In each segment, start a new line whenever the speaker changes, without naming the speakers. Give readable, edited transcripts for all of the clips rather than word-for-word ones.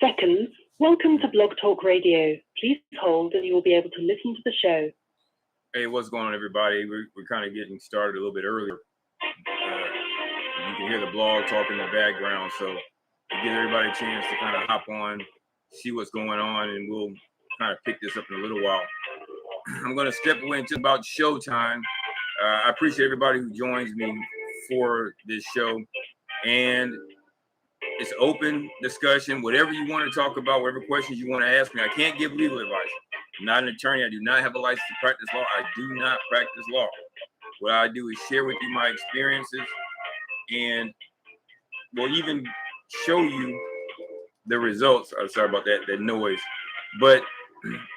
Seconds, welcome to Blog Talk Radio. Please hold and you will be able to listen to the show.
Hey, what's going on, everybody? We're kind of getting started a little bit earlier. You can hear the blog talk in the background, so it gives everybody a chance to kind of hop on, see what's going on, and we'll kind of pick this up in a little while. I'm going to step away into about showtime. I appreciate everybody who joins me for this show, and it's open discussion. Whatever you want to talk about, whatever questions you want to ask me. I can't give legal advice. I'm not an attorney. I do not have a license to practice law. I do not practice law. What I do is share with you my experiences, and we'll even show you the results. I'm sorry about that noise, but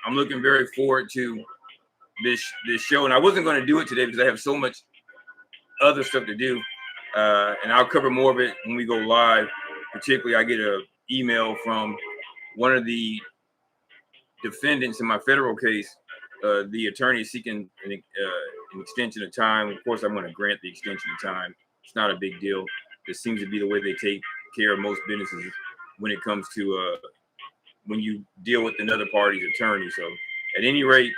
I'm looking very forward to this show. And I wasn't going to do it today because I have so much other stuff to do, and I'll cover more of it when we go live. Particularly, I get an email from one of the defendants in my federal case. The attorney is seeking an extension of time. Of course, I'm going to grant the extension of time. It's not a big deal. It seems to be the way they take care of most businesses when it comes to when you deal with another party's attorney. So at any rate,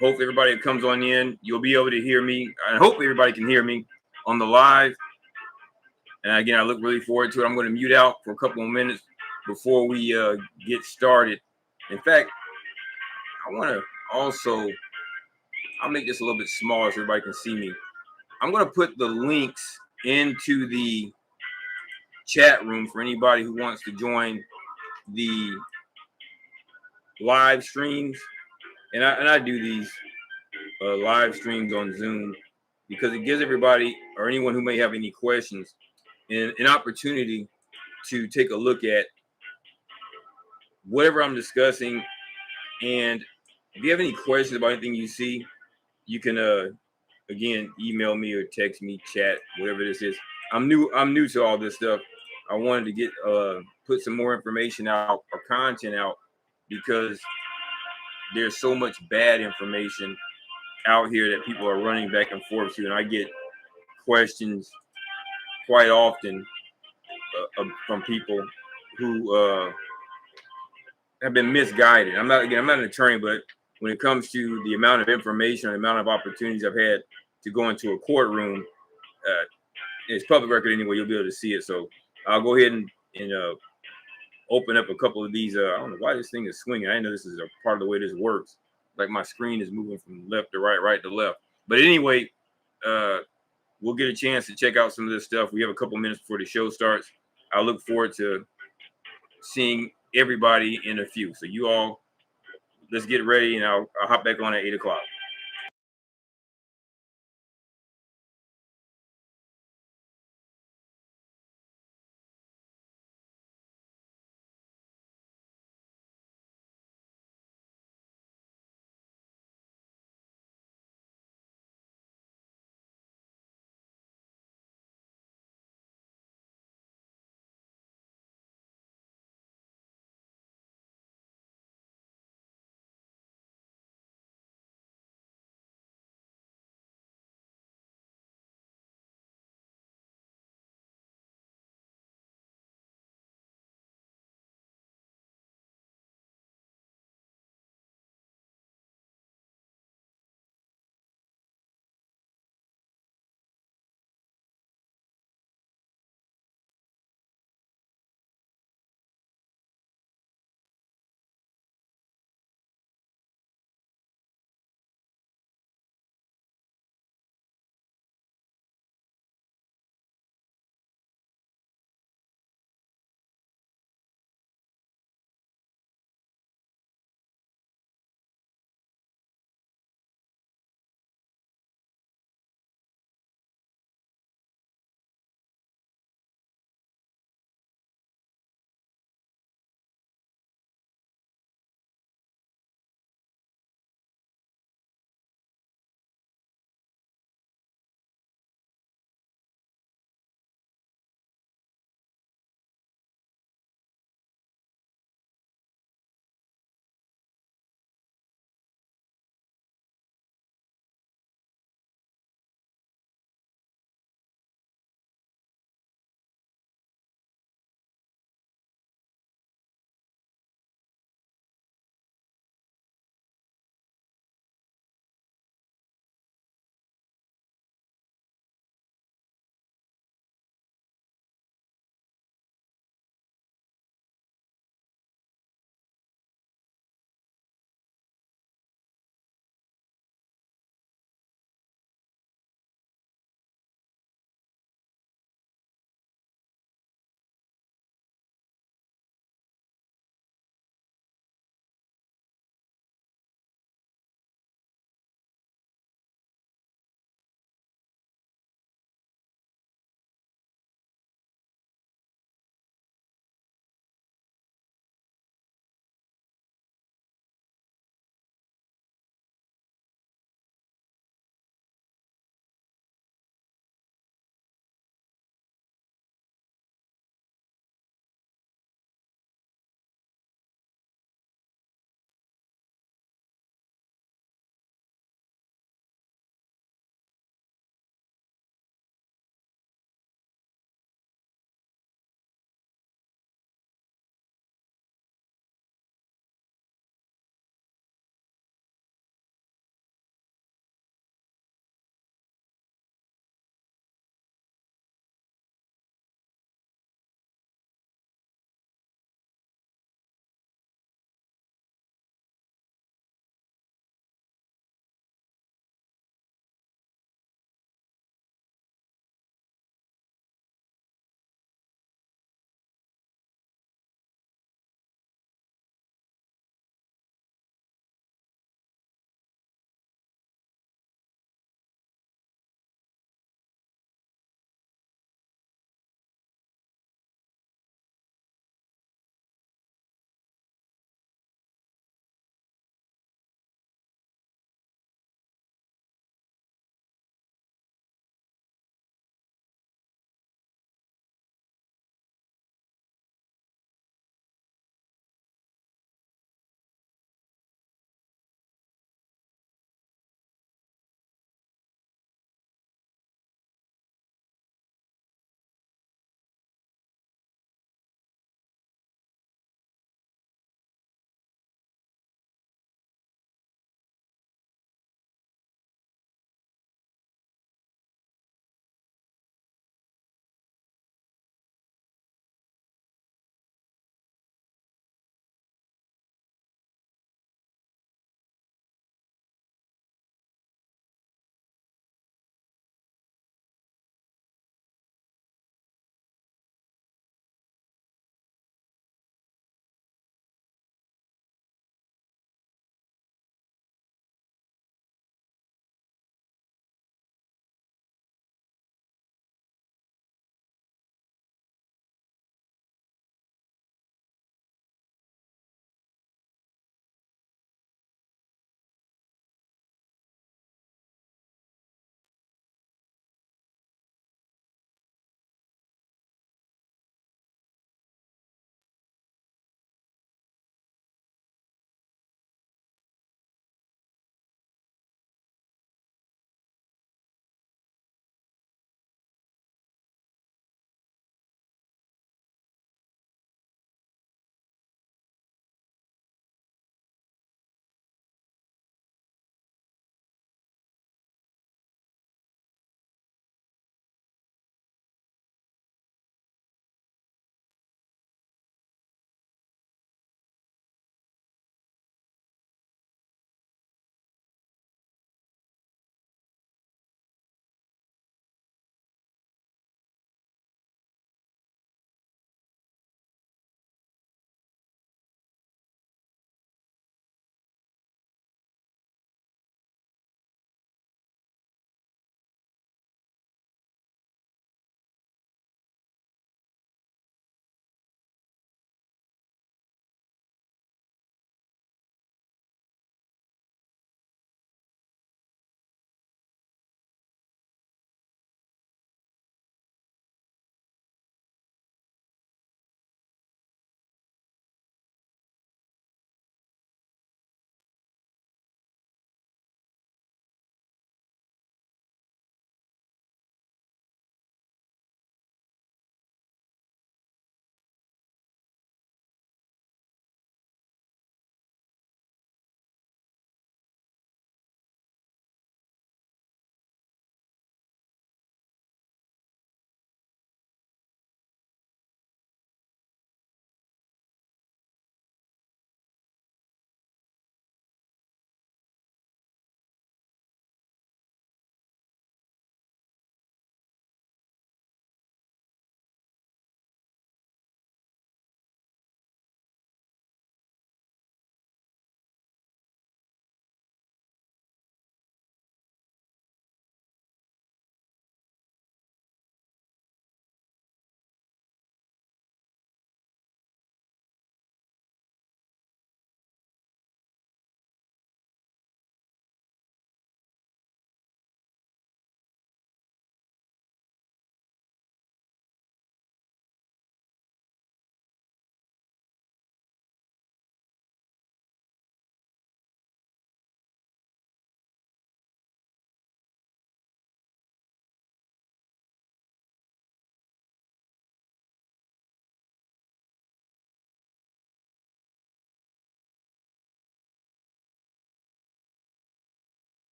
hopefully everybody that comes on in, you'll be able to hear me. I hope everybody can hear me on the live. And again, I look really forward to it. I'm going to mute out for a couple of minutes before we get started. In fact, I want to also, I'll make this a little bit smaller so everybody can see me. I'm going to put the links into the chat room for anybody who wants to join the live streams. And I do these live streams on Zoom because it gives everybody or anyone who may have any questions an opportunity to take a look at whatever I'm discussing. And if you have any questions about anything you see, you can again email me or text me, chat, whatever this is. I'm new to all this stuff. I wanted to get put some more information out or content out because there's so much bad information out here that people are running back and forth to, and I get questions quite often from people who have been misguided. I'm not an attorney, but when it comes to the amount of information, the amount of opportunities I've had to go into a courtroom, it's public record anyway. You'll be able to see it. So I'll go ahead and open up a couple of these. I don't know why this thing is swinging. I didn't know this is a part of the way this works. Like my screen is moving from left to right, right to left. But anyway, we'll get a chance to check out some of this stuff. We have a couple minutes before the show starts. I look forward to seeing everybody in a few. So you all, let's get ready, and I'll hop back on at 8 o'clock.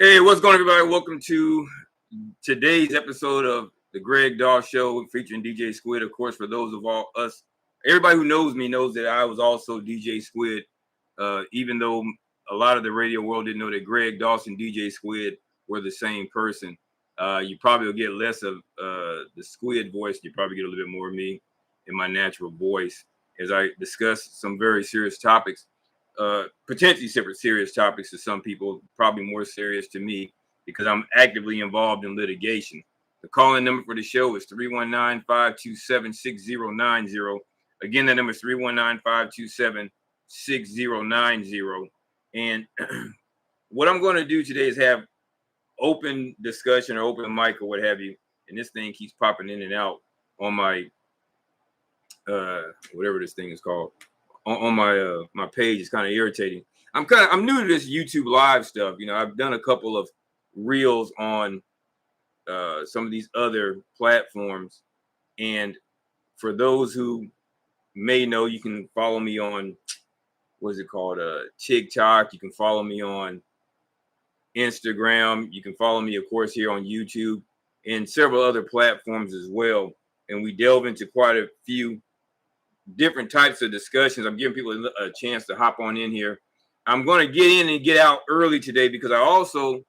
Hey, what's going on, everybody? Welcome to today's episode of the Greg Dawes Show featuring DJ Squid. Of course, for those of all us, everybody who knows me knows that I was also DJ Squid, even though a lot of the radio world didn't know that Greg Dawes and DJ Squid were the same person. You probably will get less of the Squid voice. You probably get a little bit more of me in my natural voice as I discuss some very serious topics. Potentially separate serious topics to some people, probably more serious to me because I'm actively involved in litigation. The call-in number for the show is 319-527-6090. Again, that number is 319-527-6090. And what I'm going to do today is have open discussion or open mic or what have you. And this thing keeps popping in and out on my whatever this thing is called. On my my page. Is kind of irritating. I'm new to this YouTube live stuff. You know, I've done a couple of reels on some of these other platforms, and for those who may know, you can follow me on what is it called, TikTok. You can follow me on Instagram. You can follow me, of course, here on YouTube and several other platforms as well. And we delve into quite a few different types of discussions. I'm giving people a chance to hop on in here. I'm going to get in and get out early today because I also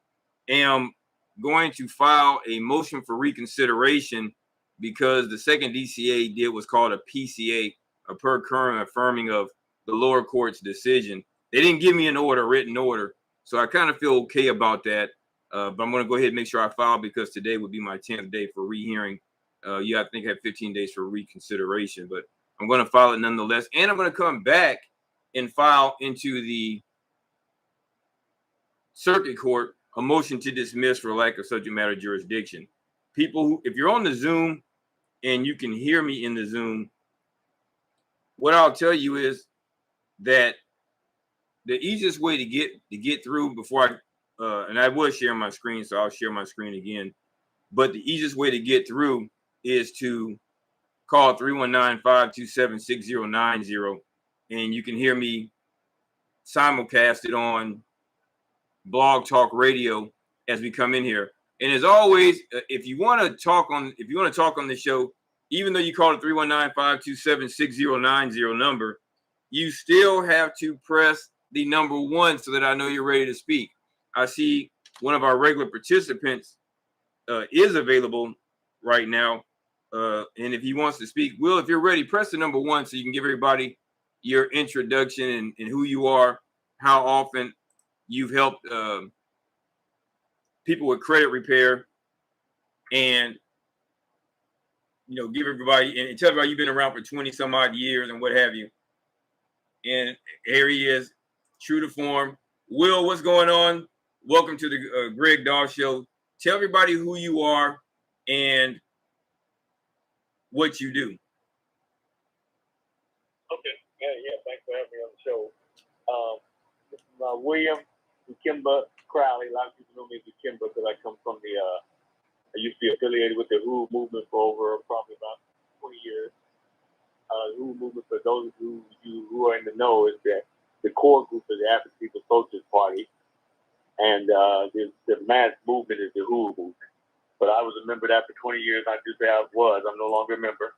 am going to file a motion for reconsideration because the second DCA did what's called a PCA, a per current affirming of the lower court's decision. They didn't give me an order, written order, so I kind of feel okay about that. But I'm going to go ahead and make sure I file because today would be my 10th day for rehearing. I think I have 15 days for reconsideration, but I'm going to file it nonetheless. And I'm going to come back and file into the circuit court a motion to dismiss for lack of subject matter jurisdiction. People who, if you're on the Zoom and you can hear me in the Zoom, what I'll tell you is that the easiest way to get through before and I was sharing my screen, so I'll share my screen again. But the easiest way to get through is to call 319-527-6090, and you can hear me simulcasted on Blog Talk Radio as we come in here. And as always, if you want to talk on the show, even though you call the 319-527-6090 number, you still have to press the number 1 so that I know you're ready to speak. I see one of our regular participants is available right now. And if he wants to speak, Will, if you're ready, press the number 1 so you can give everybody your introduction and who you are, how often you've helped people with credit repair, and give everybody and tell everybody you've been around for 20 some odd years and what have you. And here he is, true to form. Will, what's going on? Welcome to the Greg Dawes Show. Tell everybody who you are and what you do.
Okay. Yeah. Thanks for having me on the show. This is William Kimba Crowley. A lot of people know me as Kimba because I come from I used to be affiliated with the WHO movement for over probably about 20 years. The WHO movement, for those of you who are in the know, is that the core group of the African People's Socialist Party, and the mass movement is the WHO movement. But I was a member of that for 20 years. I do say I was. I'm no longer a member.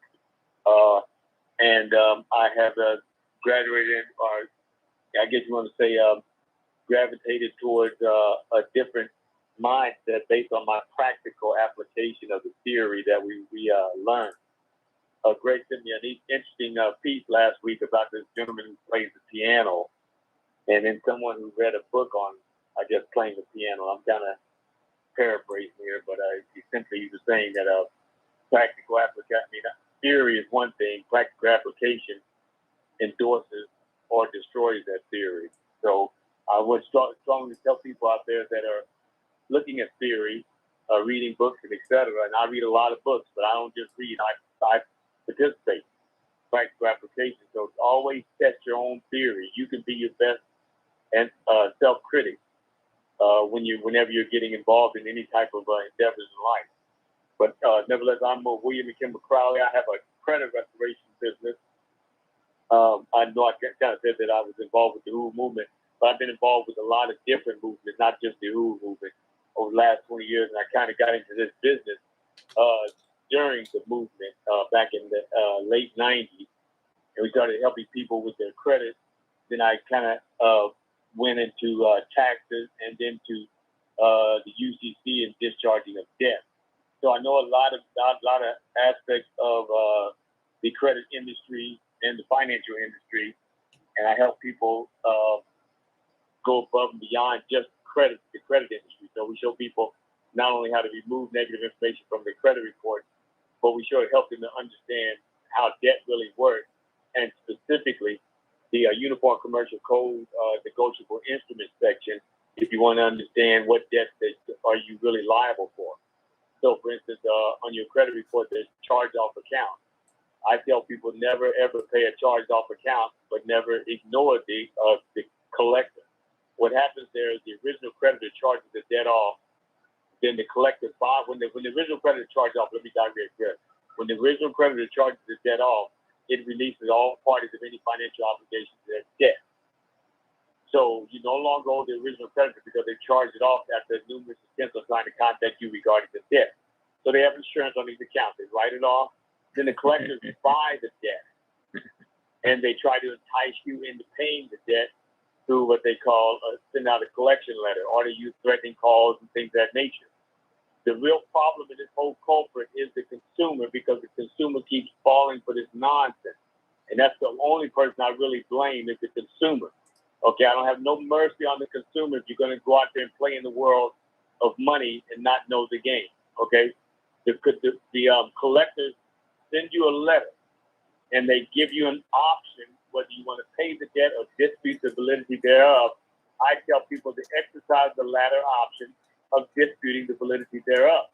And I have graduated, or I guess you want to say gravitated towards a different mindset based on my practical application of the theory that we learned. Greg sent me an interesting piece last week about this gentleman who plays the piano, and then someone who read a book on, I guess, playing the piano. I'm kind of paraphrasing here, but essentially he was saying that practical application, theory is one thing, practical application endorses or destroys that theory. So I would strongly tell people out there that are looking at theory, reading books, and etc. And I read a lot of books, but I don't just read. I participate in practical application. So always test your own theory. You can be your best and self-critic whenever you're getting involved in any type of endeavors in life. But nevertheless, I'm William Kimba Crowley. I have a credit restoration business. I know I kind of said that I was involved with the WHO movement, but I've been involved with a lot of different movements, not just the WHO movement. over the last 20 years, and I kind of got into this business during the movement back in the late 90s, and we started helping people with their credit. Then I kind of went into taxes and then to the UCC and discharging of debt. So I know a lot of aspects of the credit industry and the financial industry, and I help people go above and beyond just the credit industry. So we show people not only how to remove negative information from their credit report, but we show help them to understand how debt really works, and specifically the Uniform Commercial Code negotiable instrument section, if you want to understand what debt are you really liable for. So, for instance, on your credit report, there's charge-off account. I tell people never ever pay a charged-off account, but never ignore the collector. What happens there is the original creditor charges the debt off, then the collector when the original creditor charges off. Let me digress here. When the original creditor charges the debt off, it releases all parties of any financial obligations to that debt. So you no longer owe the original creditor because they charged it off after numerous attempts of trying to contact you regarding the debt. So they have insurance on these accounts. They write it off. Then the collectors buy the debt, and they try to entice you into paying the debt through what they call send out a collection letter, or they use threatening calls and things of that nature. The real problem in this whole culprit is the consumer, because the consumer keeps falling for this nonsense. And that's the only person I really blame is the consumer. Okay, I don't have no mercy on the consumer if you're going to go out there and play in the world of money and not know the game. Okay, the collectors send you a letter, and they give you an option whether you want to pay the debt or dispute the validity thereof. I tell people to exercise the latter option of disputing the validity thereof,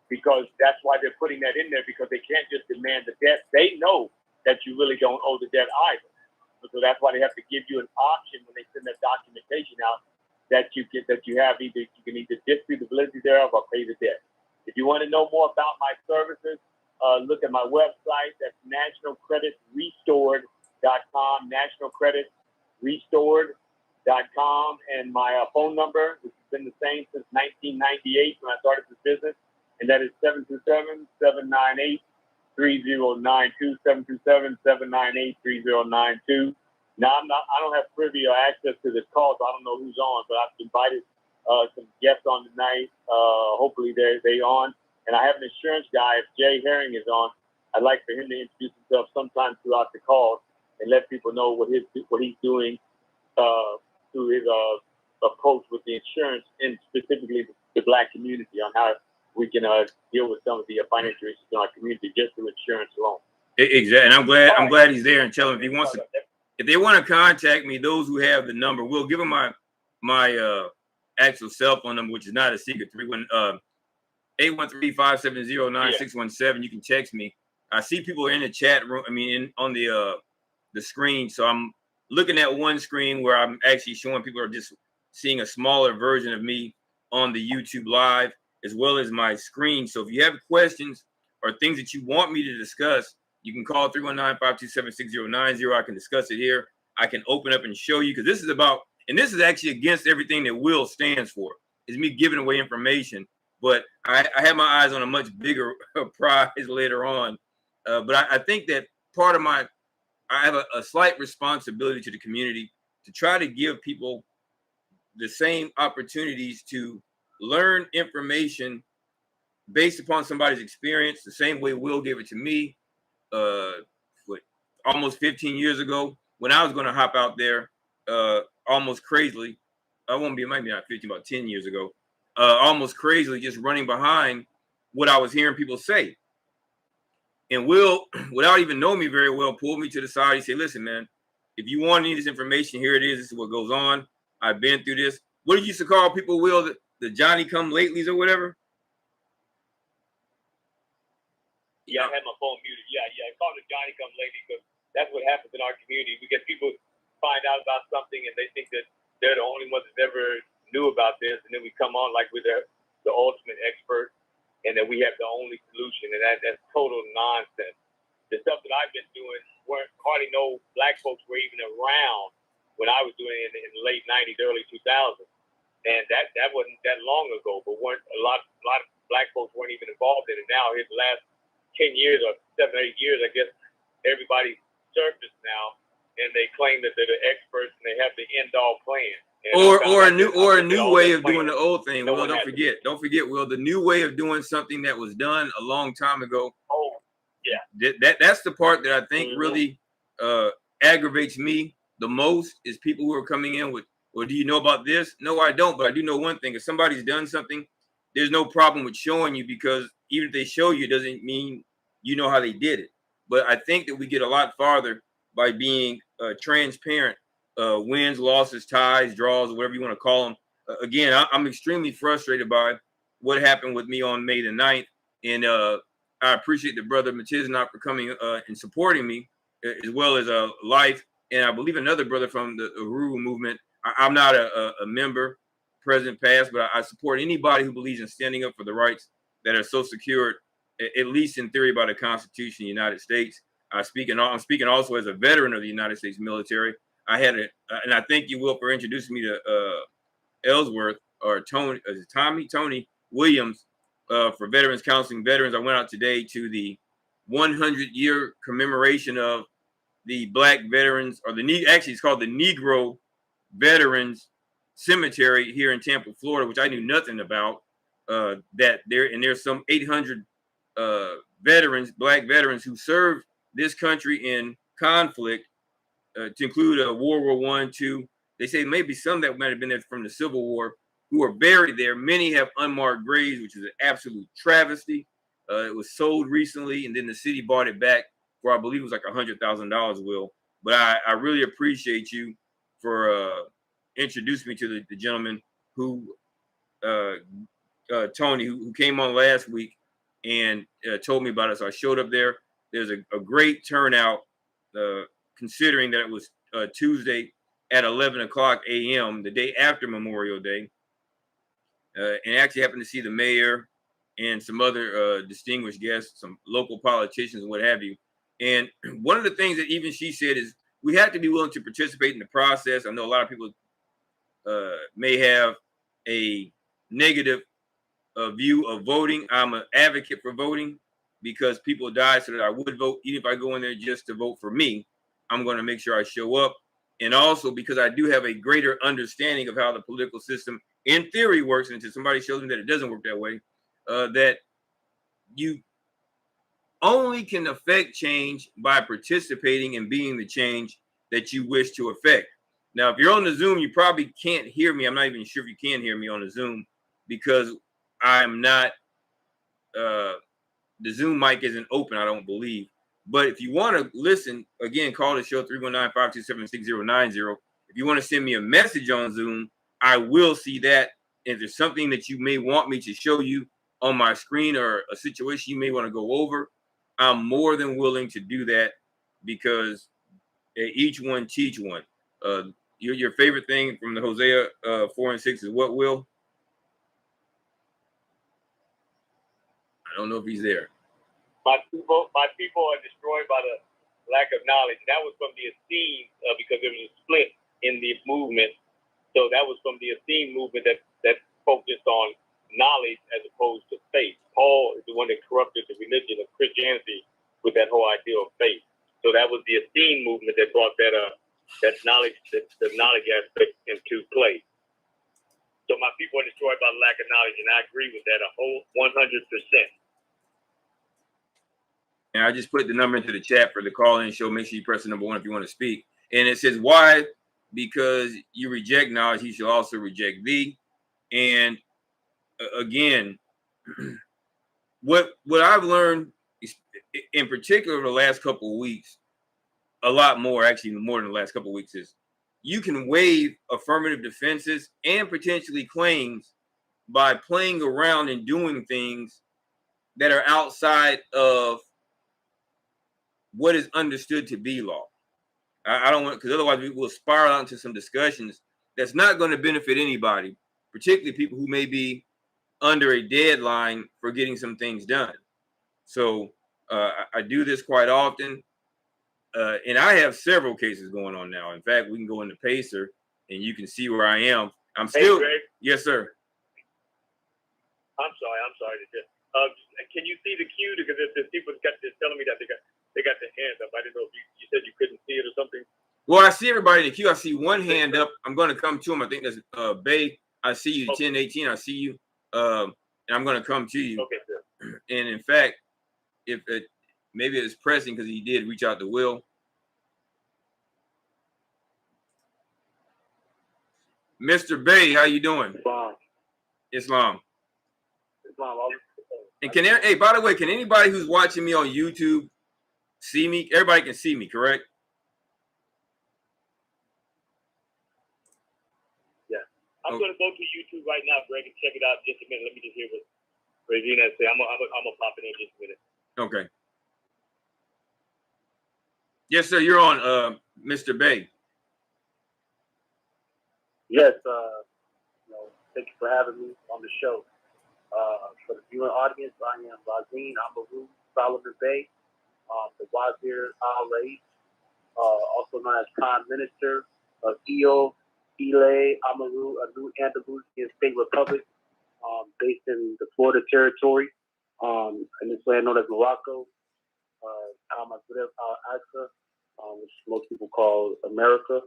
because that's why they're putting that in there, because they can't just demand the debt. They know that you really don't owe the debt either. So that's why they have to give you an option when they send that documentation out that you have either you can either dispute the validity thereof or pay the debt. If you want to know more about my services, look at my website. That's nationalcreditrestored.com, nationalcreditrestored.com, and my phone number, which has been the same since 1998 when I started this business, and that is 727-798-3092, 727-798-3092. Now I don't have privy or access to this call, so I don't know who's on, but I've invited some guests on tonight. Hopefully they on. And I have an insurance guy. If Jay Herring is on, I'd like for him to introduce himself sometime throughout the call and let people know what he's doing through his approach with the insurance, and specifically the Black community, on how we can deal with some of the financial issues in our community just through insurance alone.
Exactly, and I'm glad he's there, and tell him if he wants to. If they want to contact me, those who have the number, we'll give them my actual cell phone number, which is not a secret. 813-570-9617. You can text me. I see people in the chat room. I mean, on the screen. So I'm looking at one screen where I'm actually showing people are just seeing a smaller version of me on the YouTube live, as well as my screen. So if you have questions or things that you want me to discuss, you can call 319-527-6090. I can discuss it here. I can open up and show you, because this is about, and this is actually against everything that Will stands for. It's me giving away information. But I have my eyes on a much bigger prize later on. But I think that part of I have a slight responsibility to the community to try to give people the same opportunities to learn information based upon somebody's experience, the same way Will gave it to me almost 15 years ago when I was going to hop out there almost crazily. It might be not 15, about 10 years ago. Almost crazily, just running behind what I was hearing people say. And Will, without even knowing me very well, pulled me to the side. He said, listen, man, if you want any of this information, here it is. This is what goes on. I've been through this. What did you used to call people, Will, the Johnny come latelys or whatever?
Yeah, I had my phone muted. Yeah, I call it Johnny come lately, because that's what happens in our community. We get people find out about something and they think that they're the only ones that ever knew about this, and then we come on like we're the ultimate expert, and that we have the only solution, and that's total nonsense. The stuff that I've been doing, hardly no Black folks were even around when I was doing it in the late 90s, early 2000s, and that wasn't that long long ago, but weren't a lot of black folks weren't even involved in it. Now, in the last 10 years or 7 or 8 years, I guess everybody's surfaced now, and they claim that they're the experts and they have the end-all plan.
Or a new way of doing the old thing.
No,
Will, don't forget, Will, the new way of doing something that was done a long time ago.
Oh, yeah.
That's the part that I think really aggravates me the most, is people who are coming in with, well, do you know about this? No, I don't, but I do know one thing. If somebody's done something, there's no problem with showing you, because even if they show you, it doesn't mean you know how they did it. But I think that we get a lot farther by being transparent. Wins, losses, ties, draws, whatever you want to call them. Again, I'm extremely frustrated by what happened with me on May the 9th. And I appreciate the brother Matiznot for coming and supporting me, as well as Life. And I believe another brother from the Uhuru movement. I'm not a member, present, past, but I support anybody who believes in standing up for the rights that are so secured, at least in theory, by the Constitution of the United States. I'm speaking also as a veteran of the United States military. I had and I thank you, Will, for introducing me to Ellsworth, or Tony Williams, for Veterans Counseling Veterans. I went out today to the 100-year commemoration of the Black veterans, or actually it's called the Negro Veterans Cemetery here in Tampa, Florida, which I knew nothing about. There's some 800 veterans, Black veterans, who served this country in conflict, to include World War I, II. They say maybe some that might have been there from the Civil War, who are buried there. Many have unmarked graves, which is an absolute travesty. It was sold recently, and then the city bought it back for, I believe it was like $100,000, Will. But I really appreciate you for introducing me to the gentleman who, Tony, who came on last week and told me about it. So I showed up there. There's a great turnout, considering that it was Tuesday at 11 o'clock a.m., the day after Memorial Day. And actually happened to see the mayor and some other distinguished guests, some local politicians and what have you. And one of the things that even she said is we have to be willing to participate in the process. I know a lot of people may have a negative view of voting. I'm an advocate for voting because people die so that I would vote. Even if I go in there just to vote for me, I'm going to make sure I show up. And also because I do have a greater understanding of how the political system in theory works, and until somebody shows me that it doesn't work that way, that you only can affect change by participating and being the change that you wish to affect. Now, if you're on the Zoom, you probably can't hear me. I'm not even sure if you can hear me on the Zoom because I'm not, the Zoom mic isn't open, I don't believe. But if you want to listen, again, call the show 319-527-6090. If you want to send me a message on Zoom, I will see that. If there's something that you may want me to show you on my screen or a situation you may want to go over, I'm more than willing to do that because each one teach one. Your favorite thing from the Hosea 4 and 6 is what, Will? I don't know if he's there.
My people are destroyed by the lack of knowledge. That was from the Essene, because there was a split in the movement. So that was from the Essene movement that focused on knowledge as opposed to faith. Paul is the one that corrupted the religion of Christianity with that whole idea of faith. So that was the Essene movement that brought that knowledge, the knowledge aspect into play. So my people are destroyed by the lack of knowledge, and I agree with that 100%.
And I just put the number into the chat for the call-in show. Make sure you press the number 1 if you want to speak. And it says, why? Because you reject knowledge, he shall also reject thee. And again, what I've learned, is, in particular the last couple of weeks, a lot more, actually more than the last couple of weeks, is you can waive affirmative defenses and potentially claims by playing around and doing things that are outside of what is understood to be law. I don't want, because otherwise we will spiral out into some discussions that's not going to benefit anybody, particularly people who may be under a deadline for getting some things done. So I do this quite often. And I have several cases going on now. In fact, we can go into Pacer and you can see where I am. I'm still,
Greg,
yes, sir.
I'm sorry. Can you see the queue? Because there's people telling me that they got their hands up. I didn't know if you said you couldn't see it or something.
Well, I see everybody in the queue. I see one hand up. I'm going to come to him. I think that's Bay. I see you,
Okay.
1018. I see you. And I'm going to come to you.
Okay, sir.
And in fact, if it maybe it's pressing because he did reach out to Will. Mr. Bay, how you doing? Islam. And hey, by the way, can anybody who's watching me on YouTube see me? Everybody can see me, correct?
Yeah. I'm going to go to YouTube right now, Greg, and check it out in just a minute. Let me just hear what Regina say. I'm gonna pop it in just a minute. Okay.
Yes, sir. You're on, Mr. Bay.
Yes, thank you for having me on the show. For the viewing audience, I am Razeen Amaru Solomon Bay, the Wazir Al Rais, also known as Prime Minister of EO, Ile, Amaru, a New Andalusian State Republic, based in the Florida Territory, in this land known as Morocco, Al Maghreb Al Aqsa, which most people call America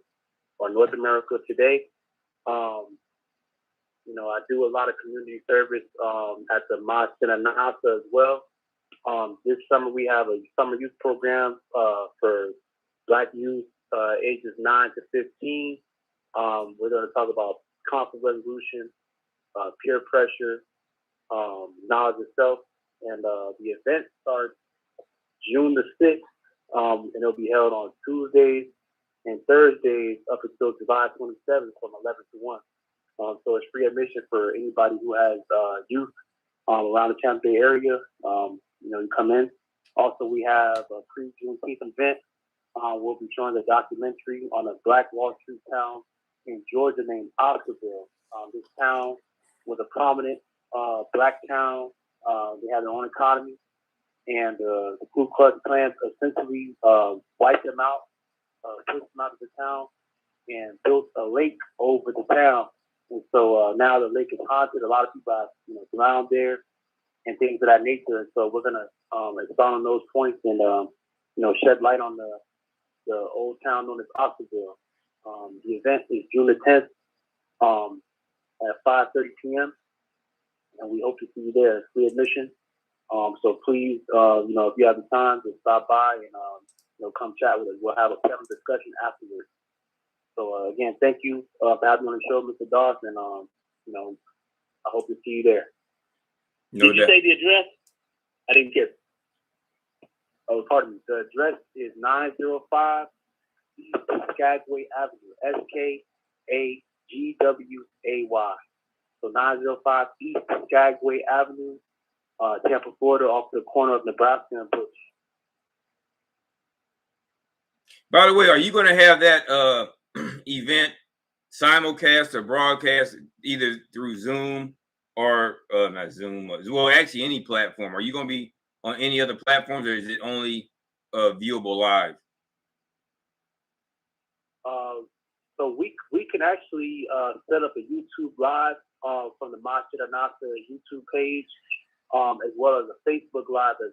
or North America today. I do a lot of community service at the Mosque in NAPSC as well. This summer we have a summer youth program for Black youth ages 9 to 15. We're going to talk about conflict resolution, peer pressure, knowledge of self, and the event starts June the 6th, and it'll be held on Tuesdays and Thursdays up until July 27th from 11 to 1. So it's free admission for anybody who has youth around the Tampa Bay area. You come in. Also, we have a pre-Juneteenth event. We'll be showing a documentary on a Black Wall Street town in Georgia named Oscarville. This town was a prominent Black town. They had their own economy. And the Ku Klux Klan essentially wiped them out, pushed them out of the town, and built a lake over the town. And so now the lake is haunted. A lot of people have, drowned there and things of that nature. And so we're gonna expound on those points and shed light on the old town known as Oscarville. The event is June the 10th at 5:30 p.m. and we hope to see you there. It's free admission. So please, if you have the time, to stop by and come chat with us. We'll have a panel discussion afterwards. So again, thank you for having me on the show, Mr. Doss, and I hope to see you there.
Did you say the address? I didn't get it.
Oh, pardon me. The address is 905 East Skagway Avenue, Skagway. So 905 East Skagway Avenue, Tampa, Florida, off the corner of Nebraska and Bush.
By the way, are you going to have that event simulcast or broadcast either through Zoom or not Zoom? Well, actually, any platform. Are you going to be on any other platforms, or is it only viewable live?
So we can actually set up a YouTube live from the Masjid Anasa YouTube page, as well as a Facebook live as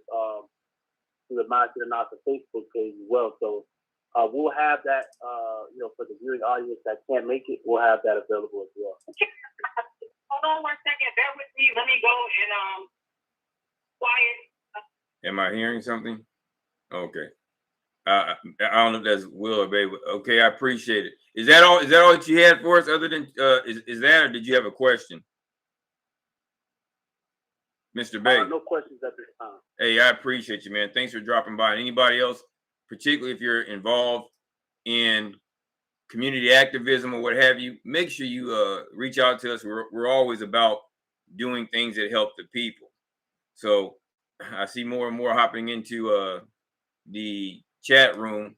the Masjid Anasa Facebook page as well. So we'll have that, for the viewing audience that can't make it, we'll have that available as well.
Hold on 1 second. Bear with me. Let me go and quiet.
Am I hearing something? Okay. I don't know if that's Will or Babe. Okay, I appreciate it. Is that all that you had for us? Other than is that, or did you have a question, Mr. Bay?
No questions at this time.
Hey, I appreciate you, man. Thanks for dropping by. And anybody else, particularly if you're involved in community activism or what have you, make sure you reach out to us. We're always about doing things that help the people. So I see more and more hopping into the chat room.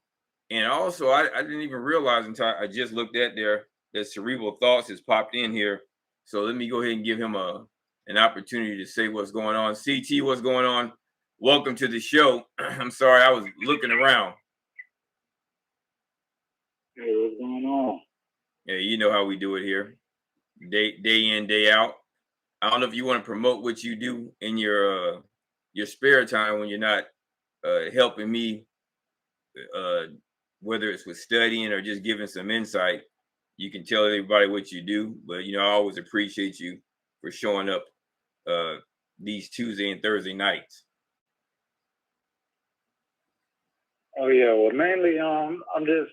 And also, I didn't even realize until I just looked at there that Cerebral Thoughts has popped in here. So let me go ahead and give him an opportunity to say what's going on. CT, what's going on? Welcome to the show. I'm sorry, I was looking around.
Hey, what's going on?
Yeah, you know how we do it here. Day in, day out. I don't know if you want to promote what you do in your spare time when you're not helping me, whether it's with studying or just giving some insight. You can tell everybody what you do, but I always appreciate you for showing up these Tuesday and Thursday nights.
Oh yeah, well mainly I'm just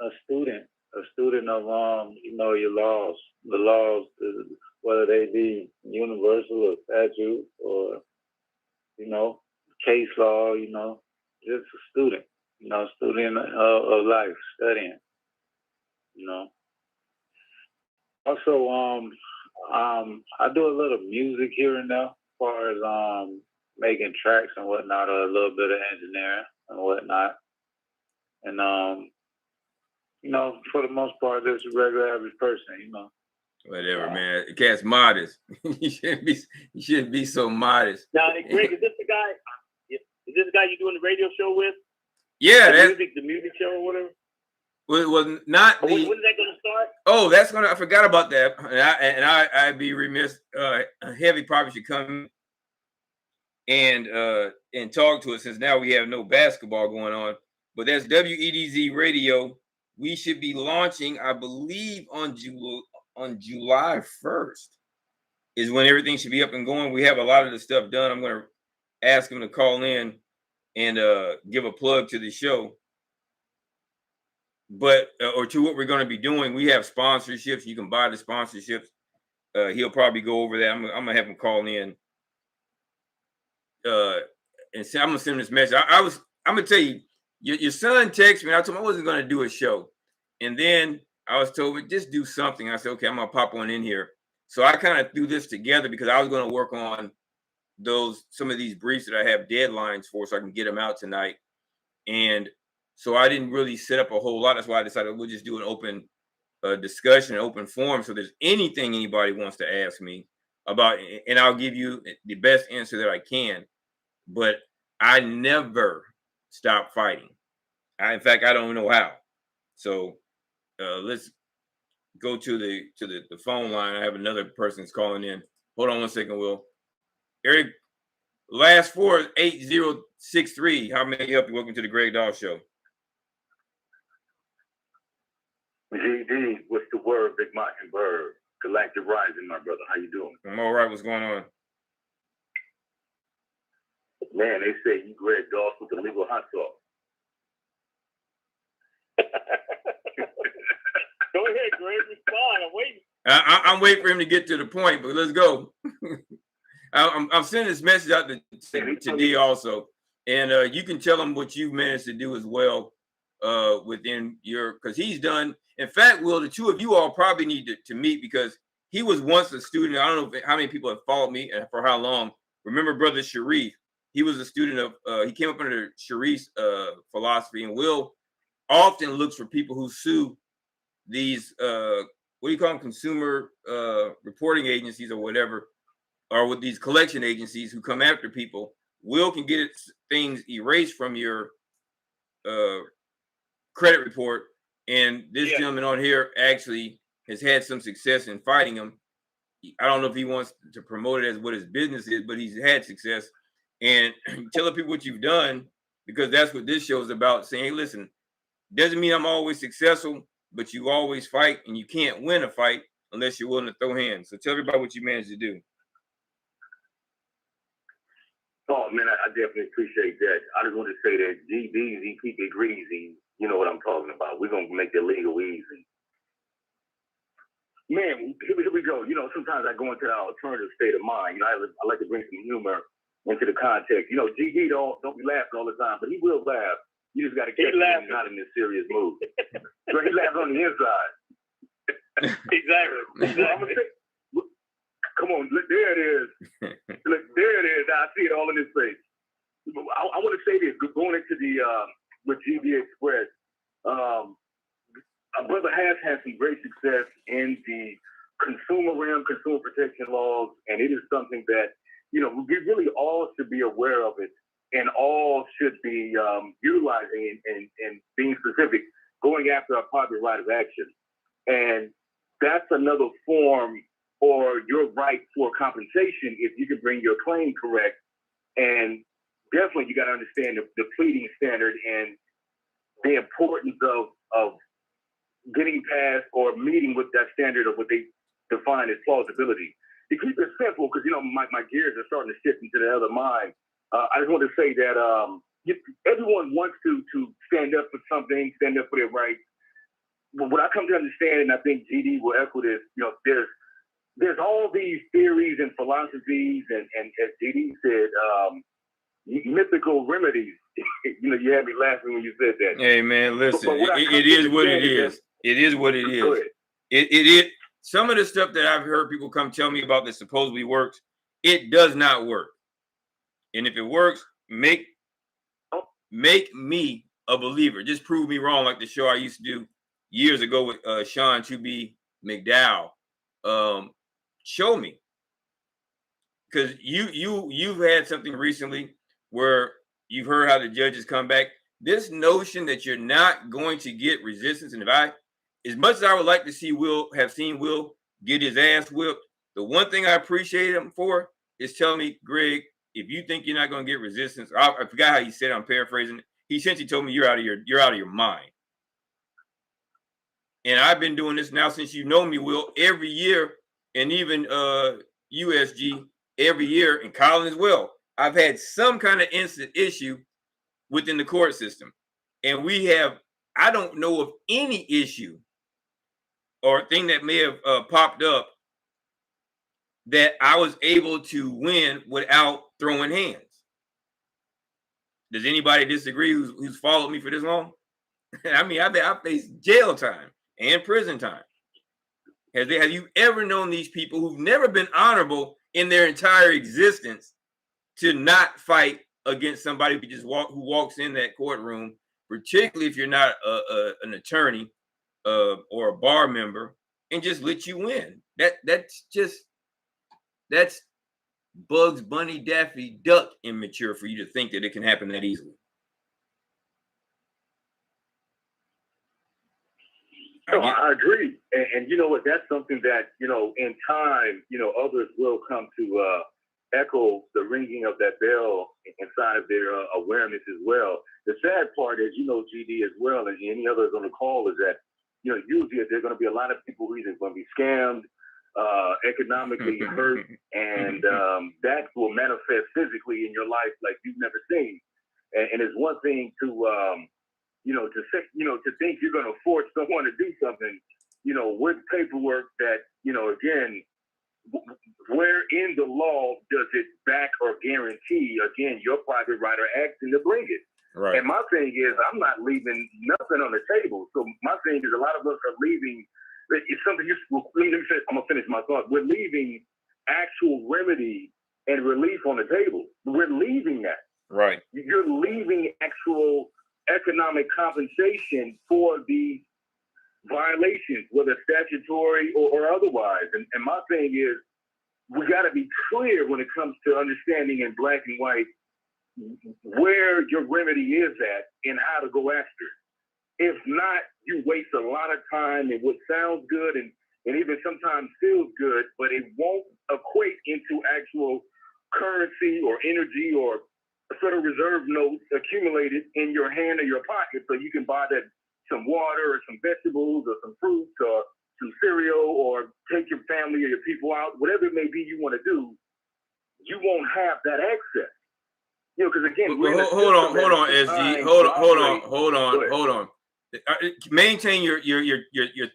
a student of your laws, the laws, whether they be universal or statute or case law, just a student, student of life, studying, Also, I do a little music here and there, as far as making tracks and whatnot, or a little bit of engineering and whatnot, and for the most part, just a regular average person,
Whatever, man. The cat's modest. you shouldn't be so modest.
Now, hey, Greg, is this the guy? Is this the guy you doing the radio show with?
Yeah,
the music show or whatever.
Well, not the.
When is that going to start?
Oh, that's gonna. I forgot about that, and I'd be remiss. Heavy probably should come and talk to us, since now we have no basketball going on. But that's WEDZ Radio. We should be launching, I believe, on July 1st is when everything should be up and going. We have a lot of the stuff done. I'm going to ask him to call in and give a plug to the show. But or to what we're going to be doing. We have sponsorships. You can buy the sponsorships. He'll probably go over that. I'm going to have him call in and say, I'm going to send him this message. I'm going to tell you, your son texted me. I told him I wasn't going to do a show. And then I was told, just do something. I said, okay, I'm going to pop on in here. So I kind of threw this together because I was going to work on some of these briefs that I have deadlines for, so I can get them out tonight. And so I didn't really set up a whole lot. That's why I decided we'll just do an open discussion, an open forum. So there's anything anybody wants to ask me about, and I'll give you the best answer that I can. But I never stop fighting. In fact, I don't know how. So let's go to the phone line. I have another person's calling in. Hold on one second, Will. Eric, last four is 8063. How may I help you? Welcome to the Greg Dahl Show.
GD, what's the word, Big Mockingbird? Galactic Rising, my brother. How you doing?
I'm all right. What's going on?
Man, they say you Greg Dahl with the legal hot sauce.
Go ahead, Greg. Respond. I'm waiting.
I'm waiting for him to get to the point, but let's go. I'm sending this message out to D also, and you can tell him what you've managed to do as well within because he's done. In fact, Will, the two of you all probably need to meet, because he was once a student. I don't know how many people have followed me and for how long. Remember Brother Sharif? He was a student of, he came up under Sharif's philosophy, and Will often looks for people who sue these, what do you call them, consumer reporting agencies or whatever, or with these collection agencies who come after people. Will can get things erased from your credit report. And this gentleman on here actually has had some success in fighting him. I don't know if he wants to promote it as what his business is, but he's had success. And telling people what you've done, because that's what this show is about, saying, hey, listen, doesn't mean I'm always successful, but you always fight, and you can't win a fight unless you're willing to throw hands. So tell everybody what you managed to do.
Oh, man, I definitely appreciate that. I just want to say that GBs, he keep it greasy. You know what I'm talking about. We're going to make the legal easy. Man, here we go. Sometimes I go into the alternative state of mind. I like to bring some humor into the context. GD don't be laughing all the time, but he will laugh. You just got to catch him not in this serious mood. So he laughs on the inside.
Exactly.
I'm gonna say, come on, look, there it is. Look, there it is. I see it all in his face. I want to say this, going into the with GB Express. Our brother has had some great success in the consumer realm, consumer protection laws, and it is something that we really all should be aware of it, and all should be utilizing and being specific, going after a popular right of action. And that's another form or your right for compensation if you can bring your claim correct. And definitely you got to understand the pleading standard and the importance of getting past or meeting with that standard of what they define as plausibility. To keep it simple, because, my gears are starting to shift into the other mind. I just want to say that everyone wants to stand up for something, stand up for their rights. But what I come to understand, and I think GD will echo this, there's all these theories and philosophies, and as GD said, mythical remedies. You had me laughing when you said that.
Hey man, listen, it is what it is. It is what it is. It is. Some of the stuff that I've heard people come tell me about that supposedly works, it does not work. And if it works, make me a believer. Just prove me wrong, like the show I used to do years ago with Sean 2B McDowell. Show me, because you've had something recently where you've heard how the judges come back. This notion that you're not going to get resistance, and as much as I would like to see Will get his ass whipped, the one thing I appreciate him for is telling me, Greg, if you think you're not going to get resistance, I forgot how he said it, I'm paraphrasing it. He essentially told me you're out of your mind. And I've been doing this now since you know me, Will, every year, and even USG every year, and Colin as well. I've had some kind of instant issue within the court system. And I don't know of any issue or thing that may have popped up that I was able to win without throwing hands. Does anybody disagree who's followed me for this long? I mean, I faced jail time and prison time. Have you ever known these people who've never been honorable in their entire existence to not fight against somebody who walks in that courtroom, particularly if you're not an attorney or a bar member, and just let you win? That's Bugs Bunny, Daffy Duck immature for you to think that it can happen that easily.
I agree. And you know what? That's something that, in time, others will come to echo the ringing of that bell inside of their awareness as well. The sad part is, GD as well, and any others on the call, is that, usually there are going to be a lot of people who either going to be scammed, economically hurt, and that will manifest physically in your life like you've never seen. And it's one thing to to think you're going to force someone to do something, with paperwork that, again, where in the law does it back or guarantee, again, your private right or action to bring it? Right. And my thing is, I'm not leaving nothing on the table. So my thing is, a lot of us are leaving. It's something I'm going to finish my thought. We're leaving actual remedy and relief on the table. We're leaving that.
Right.
You're leaving actual economic compensation for the violations, whether statutory or otherwise. And my thing is, we got to be clear when it comes to understanding in black and white where your remedy is at and how to go after it. If not, you waste a lot of time in what sounds good and even sometimes feels good, but it won't equate into actual currency or energy or Federal Reserve notes accumulated in your hand or your pocket, so you can buy that some water or some vegetables or some fruits or some cereal or take your family or your people out, whatever it may be you want to do. You won't have that access. Because again,
hold on, SG. Hold on. Maintain your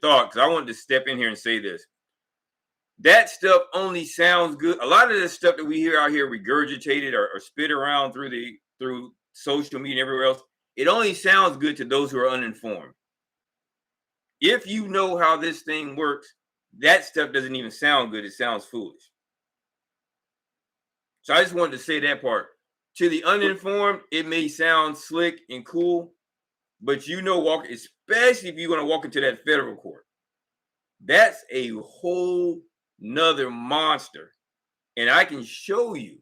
thought, because I wanted to step in here and say this. That stuff only sounds good. A lot of this stuff that we hear out here regurgitated or spit around through social media and everywhere else, it only sounds good to those who are uninformed. If you know how this thing works, that stuff doesn't even sound good. It sounds foolish. So I just wanted to say that part. To the uninformed, it may sound slick and cool, but especially if you're going to walk into that federal court, that's a whole nother monster. And I can show you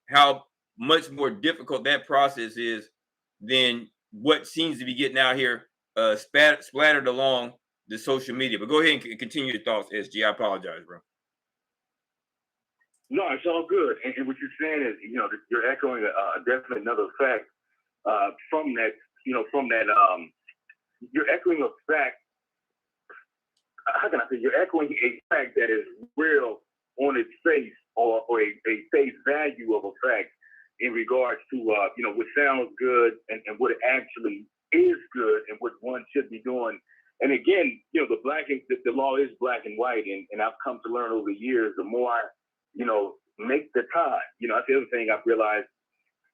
how much more difficult that process is than what seems to be getting out here splattered along the social media. But go ahead and continue your thoughts, SG. I apologize, bro.
No, it's all good. And what you're saying is, you're echoing a definite another fact from that, you're echoing a fact. How can I say? You're echoing a fact that is real on its face, or a face value of a fact in regards to, what sounds good and what it actually is good and what one should be doing. And again, the law is black and white, and I've come to learn over the years, the more I, make the time. That's the other thing I've realized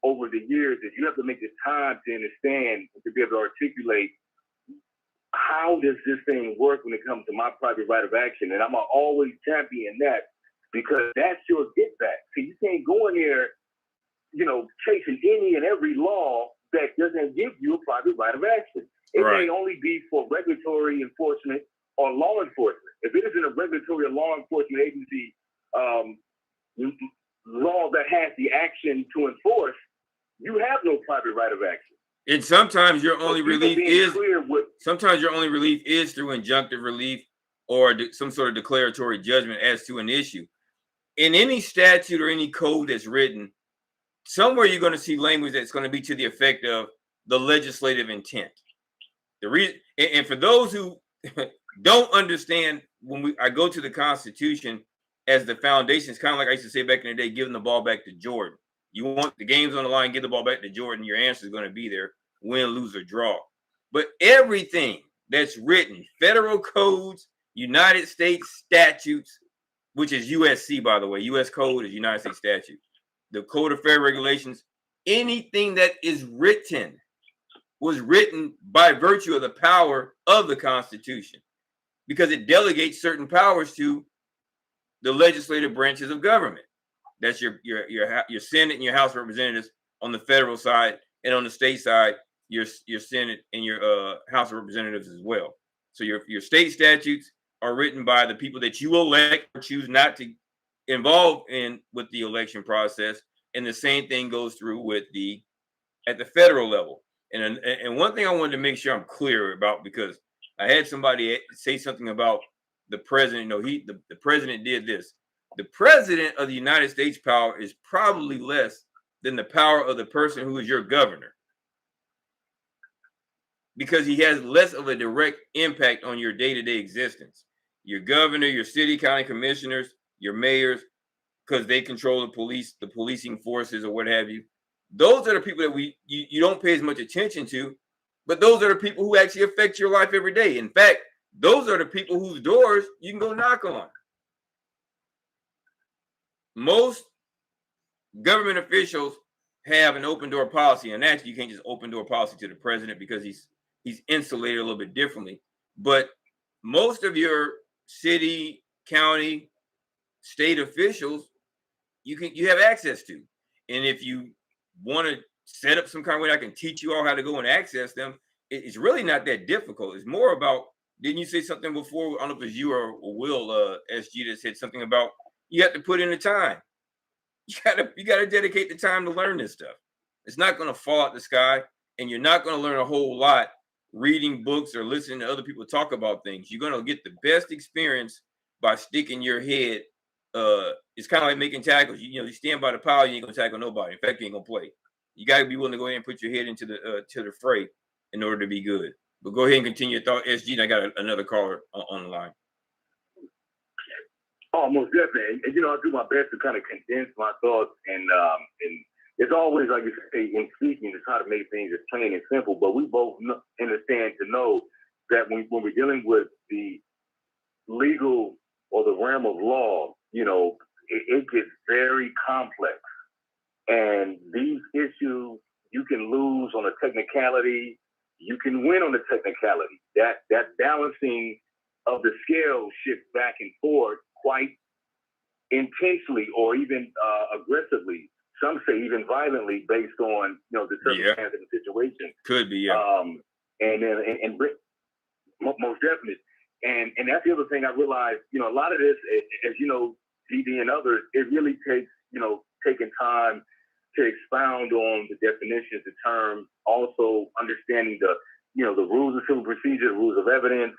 over the years, is you have to make the time to understand, to be able to articulate, how does this thing work when it comes to my private right of action? And I'm going to always champion that, because that's your get back. So you can't go in there, chasing any and every law that doesn't give you a private right of action. It may only be for regulatory enforcement or law enforcement. If it isn't a regulatory or law enforcement agency law that has the action to enforce, you have no private right of action.
And sometimes your only relief is through injunctive relief or some sort of declaratory judgment as to an issue. In any statute or any code that's written, somewhere you're going to see language that's going to be to the effect of the legislative intent. And for those who don't understand, I go to the Constitution as the foundation. It's kind of like I used to say back in the day, giving the ball back to Jordan. You want the game's on the line, give the ball back to Jordan. Your answer is going to be there, win, lose, or draw. But everything that's written, federal codes, United States statutes, which is USC, by the way, U.S. code is United States statute, the Code of Federal Regulations, anything that is written was written by virtue of the power of the Constitution, because it delegates certain powers to the legislative branches of government. That's your Senate and your House of Representatives on the federal side, and on the state side, your Senate and your House of Representatives as well. So your state statutes are written by the people that you elect or choose not to involve with the election process, and the same thing goes through at the federal level. And one thing I wanted to make sure I'm clear about, because I had somebody say something about the president. The president did this. The president of the United States power is probably less than the power of the person who is your governor, because he has less of a direct impact on your day-to-day existence. Your governor, your city, county commissioners, your mayors, because they control the police, the policing forces, or what have you. Those are the people that you don't pay as much attention to, but those are the people who actually affect your life every day. In fact, those are the people whose doors you can go knock on. Most government officials have an open door policy, and actually you can't just open door policy to the president, because he's insulated a little bit differently. But most of your city, county, state officials, you have access to. And if you want to set up some kind of way I can teach you all how to go and access them, it's really not that difficult. It's more about, didn't you say something before? I don't know if it's you or Will SG that said something about you have to put in the time. You gotta dedicate the time to learn this stuff. It's not going to fall out the sky, and you're not going to learn a whole lot reading books or listening to other people talk about things. You're going to get the best experience by sticking your head. It's kind of like making tackles. You stand by the pile, you ain't gonna tackle nobody. In fact, you ain't gonna play. You got to be willing to go ahead and put your head into the fray in order to be good. But go ahead and continue your thought, SG. And I got another caller on the line.
Oh, most definitely. And I do my best to kind of condense my thoughts, and it's always, like you say, in speaking, to try to make things as plain and simple. But we both understand to know that when we're dealing with the legal or the realm of law, it gets very complex. And these issues, you can lose on a technicality, you can win on a technicality. That balancing of the scale shifts back and forth quite intensely, or even aggressively. Some say even violently, based on the circumstance of the situation.
Could be, yeah.
And most definitely. And that's the other thing I realized. A lot of this, as you know, GD and others, it really takes taking time to expound on the definitions, the terms, also understanding the rules of civil procedure, the rules of evidence,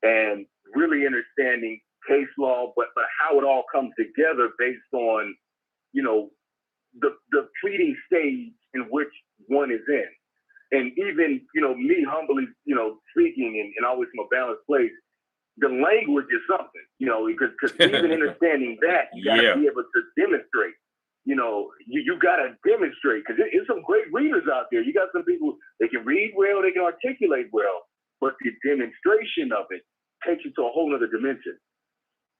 and really understanding case law, but how it all comes together based on, you know, the pleading stage in which one is in. And even, you know, me humbly, you know, speaking and always from a balanced place, the language is something, you know, because even understanding that, you got to be able to demonstrate. You know, you got to demonstrate, because there's some great readers out there. You got some people, they can read well, they can articulate well, but the demonstration of it takes you to a whole other dimension.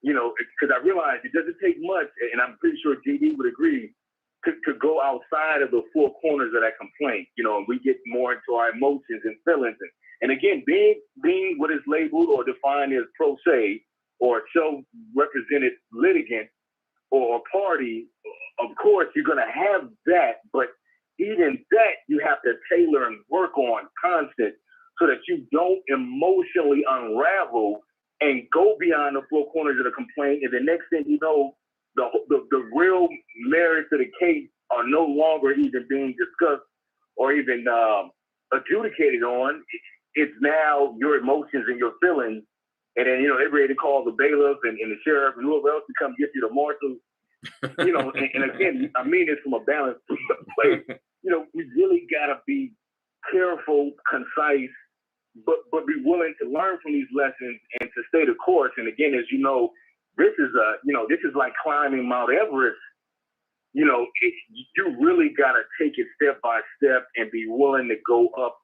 You know, because I realize it doesn't take much, and I'm pretty sure GD would agree, to go outside of the four corners of that complaint, you know, and we get more into our emotions and feelings. And again, being what is labeled or defined as pro se or self-represented litigant or party, of course, you're going to have that, but even that you have to tailor and work on constant so that you don't emotionally unravel and go beyond the four corners of the complaint. And the next thing you know, the real merits of the case are no longer even being discussed or even adjudicated on. It's now your emotions and your feelings. And then, you know, they're ready to call the bailiff and the sheriff and whoever else to come get you, the marshal. You know, and again, I mean this from a balanced place. You know, we really got to be careful, concise, but be willing to learn from these lessons and to stay the course. And again, as you know, this is like climbing Mount Everest. You know, you really got to take it step by step and be willing to go up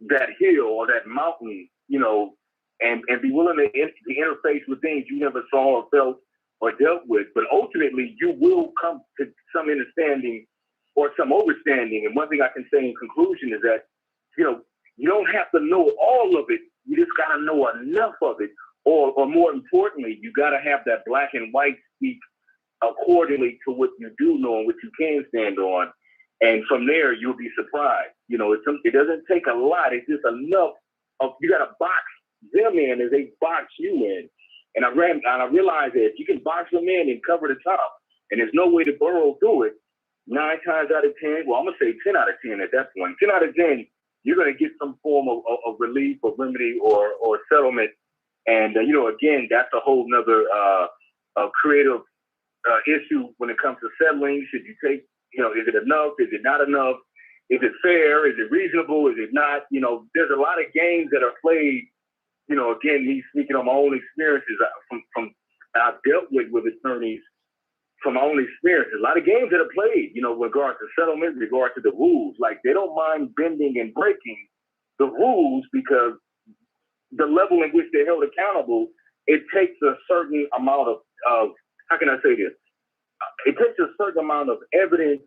that hill or that mountain, you know, and be willing to interface with things you never saw or felt or dealt with. But ultimately, you will come to some understanding or some overstanding. And one thing I can say in conclusion is that, you know, you don't have to know all of it. You just got to know enough of it. Or more importantly, you got to have that black and white speak accordingly to what you do know and what you can stand on. And from there, you'll be surprised. You know, it doesn't take a lot. It's just enough of, you got to box them in as they box you in. And I realized that if you can box them in and cover the top, and there's no way to burrow through it, 9 times out of 10, well, I'm going to say 10 out of 10 at that point. 10 out of 10, you're going to get some form of relief or remedy or settlement. And, you know, again, that's a whole nother creative issue when it comes to settling. Should you take, you know, is it enough? Is it not enough? Is it fair? Is it reasonable? Is it not? You know, there's a lot of games that are played. You know, again, me speaking on my own experiences from I've dealt with attorneys from my own experience. A lot of games that are played, you know, with regard to settlement, with regard to the rules. Like, they don't mind bending and breaking the rules because the level in which they're held accountable, it takes a certain amount of how can I say this? It takes a certain amount of evidence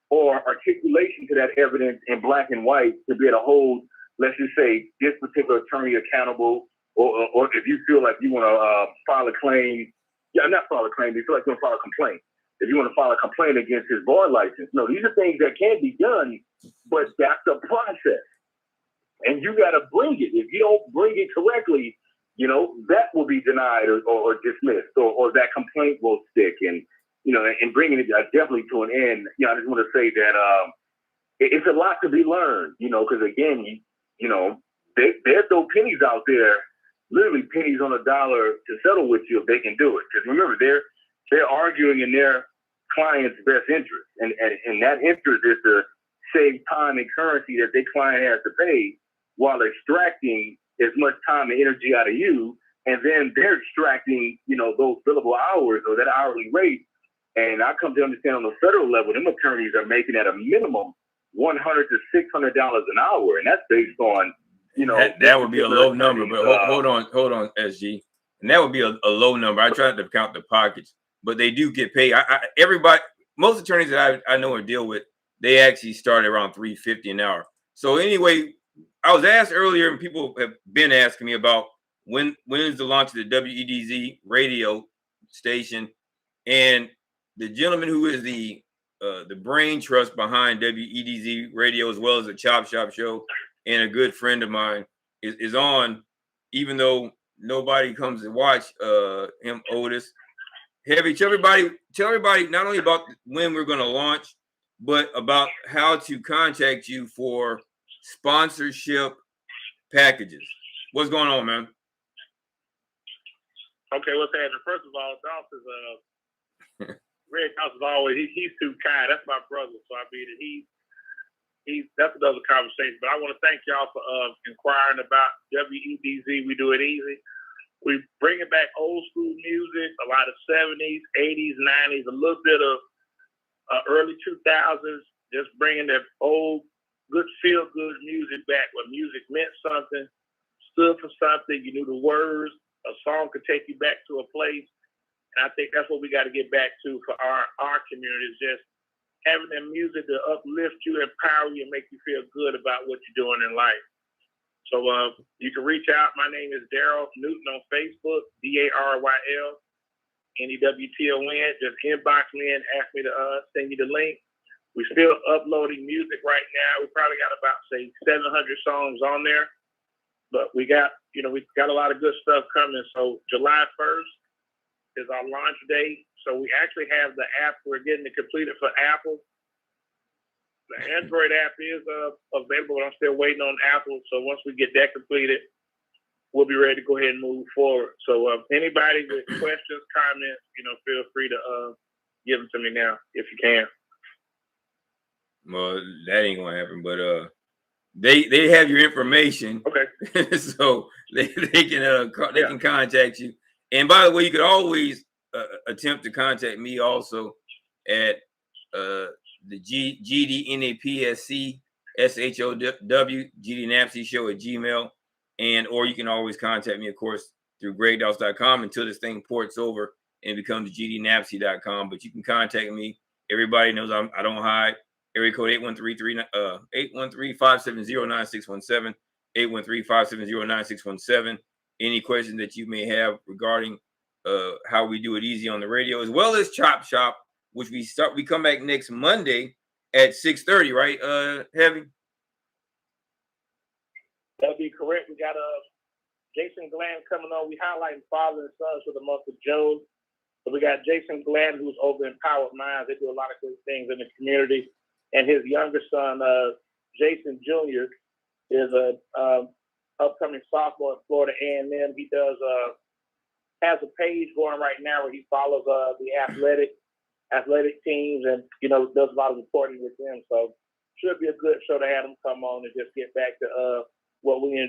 or articulation to that evidence in black and white to be able to hold, let's just say, this particular attorney accountable, or if you feel like you want to file a claim, not file a claim, you feel like you want to file a complaint. If you want to file a complaint against his bar license. No, these are things that can be done, but that's a process. And you got to bring it. If you don't bring it correctly, you know, that will be denied or dismissed, or that complaint will stick. And, you know, and bringing it definitely to an end, you know, I just want to say that it's a lot to be learned, you know, because again, you know, there's no pennies out there, literally pennies on a dollar to settle with you if they can do it. Because remember, they're arguing in their client's best interest. And that interest is to save time and currency that their client has to pay while extracting as much time and energy out of you. And then they're extracting, you know, those billable hours or that hourly rate. And I come to understand on the federal level, them attorneys are making at a minimum $100 to $600 an hour. And that's based on, you know,
that would be a low number, but hold on, SG. And that would be a low number. I tried to count the pockets, but they do get paid. Most attorneys that I know or deal with, they actually start around $350 an hour. So anyway, I was asked earlier, and people have been asking me about when is the launch of the WEDZ radio station, and the gentleman who is the brain trust behind WEDZ radio, as well as the Chop Shop Show, and a good friend of mine is on, even though nobody comes to watch him, Otis. Heavy, tell everybody not only about when we're going to launch, but about how to contact you for sponsorship packages. What's going on, man?
Okay, what's happening? First of all, Dolph is Red Dolph is always he's too kind. That's my brother, so I mean he's that's another conversation. But I want to thank y'all for inquiring about WEDZ. We do it easy. We bringing back old school music, a lot of 70s, 80s, 90s, a little bit of early 2000s. Just bringing that old good feel good music back, where music meant something, stood for something. You knew the words. A song could take you back to a place. And I think that's what we got to get back to for our community, is just having that music to uplift you, empower you, and make you feel good about what you're doing in life. So you can reach out. My name is Daryl Newton on Facebook, DARYL, NEWTON. Just inbox me and ask me to send you the link. We're still uploading music right now. We probably got about, say, 700 songs on there. But we've got a lot of good stuff coming. So July 1st is our launch date. So we actually have the app. We're getting it completed for Apple. The Android app is available, but I'm still waiting on Apple. So once we get that completed, we'll be ready to go ahead and move forward. So anybody with questions, comments, feel free to give them to me now if you can.
Well, that ain't gonna happen, but they have your information.
Okay.
So they can contact you. And by the way, you could always attempt to contact me also at the GDNAPSC SHOW GDNAPSC show at Gmail, or you can always contact me, of course, through GregDoss.com until this thing ports over and becomes GDNAPSC.com. But you can contact me. Everybody knows I don't hide. Area code 813-570-9617, 813-570-9617. Any questions that you may have regarding how we do it easy on the radio, as well as Chop Shop, which we come back next Monday at 6:30, right, Heavy?
That'd be correct. We got Jason Glenn coming on. We highlighting father and sons for the month of June. So we got Jason Glenn, who's over in Empowered Minds. They do a lot of good things in the community. And his younger son, Jason Jr., is a upcoming sophomore at Florida A&M. He has a page going right now where he follows the athletic teams and does a lot of reporting with them. So should be a good show to have him come on and just get back to what we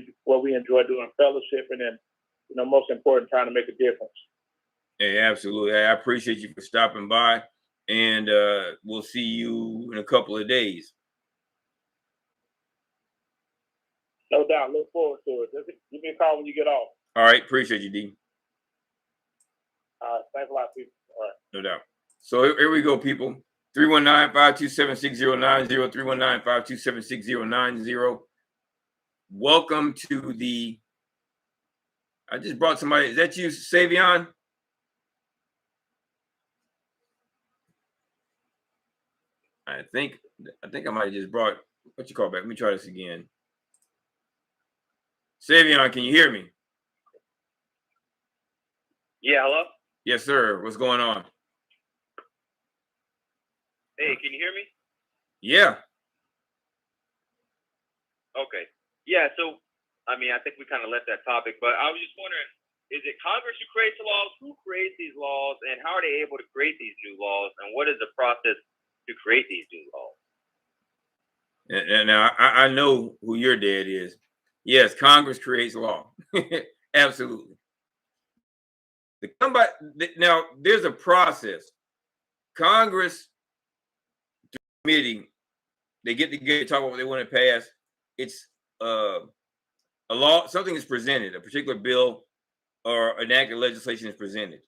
enjoy doing, fellowshipping, and most important, trying to make a difference.
Hey, absolutely. I appreciate you for stopping by, and we'll see you in a couple of days.
No doubt. Look forward to it. Just give me a call when you get off.
All right. Appreciate you, D.
Thanks a lot, people. All right.
No doubt. So here we go, people. 319-527-6090, 319-527-6090. Welcome to the... I just brought somebody. Is that you, Savion? I think I might have just brought... What you call back? Let me try this again. Savion, can you hear me?
Yeah, hello?
Yes, sir. What's going on?
Hey, can you hear me?
Yeah.
Okay. Yeah, so, I think we kind of left that topic, but I was just wondering, is it Congress who creates the laws? Who creates these laws, and how are they able to create these new laws, and what is the process to create these new laws?
And now I know who your dad is. Yes, Congress creates law. Absolutely. Now, there's a process. Congress committee, they get together, talk about what they want to pass. It's a law, something is presented, a particular bill or enacted legislation is presented.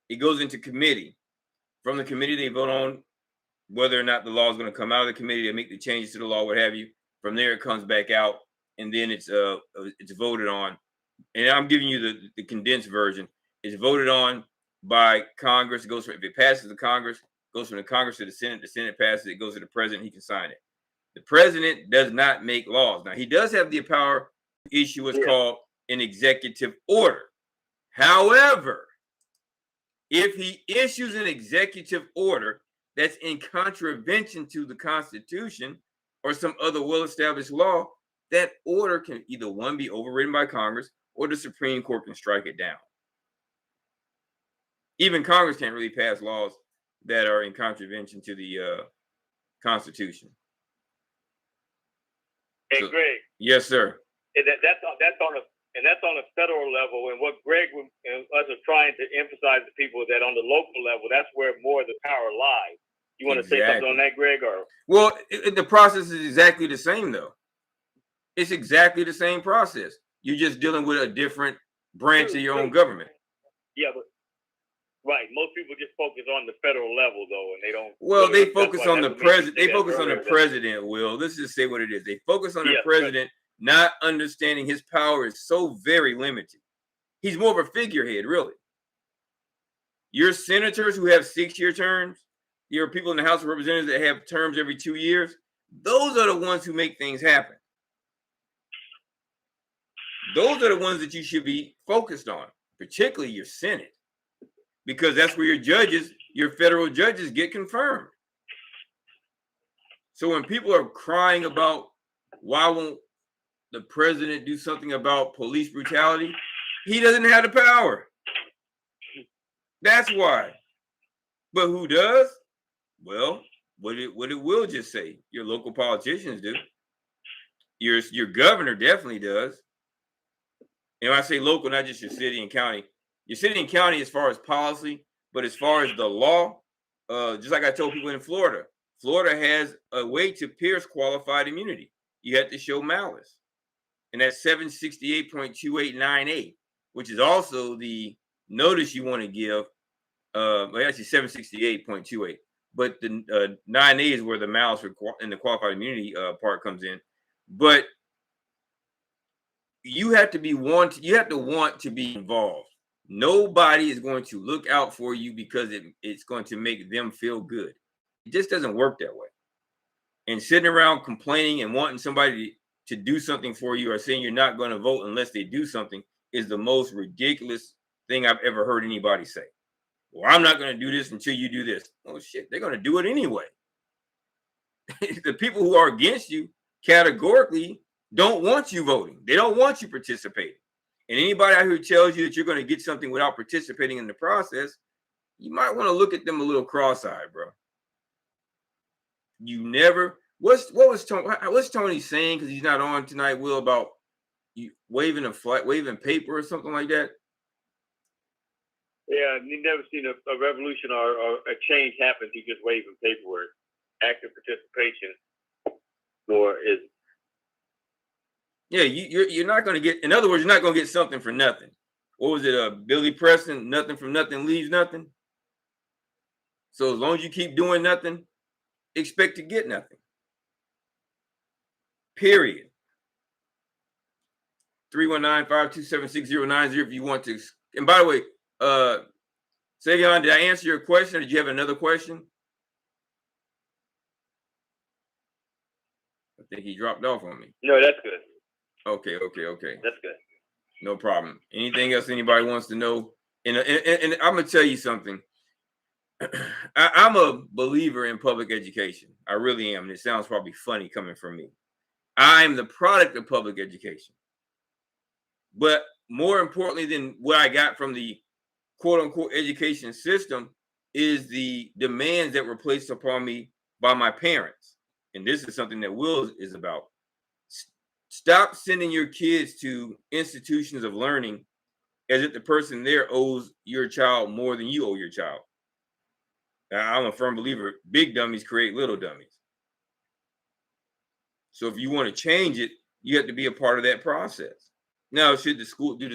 It goes into committee. From the committee, they vote on whether or not the law is going to come out of the committee. They make the changes to the law, what have you. From there, it comes back out, and then it's voted on. And I'm giving you the condensed version. It's voted on by Congress. It goes if it passes the Congress, goes from the Congress to the Senate. The Senate passes it, goes to the president. He can sign it. The president does not make laws. Now, he does have the power to issue what's called an executive order. However, if he issues an executive order that's in contravention to the Constitution or some other well-established law, that order can either, one, be overridden by Congress, or the Supreme Court can strike it down. Even Congress can't really pass laws that are in contravention to the Constitution.
Hey,
So,
Greg.
yes, sir.
And that's on a federal level. And what Greg and us are trying to emphasize to people that on the local level, that's where more of the power lies. You want to say something on that, Greg? Or
well, the process is exactly the same, though. It's exactly the same process. You're just dealing with a different branch of your own government.
Yeah, but right. Most people just focus on the federal level, though, and they don't.
Well, they focus on the president. They focus on the president. Will, let's just say what it is. They focus on the president, not understanding his power is so very limited. He's more of a figurehead, really. Your senators who have 6-year terms, your people in the House of Representatives that have terms every 2 years, those are the ones who make things happen. Those are the ones that you should be focused on, particularly your Senate, because that's where your judges, your federal judges, get confirmed. So when people are crying about why won't the president do something about police brutality, he doesn't have the power. That's why. But who does? Well, what it will just say, your local politicians do. Your governor definitely does. And when I say local, not just your city and county. Your city and county as far as policy, but as far as the law, just like I told people in Florida, Florida has a way to pierce qualified immunity. You have to show malice. And that's 768.2898, which is also the notice you want to give. Well, actually 768.28. But the 9A is where the malice in the qualified immunity part comes in. But you have to want to be involved. Nobody is going to look out for you because it's going to make them feel good. It just doesn't work that way. And sitting around complaining and wanting somebody to do something for you or saying you're not going to vote unless they do something is the most ridiculous thing I've ever heard anybody say. Well, I'm not going to do this until you do this. Oh, shit, they're going to do it anyway. The people who are against you categorically don't want you voting. They don't want you participating. And anybody out here who tells you that you're going to get something without participating in the process, you might want to look at them a little cross-eyed, bro. You never. What's Tony saying? Because he's not on tonight, Will, about you waving a flag, waving paper or something like that.
Yeah, you've never seen a revolution or a change happen through just waving paperwork. Active participation, or is.
Yeah, you're not going to get. In other words, you're not going to get something for nothing. What was it? Billy Preston, nothing from nothing leaves nothing. So as long as you keep doing nothing, expect to get nothing. Period. 319-527-6090 if you want to. And by the way, Savion, did I answer your question or did you have another question? I think he dropped off on me.
No, that's good.
Okay.
That's good.
No problem. Anything else anybody wants to know? And I'm going to tell you something. I'm a believer in public education. I really am. And it sounds probably funny coming from me. I'm the product of public education. But more importantly than what I got from the quote unquote education system is the demands that were placed upon me by my parents. And this is something that Will is about. Stop sending your kids to institutions of learning as if the person there owes your child more than you owe your child. I'm a firm believer, big dummies create little dummies. So if you want to change it, you have to be a part of that process. Now, do the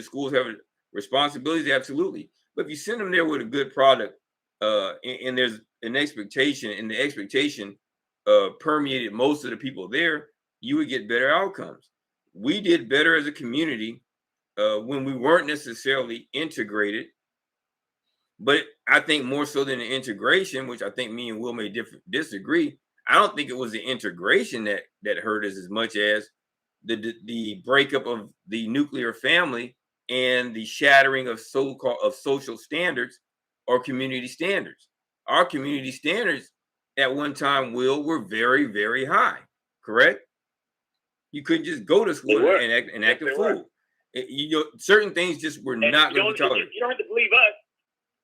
schools have responsibilities? Absolutely. But if you send them there with a good product, and there's an expectation, and the expectation permeated most of the people there, you would get better outcomes. We did better as a community when we weren't necessarily integrated. But I think more so than the integration, which I think me and Will may disagree, I don't think it was the integration that hurt us as much as the breakup of the nuclear family and the shattering of social standards or community standards. Our community standards at one time, Will, were very, very high, correct? You couldn't just go to school and act a fool. Certain things just were not going to be tolerated.
You don't have to believe us.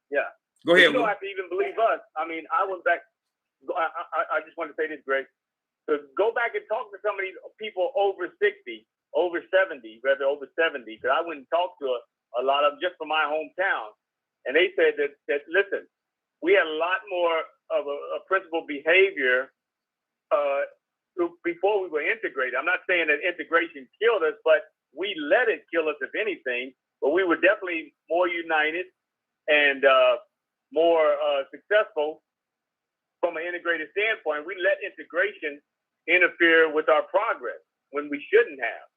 Yeah.
Go ahead.
You don't have to even believe us. I mean, I went back. I just want to say this, Greg. So go back and talk to some of these people over 60, over 70, rather over 70, because I went and talked to a lot of them just from my hometown. And they said that listen, we had a lot more of a principled behavior before we were integrated. I'm not saying that integration killed us, but we let it kill us, if anything. But we were definitely more united and more successful from an integrated standpoint. We let integration interfere with our progress when we shouldn't have.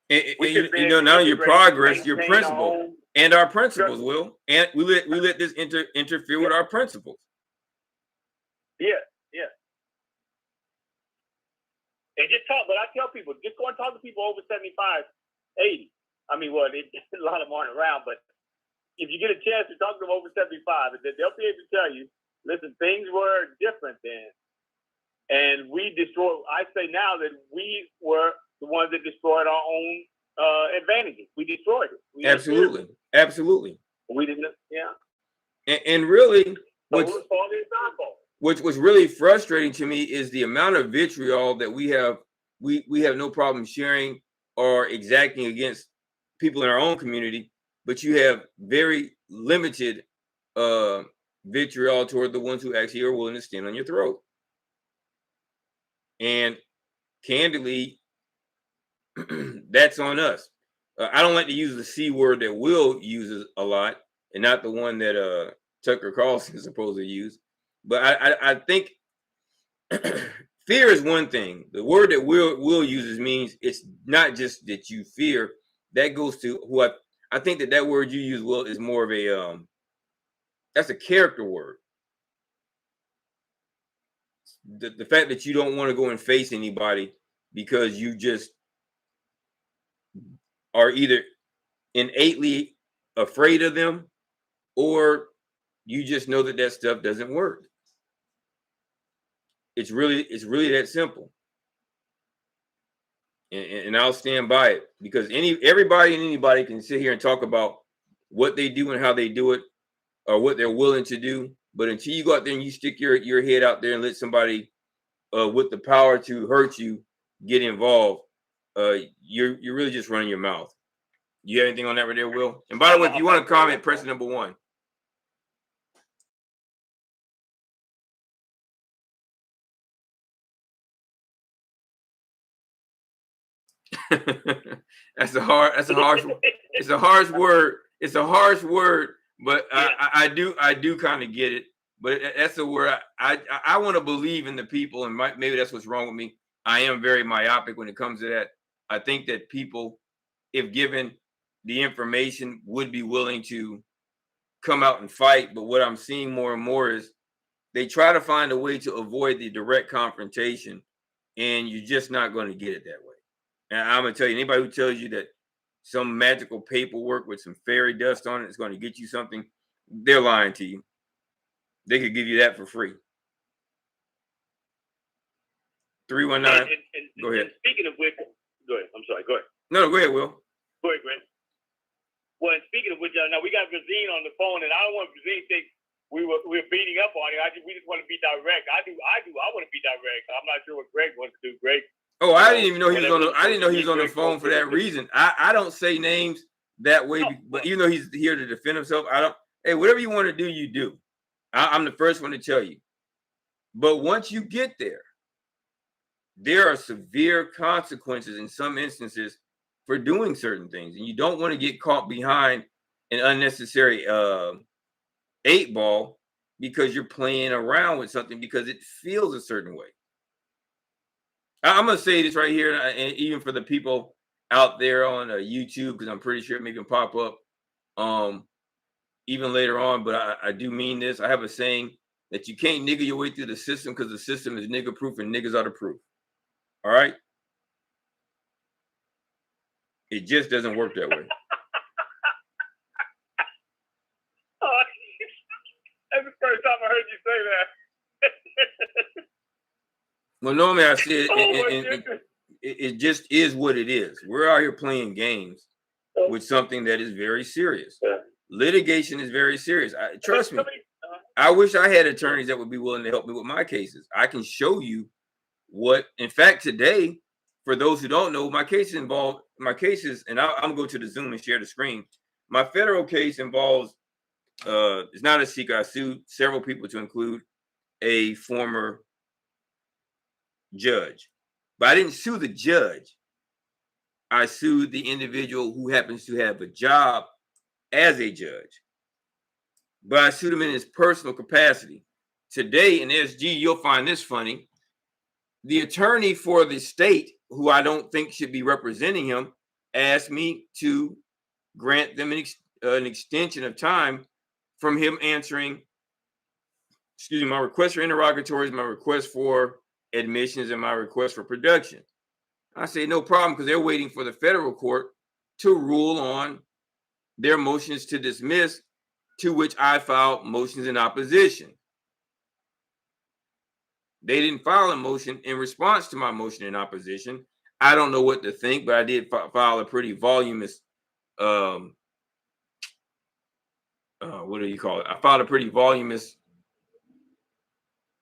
You know, not only your progress, your principle, and our principles, Will. And we let this interfere with our principles.
Yeah. And just talk, but I tell people, just go and talk to people over 75, 80. I mean, well, a lot of them aren't around, but if you get a chance to talk to them over 75, they'll be able to tell you, listen, things were different then. And we destroyed, I say now that we were the ones that destroyed our own advantages. We destroyed it.
Absolutely.
We didn't, yeah.
And really,
Which
was really frustrating to me is the amount of vitriol that we have no problem sharing or exacting against people in our own community, but you have very limited vitriol toward the ones who actually are willing to stand on your throat. And candidly, that's on us. I don't like to use the C word that Will uses a lot, and not the one that Tucker Carlson is supposed to use. But I think fear is one thing. The word that Will uses means it's not just that you fear. That goes to who I think that word you use, Will, is more of a that's a character word. The fact that you don't want to go and face anybody because you just are either innately afraid of them, or you just know that stuff doesn't work. It's really that simple. And I'll stand by it, because everybody and anybody can sit here and talk about what they do and how they do it, or what they're willing to do. But until you go out there and you stick your head out there and let somebody with the power to hurt you get involved, you're really just running your mouth. You have anything on that right there, Will? And by the way, if you want to comment, press number 1. It's a harsh word, but I do kind of get it. But that's a word I want to believe in the people, and maybe that's what's wrong with me. I am very myopic when it comes to that. I think that people, if given the information, would be willing to come out and fight. But what I'm seeing more and more is they try to find a way to avoid the direct confrontation, and you're just not going to get it that way. And I'm going to tell you, anybody who tells you that some magical paperwork with some fairy dust on it is going to get you something, they're lying to you. They could give you that for free. 319. Go ahead.
Speaking of which, go ahead. I'm sorry. Go ahead.
No, go ahead, Will.
Go ahead, Grant. Well, and speaking of which, now we got Brazine on the phone, and I don't want Brazine to think we're beating up on it. We just want to be direct. I want to be direct. I'm not sure what Greg wants to do. Greg.
Oh, I didn't even know he was on the. I didn't know he was on the phone for that reason. I don't say names that way, but even though he's here to defend himself, I don't. Hey, whatever you want to do, you do. I'm the first one to tell you. But once you get there, there are severe consequences in some instances for doing certain things, and you don't want to get caught behind an unnecessary 8 ball because you're playing around with something because it feels a certain way. I'm going to say this right here, and even for the people out there on YouTube, because I'm pretty sure it may even pop up even later on, but I do mean this. I have a saying that you can't nigger your way through the system because the system is nigger proof and niggas are the proof. All right? It just doesn't work that way.
That's the first time I heard you say that.
Well, normally I say it just is what it is. We're out here playing games with something that is very serious. Litigation is very serious. Trust me. I wish I had attorneys that would be willing to help me with my cases. I can show you what, in fact, today, for those who don't know, my cases, and I'm gonna go to the Zoom and share the screen. My federal case involves, it's not a secret, I sued several people to include a former judge, but I didn't sue the judge. I sued the individual who happens to have a job as a judge, but I sued him in his personal capacity. Today in SG, you'll find this funny. The attorney for the state, who I don't think should be representing him, asked me to grant them an extension of time from him answering, my request for interrogatories, my request for admissions, and my request for production. I say no problem, because they're waiting for the federal court to rule on their motions to dismiss, to which I filed motions in opposition. They didn't file a motion in response to my motion in opposition. I don't know what to think, but I did file a pretty voluminous, what do you call it? I filed a pretty voluminous,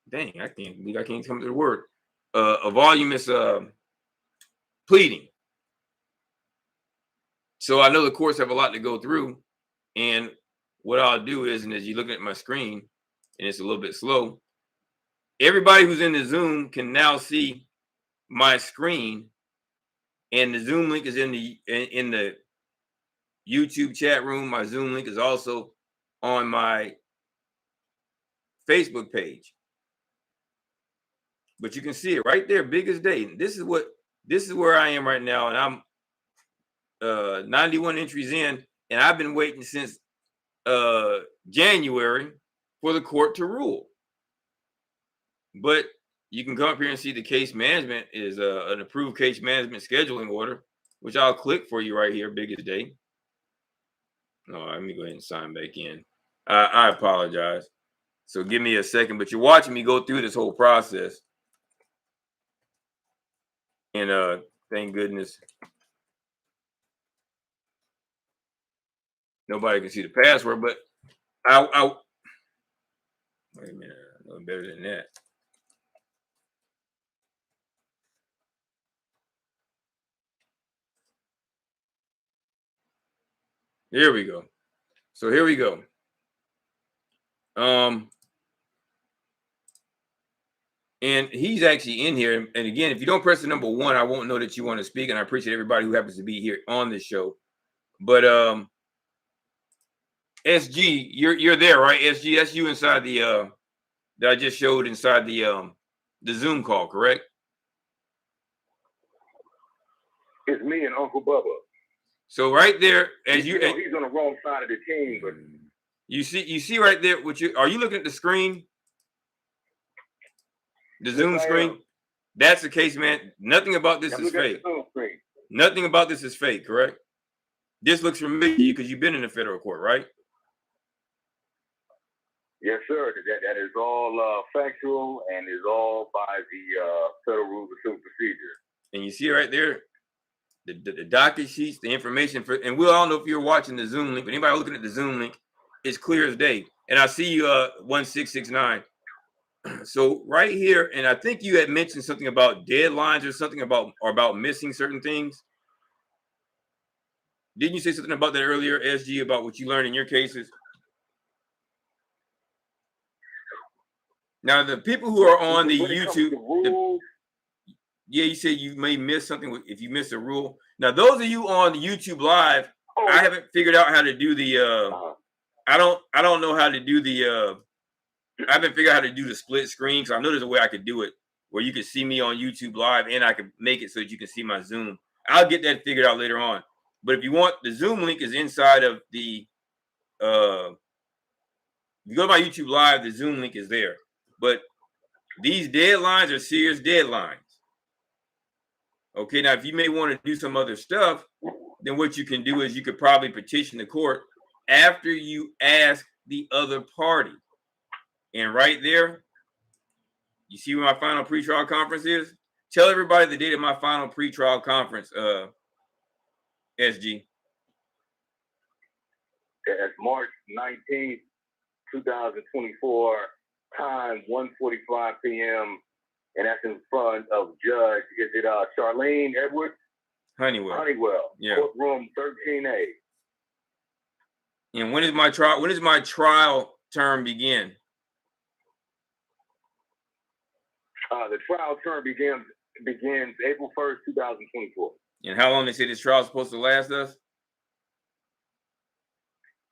dang, I can't come to the word, a voluminous pleading. So I know the courts have a lot to go through, and what I'll do is, and as you look at my screen, and it's a little bit slow, everybody who's in the Zoom can now see my screen, and the Zoom link is in the YouTube chat room. My Zoom link is also on my Facebook page, but you can see it right there, big as day. This is where I am right now, and I'm 91 entries in, and I've been waiting since January for the court to rule. But you can come up here and see the case management is an approved case management scheduling order, which I'll click for you right here, big as day. No, let me go ahead and sign back in. I apologize. So give me a second, but you're watching me go through this whole process. And thank goodness nobody can see the password, but I wait a minute, I know better than that. Here we go. So here we go. And he's actually in here. And again, if you don't press the number 1, I won't know that you want to speak. And I appreciate everybody who happens to be here on this show. But SG, you're there, right? SG, that's you inside the that I just showed inside the Zoom call, correct?
It's me and Uncle Bubba.
So right there, as
he's on the wrong side of the team, but
you see right there. Are you looking at the screen? The Zoom screen? That's the case, man. Nothing about this is fake. Nothing about this is fake, correct? This looks familiar to you because you've been in the federal court, right?
Yes, sir. That is all factual and is all by the Federal Rules of Civil Procedure.
And you see right there, the docket sheets, the information for, and we'll all know if you're watching the Zoom link, but anybody looking at the Zoom link, it's clear as day. And I see you 1669. So right here, and I think you had mentioned something about deadlines or something about missing certain things. Didn't you say something about that earlier, SG, about what you learned in your cases? Now, the people who are on the YouTube, you said you may miss something if you miss a rule. Now, those of you on the YouTube live, I haven't figured out how to do the. I don't know how to do the. I haven't figured out how to do the split screen, because I know there's a way I could do it where you can see me on YouTube live and I can make it so that you can see my Zoom. I'll get that figured out later on. But if you want, the Zoom link is inside of the. If you go to my YouTube live, the Zoom link is there. But these deadlines are serious deadlines. Okay, now if you may want to do some other stuff, then what you can do is you could probably petition the court after you ask the other party. And right there, you see where my final pretrial conference is? Tell everybody the date of my final pretrial conference, SG.
It's March 19th, 2024, time 1:45 p.m., and that's in front of Judge, is it Charlene Edwards?
Honeywell.
Honeywell,
Yeah.
courtroom 13A.
And when is my trial? When does my trial term begin?
The trial term begins April 1st, 2024.
And how long they say this trial is supposed to last us?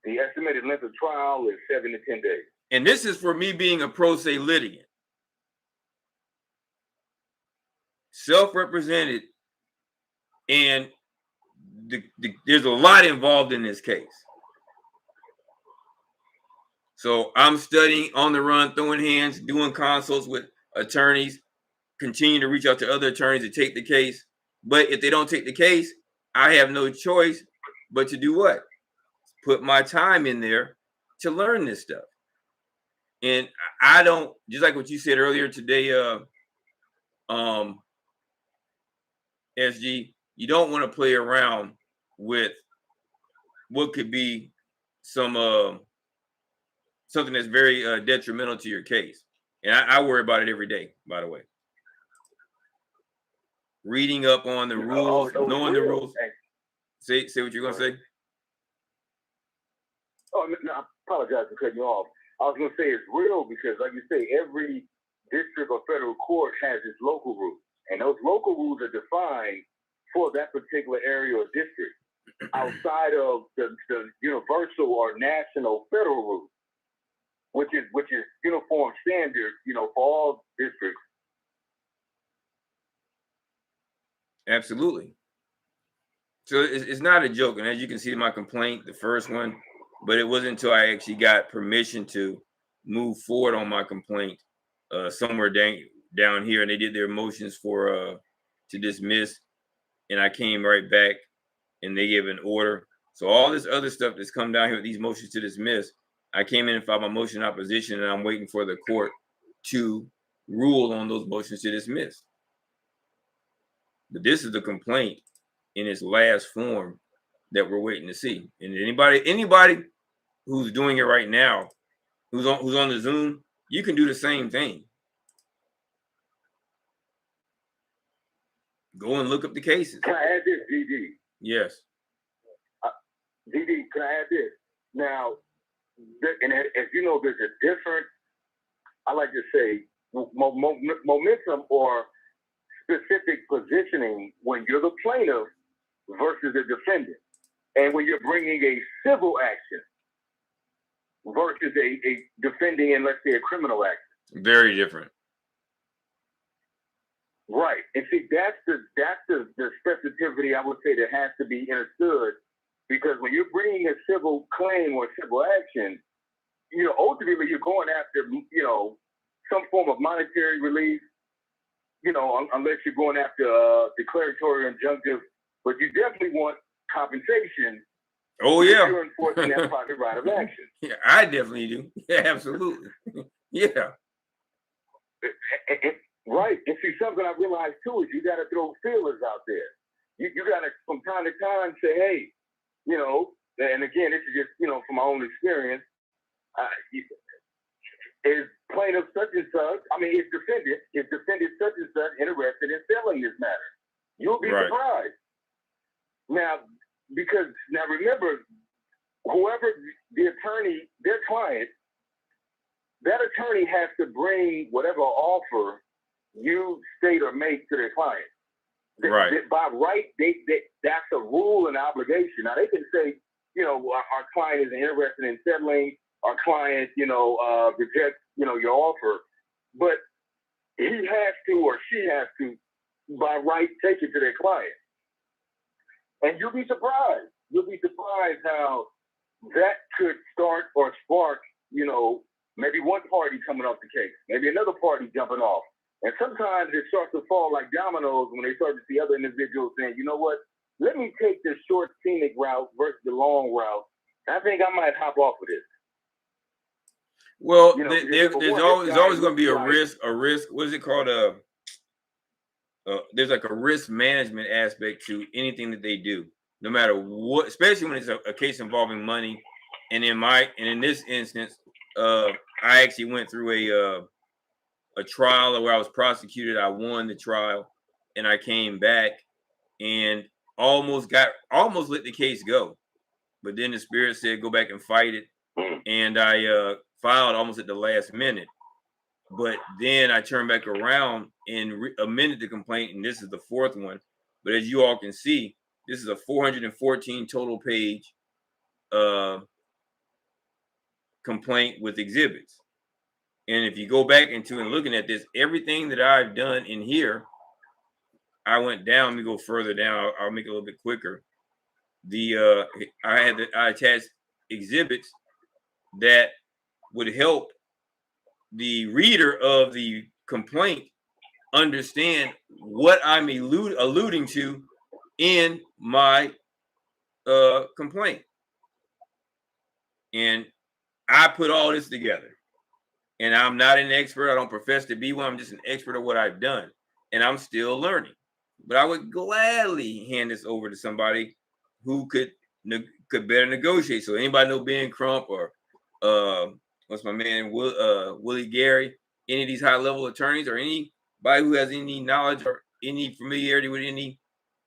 The estimated length of trial is 7 to 10 days.
And this is for me being a pro se litigant. Self-represented, and there's a lot involved in this case. So I'm studying on the run, throwing hands, doing consults with attorneys, continue to reach out to other attorneys to take the case. But if they don't take the case, I have no choice but to do what? Put my time in there to learn this stuff. And I don't, just like what you said earlier today, SG, you don't want to play around with what could be some something that's very detrimental to your case. And I worry about it every day, by the way. Reading up on the rules, knowing the rules. Say what you're gonna say.
Oh, no, I apologize for cutting you off. I was gonna say it's real because, like you say, every district or federal court has its local rules, and those local rules are defined for that particular area or district, outside of the universal or national federal rules, which is uniform standard, for all districts.
Absolutely. So it's not a joke, and as you can see in my complaint, the first one, but it wasn't until I actually got permission to move forward on my complaint somewhere down here, and they did their motions for to dismiss, and I came right back, and they gave an order. So all this other stuff that's come down here with these motions to dismiss, I came in and filed my motion in opposition, and I'm waiting for the court to rule on those motions to dismiss. But this is the complaint in its last form that we're waiting to see. And anybody who's doing it right now, who's on the Zoom, you can do the same thing. Go and look up the cases.
Can I add this, DD?
Yes.
DD, can I add this? Now, and as you know, there's a different, I like to say, momentum or specific positioning when you're the plaintiff versus the defendant, and when you're bringing a civil action versus a defending in, let's say, a criminal action.
Very different.
Right, and see, that's the sensitivity, I would say, that has to be understood, because when you're bringing a civil claim or civil action, ultimately you're going after, some form of monetary relief, unless you're going after declaratory or injunctive, but you definitely want compensation.
Oh yeah.
You're enforcing that private right of action.
Yeah, I definitely do. Yeah, absolutely. Yeah.
Right. And see, something I realized too is you got to throw feelers out there. You got to, from time to time, say, hey, and again, this is just, from my own experience, is plaintiff such and such, is defendant such and such interested in settling this matter? You'll be surprised. Now, remember, whoever the attorney, their client, that attorney has to bring whatever offer you state or make to their client.
Right.
By right, that's a rule and obligation. Now, they can say, our client is interested in settling, our client, rejects, your offer, but he has to or she has to, by right, take it to their client. And you'll be surprised. You'll be surprised how that could start or spark, maybe one party coming off the case, maybe another party jumping off. And sometimes it starts to fall like dominoes when they start to see other individuals saying, you know what, let me take this short scenic route versus the long route. I think I might hop off of this.
Well, there's always going to be a risk. What is it called? There's like a risk management aspect to anything that they do, no matter what, especially when it's a case involving money. And in this instance, I actually went through a trial where I was prosecuted. I won the trial, and I came back and almost let the case go. But then the spirit said, go back and fight it. And I filed almost at the last minute. But then I turned back around and amended the complaint, and this is the fourth one. But as you all can see, this is a 414 total page complaint with exhibits. And if you go back into and looking at this, everything that I've done in here, I went down. Let me go further down. I'll make it a little bit quicker. I attached exhibits that would help the reader of the complaint understand what I'm alluding to in my complaint. And I put all this together. And I'm not an expert. I don't profess to be one. I'm just an expert at what I've done. And I'm still learning. But I would gladly hand this over to somebody who could better negotiate. So anybody know Ben Crump or what's my man, Willie Gary, any of these high-level attorneys or anybody who has any knowledge or any familiarity with any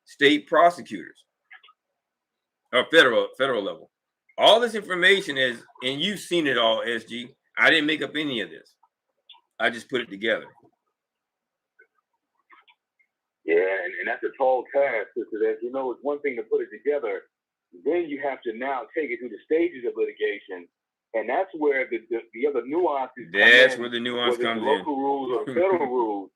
state prosecutors or federal level. All this information is, and you've seen it all, SG. I didn't make up any of this. I just put it together.
Yeah, and that's a tall task, Sister. As you know, it's one thing to put it together. Then you have to now take it through the stages of litigation. And that's where the other nuances
That's where the nuance comes in.
Local rules or federal rules.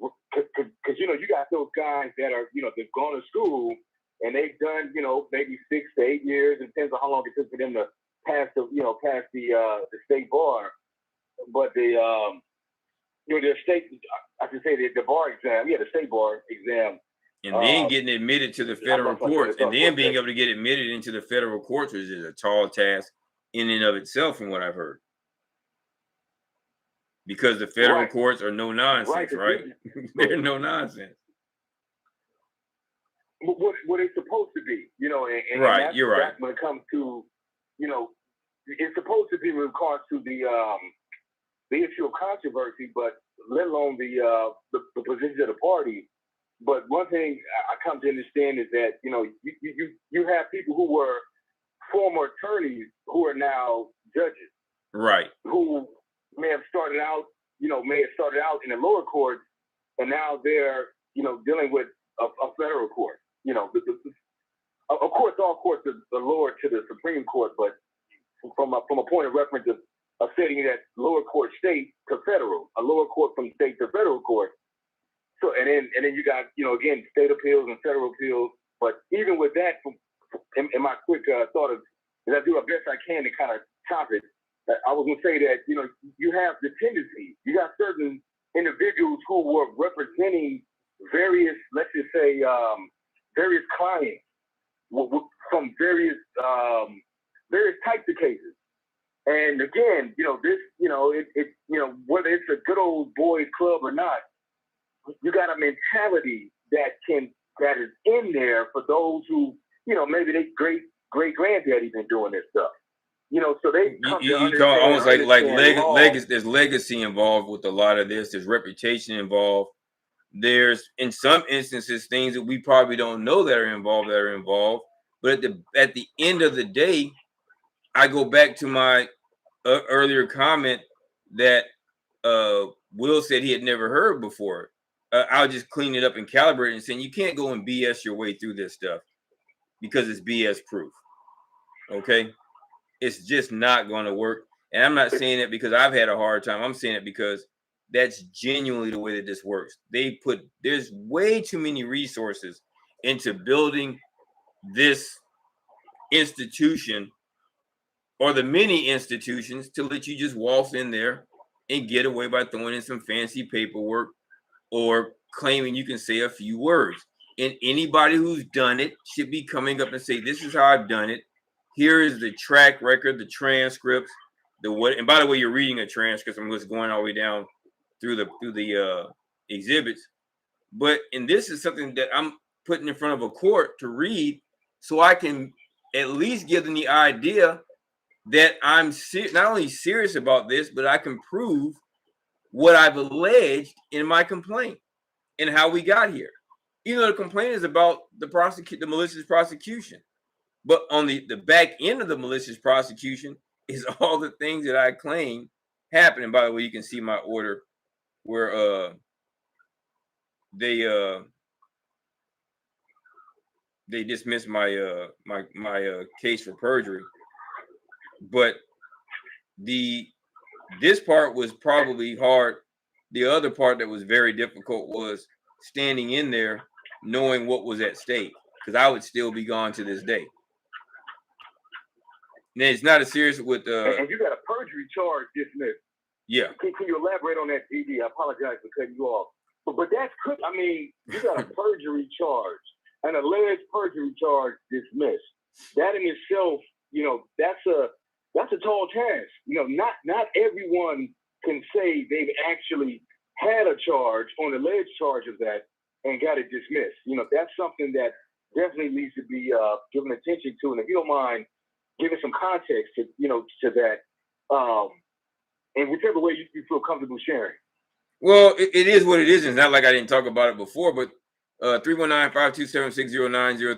Because, you know, you got those guys that are, you know, they've gone to school and they've done, you know, maybe 6 to 8 years. It depends on how long it took for them to pass the state bar. But the state, I should say the bar exam, the state bar exam.
And then getting admitted to the federal courts, and then being able to get admitted into the federal courts is a tall task in and of itself, from what I've heard. Because the federal courts are no nonsense, right? They're no nonsense.
What it's supposed to be, you know, and
right,
that's,
you're right.
That's when it comes to, you know, it's supposed to be in regards to the issue of controversy, but let alone the position of the party. But one thing I come to understand is that, you know, you have people who were former attorneys who are now judges,
right? Who
may have started out in the lower courts, and now they're, you know, dealing with a federal court. You know, of course, all courts are lower to the Supreme Court, but from a point of reference of setting that lower court state to federal, a lower court from state to federal court. So and then you got, you know, again, state appeals and federal appeals. But even with that, in my quick thought of, as I do the best I can to kind of top it, I was gonna say that, you know, you have the tendency, you got certain individuals who were representing various, let's just say, various clients from various types of cases. And again, you know, this, you know, it you know, whether it's a good old boys club or not, you got a mentality that is in there for those who, you know, maybe they great granddaddy been doing this stuff. You know, so they come
you call almost like legacy. There's legacy involved with a lot of this. There's reputation involved. There's, in some instances, things that we probably don't know that are involved. But at the end of the day, I go back to my earlier comment that Will said he had never heard before. I'll just clean it up and calibrate it and saying you can't go and BS your way through this stuff because it's BS proof. Okay? It's just not going to work. And I'm not saying it because I've had a hard time. I'm saying it because that's genuinely the way that this works. There's way too many resources into building this institution or the many institutions to let you just waltz in there and get away by throwing in some fancy paperwork or claiming you can say a few words. And anybody who's done it should be coming up and say, this is how I've done it. Here is the track record, the transcripts, and by the way, you're reading a transcript from what's going all the way down through the exhibits. And this is something that I'm putting in front of a court to read so I can at least give them the idea that I'm not only serious about this, but I can prove what I've alleged in my complaint and how we got here. Even though the complaint is about the malicious prosecution, but on the back end of the malicious prosecution is all the things that I claim happened. And by the way, you can see my order where they dismissed my case for perjury. But this part was probably hard. The other part that was very difficult was standing in there knowing what was at stake, because I would still be gone to this day. Now, it's not as serious with
and you got a perjury charge dismissed.
Yeah.
Can you elaborate on that, DD? I apologize for cutting you off. But that's you got a perjury charge, an alleged perjury charge dismissed. That in itself, that's a tall task. Not everyone can say they've actually had a charge on alleged charge of that and got it dismissed. That's something that definitely needs to be given attention to. And if you don't mind giving some context to that, in whichever way you feel comfortable sharing.
Well, it is what it is. It's not like I didn't talk about it before, but 319-527-6090,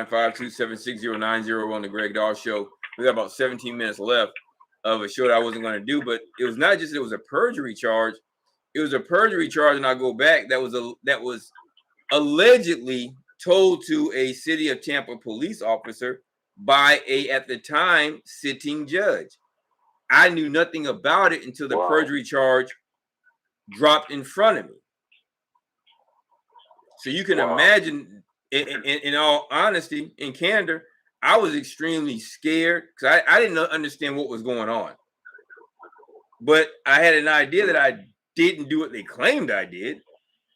319-527-6090 on the Greg Dahl Show. We got about 17 minutes left of a show that I wasn't going to do, but it was not just it was a perjury charge. It was a perjury charge, and I'll go back. That was allegedly told to a city of Tampa police officer by at the time, sitting judge. I knew nothing about it until the perjury charge dropped in front of me. So you can imagine, in all honesty, in candor, I was extremely scared because I didn't understand what was going on. But I had an idea that I didn't do what they claimed I did.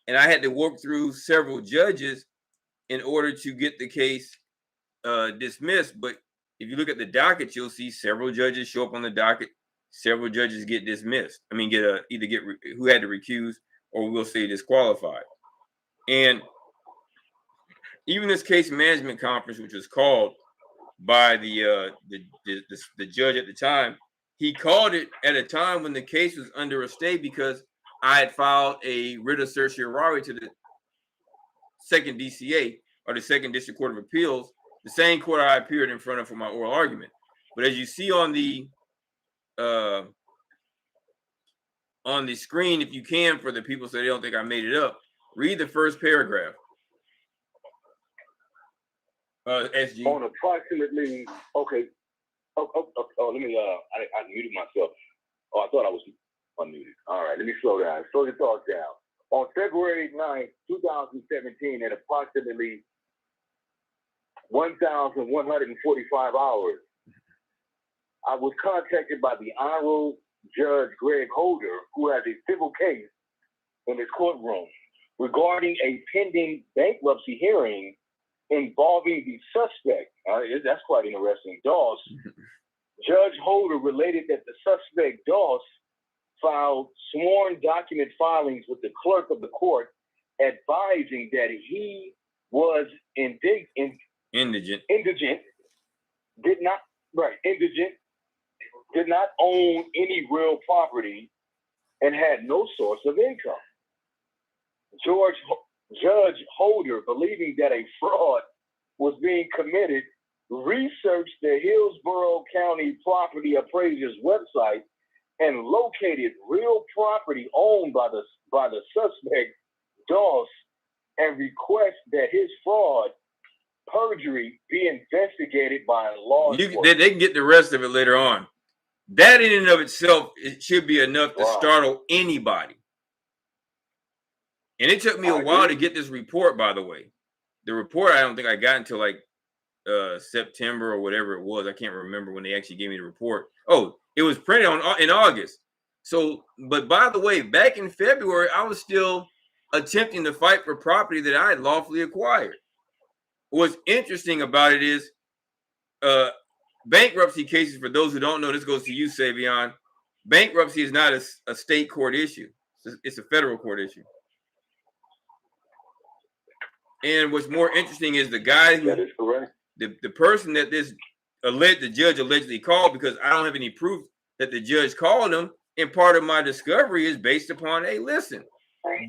And I had to work through several judges in order to get the case dismissed. But if you look at the docket, you'll see several judges show up on the docket. Several judges get dismissed. I mean, who had to recuse, or we'll say disqualified. And even this case management conference, which was called by the judge at the time, he called it at a time when the case was under a stay because I had filed a writ of certiorari to the second DCA, or the Second District Court of Appeals, the same court I appeared in front of for my oral argument. But as you see on the screen, if you can, for the people so they don't think I made it up, read the first paragraph. SG.
On approximately, okay. Let me, I muted myself. Oh, I thought I was unmuted. All right, let me slow down. Slow your thoughts down. On February 9th, 2017, at approximately 1,145 hours, I was contacted by the Honorable Judge Greg Holder, who has a civil case in his courtroom regarding a pending bankruptcy hearing involving the suspect. That's quite interesting. Doss. Judge Holder related that the suspect, Doss, filed sworn document filings with the clerk of the court advising that he was indigent, did not own any real property, and had no source of income. Judge Holder, believing that a fraud was being committed, researched the Hillsborough County Property Appraiser's website and located real property owned by the suspect, Doss, and request that his fraud, perjury, be investigated by law enforcement.
They can get the rest of it later on. That in and of itself, it should be enough to startle anybody. And it took me a while to get this report, by the way. The report, I don't think I got until like September or whatever it was. I can't remember when they actually gave me the report. Oh, it was printed in August. So, but by the way, back in February, I was still attempting to fight for property that I had lawfully acquired. What's interesting about it is bankruptcy cases, for those who don't know, this goes to you, Savion. Bankruptcy is not a state court issue. It's a federal court issue. And what's more interesting is the guy who,
that is correct.
The person that this the judge allegedly called, because I don't have any proof that the judge called him. And part of my discovery is based upon, hey, listen,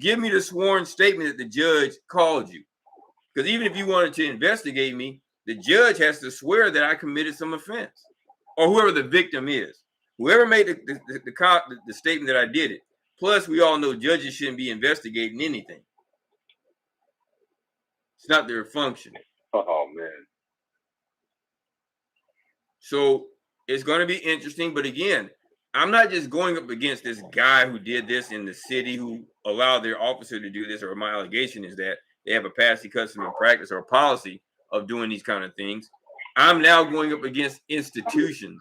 give me the sworn statement that the judge called you. Because even if you wanted to investigate me, the judge has to swear that I committed some offense, or whoever the victim is. Whoever made the statement that I did it. Plus, we all know judges shouldn't be investigating anything. It's not their function.
Oh, man.
So it's going to be interesting. But again, I'm not just going up against this guy who did this in the city, who allowed their officer to do this, or my allegation is that they have a past custom and practice or a policy of doing these kind of things. I'm now going up against institutions,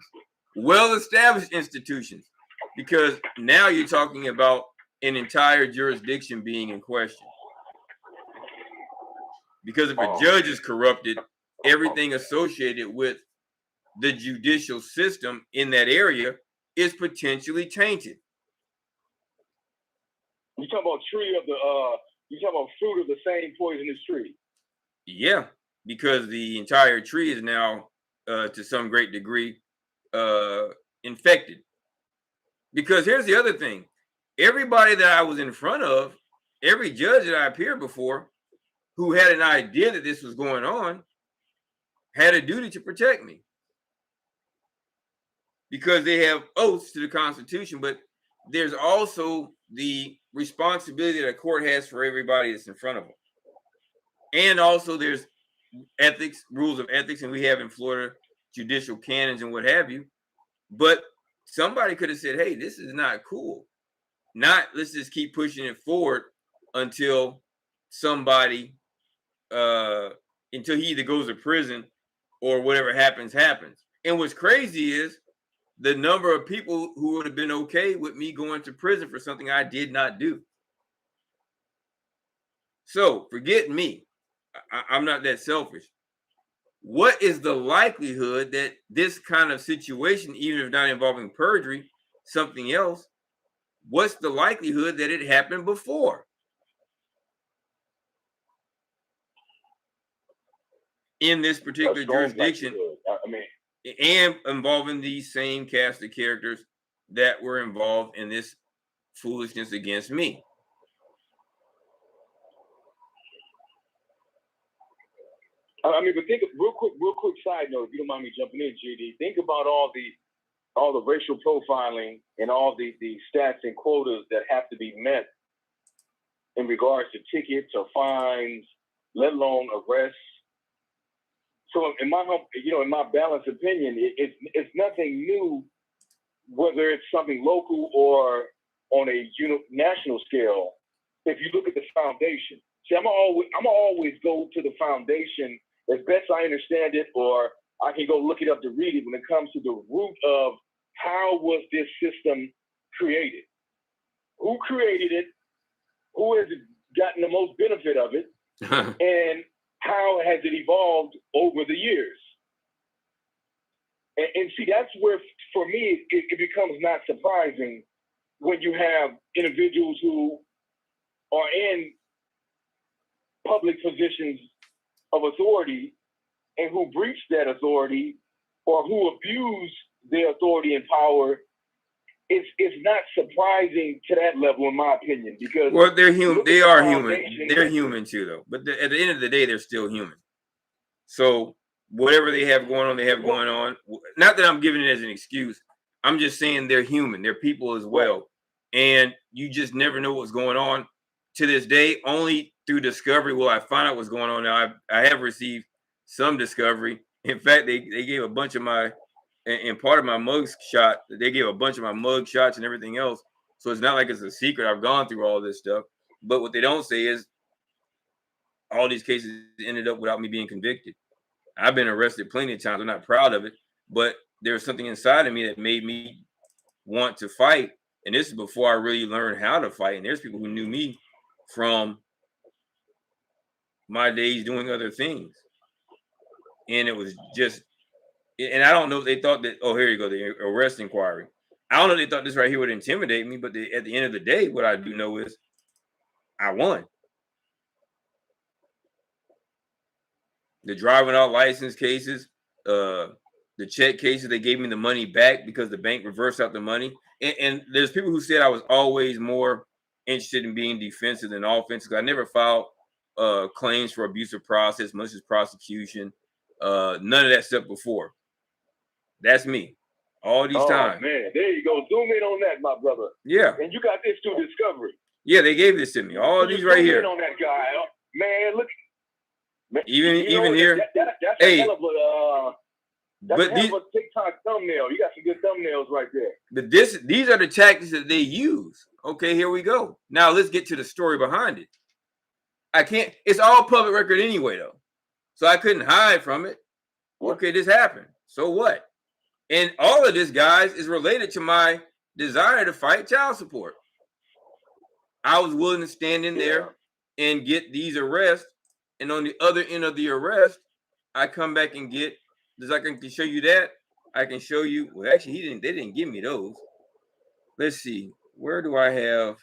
well-established institutions, because now you're talking about an entire jurisdiction being in question. Because if a judge is corrupted, everything associated with the judicial system in that area is potentially tainted.
You talking about you talking about fruit of the same poisonous tree.
Yeah, because the entire tree is now, to some great degree, infected. Because here's the other thing. Everybody that I was in front of, every judge that I appeared before, who had an idea that this was going on, had a duty to protect me. Because they have oaths to the Constitution, but there's also the responsibility that a court has for everybody that's in front of them. And also there's ethics, rules of ethics, and we have in Florida judicial canons and what have you. But somebody could have said, hey, this is not cool. Not, let's just keep pushing it forward until somebody, until he either goes to prison or whatever happens. And what's crazy is the number of people who would have been okay with me going to prison for something I did not do. So forget me. I'm not that selfish. What is the likelihood that this kind of situation, even if not involving perjury, something else, what's the likelihood that it happened before? In this particular jurisdiction, and involving these same cast of characters that were involved in this foolishness against me.
I mean, but think, real quick side note, if you don't mind me jumping in, GD. Think about all the racial profiling and all the stats and quotas that have to be met in regards to tickets or fines, let alone arrests. So, in my balanced opinion, it's nothing new, whether it's something local or on a national scale. If you look at the foundation, see, I'm always go to the foundation as best I understand it, or I can go look it up to read it when it comes to the root of how was this system created? Who created it? Who has gotten the most benefit of it? And how has it evolved over the years? And see, that's where, for me, it becomes not surprising when you have individuals who are in public positions of authority and who breach that authority or who abuse their authority and power. It's not surprising to that level, in my opinion, because
they're human. They are human. They're human too, though. But at the end of the day, they're still human. So whatever they have going on, they have going on. Not that I'm giving it as an excuse. I'm just saying they're human. They're people as well. And you just never know what's going on. To this day, only through discovery will I find out what's going on. Now, I have received some discovery. In fact, they gave a bunch of my, and part of my mug shot, they gave a bunch of my mug shots and everything else. So it's not like it's a secret. I've gone through all this stuff. But what they don't say is all these cases ended up without me being convicted. I've been arrested plenty of times. I'm not proud of it, but there was something inside of me that made me want to fight. And this is before I really learned how to fight. And there's people who knew me from my days doing other things. And it was just, and I don't know if they thought that, oh, here you go, the arrest inquiry. I don't know if they thought this right here would intimidate me, but at the end of the day, what I do know is I won. The driving out license cases, the the check cases, they gave me the money back because the bank reversed out the money. And there's people who said I was always more interested in being defensive than offensive. I never filed claims for abusive process, much as prosecution. None of that stuff before. That's me. All these times.
Man, there you go. Zoom in on that, my brother.
Yeah.
And you got this through Discovery.
Yeah, they gave this to me. All these right here.
On that guy, man. Look. Man,
even here.
That's
hey,
a hell of a. That's a hell of a TikTok thumbnail. You got some good thumbnails right there.
But these are the tactics that they use. Okay, here we go. Now let's get to the story behind it. I can't. It's all public record anyway, though, so I couldn't hide from it. Okay, this happened. So what? And all of this, guys, is related to my desire to fight child support. I was willing to stand in there and get these arrests, and on the other end of the arrest, I come back and get. I can show you that. I can show you. Well, actually, they didn't give me those. Let's see. Where do I have?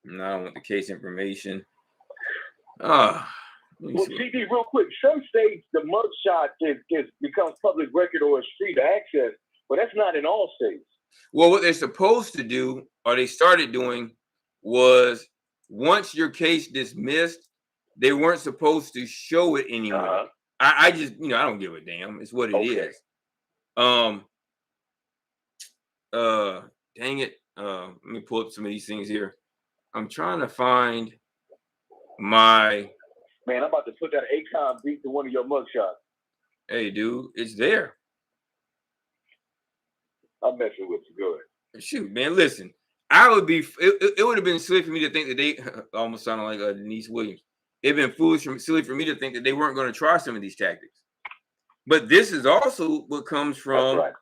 No, I don't want the case information.
Well, CD, real quick. Some states, the mugshot becomes public record or is free to access, but that's not in all states.
Well, what they're supposed to do, or they started doing, was once your case dismissed, they weren't supposed to show it anymore. I just, I don't give a damn. It's what it is. Dang it. Let me pull up some of these things here. I'm trying to find my.
Man, I'm about to put that Akon beat to one of your mugshots.
Hey, dude, it's there.
I'm messing with you. Good.
Shoot, man, listen. I would be. It would have been silly for me to think that they almost sounded like Denise Williams. It'd been silly for me to think that they weren't going to try some of these tactics. But this is also what comes from.
That's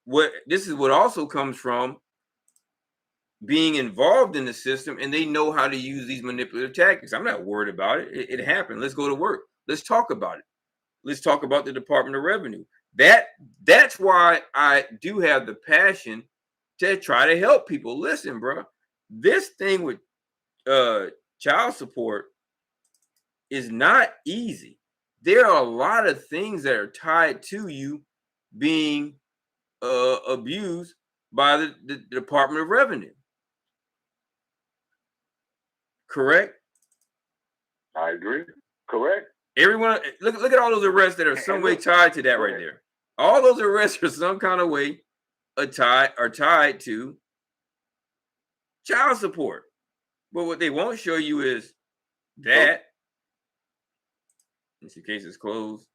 right.
This is what also comes from being involved in the system, and they know how to use these manipulative tactics. I'm not worried about it. It happened. Let's go to work. Let's talk about it. Let's talk about the Department of Revenue. That's why I do have the passion to try to help people. Listen, bro, this thing with child support is not easy. There are a lot of things that are tied to you being abused by the Department of Revenue. Correct?
I agree. Correct.
Everyone, look at all those arrests that are some way tied to that right there. All those arrests are some kind of way are tied to child support. But what they won't show you is that. Let's see, cases closed.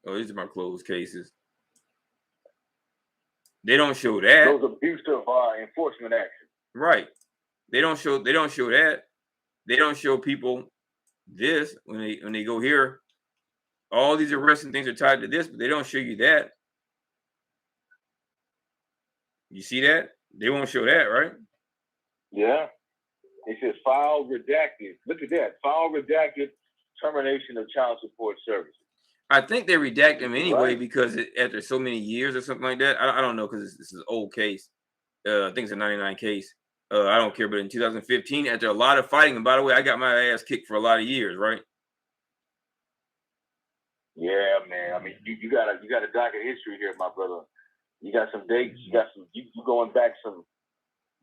Oh, these are my closed cases. They don't show that.
Those abusive enforcement actions.
Right. They don't show that. They don't show people this when they go here. All these arrests and things are tied to this, but they don't show you that. You see that? They won't show that, right?
Yeah. It says file redacted. Look at that. File redacted, termination of child support services.
I think they redact them anyway because after so many years or something like that. I don't know because this is an old case. I think it's a 99 case. I don't care. But in 2015, after a lot of fighting, and by the way, I got my ass kicked for a lot of years, right?
Yeah, man. I mean, you got a docket history here, my brother. You got some dates. You got some. You going back some.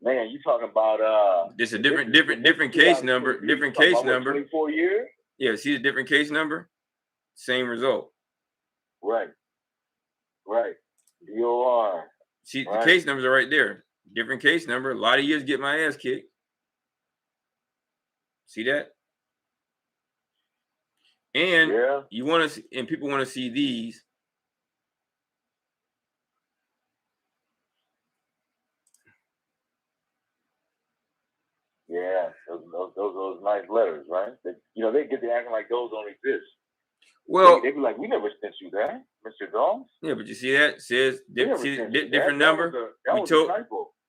Man, you talking about
It's a different case number. Different case number.
24 years.
Yeah, see the different case number. Same result.
Right. DOR.
See the case numbers are right there. Different case number. A lot of years get my ass kicked. See that? And you want to, and people want to see these.
Yeah, those nice letters, right? They get to acting like those don't exist.
Well,
they be like, we never sent you that, Mr. Dogs.
Yeah, but you see that? It says different number.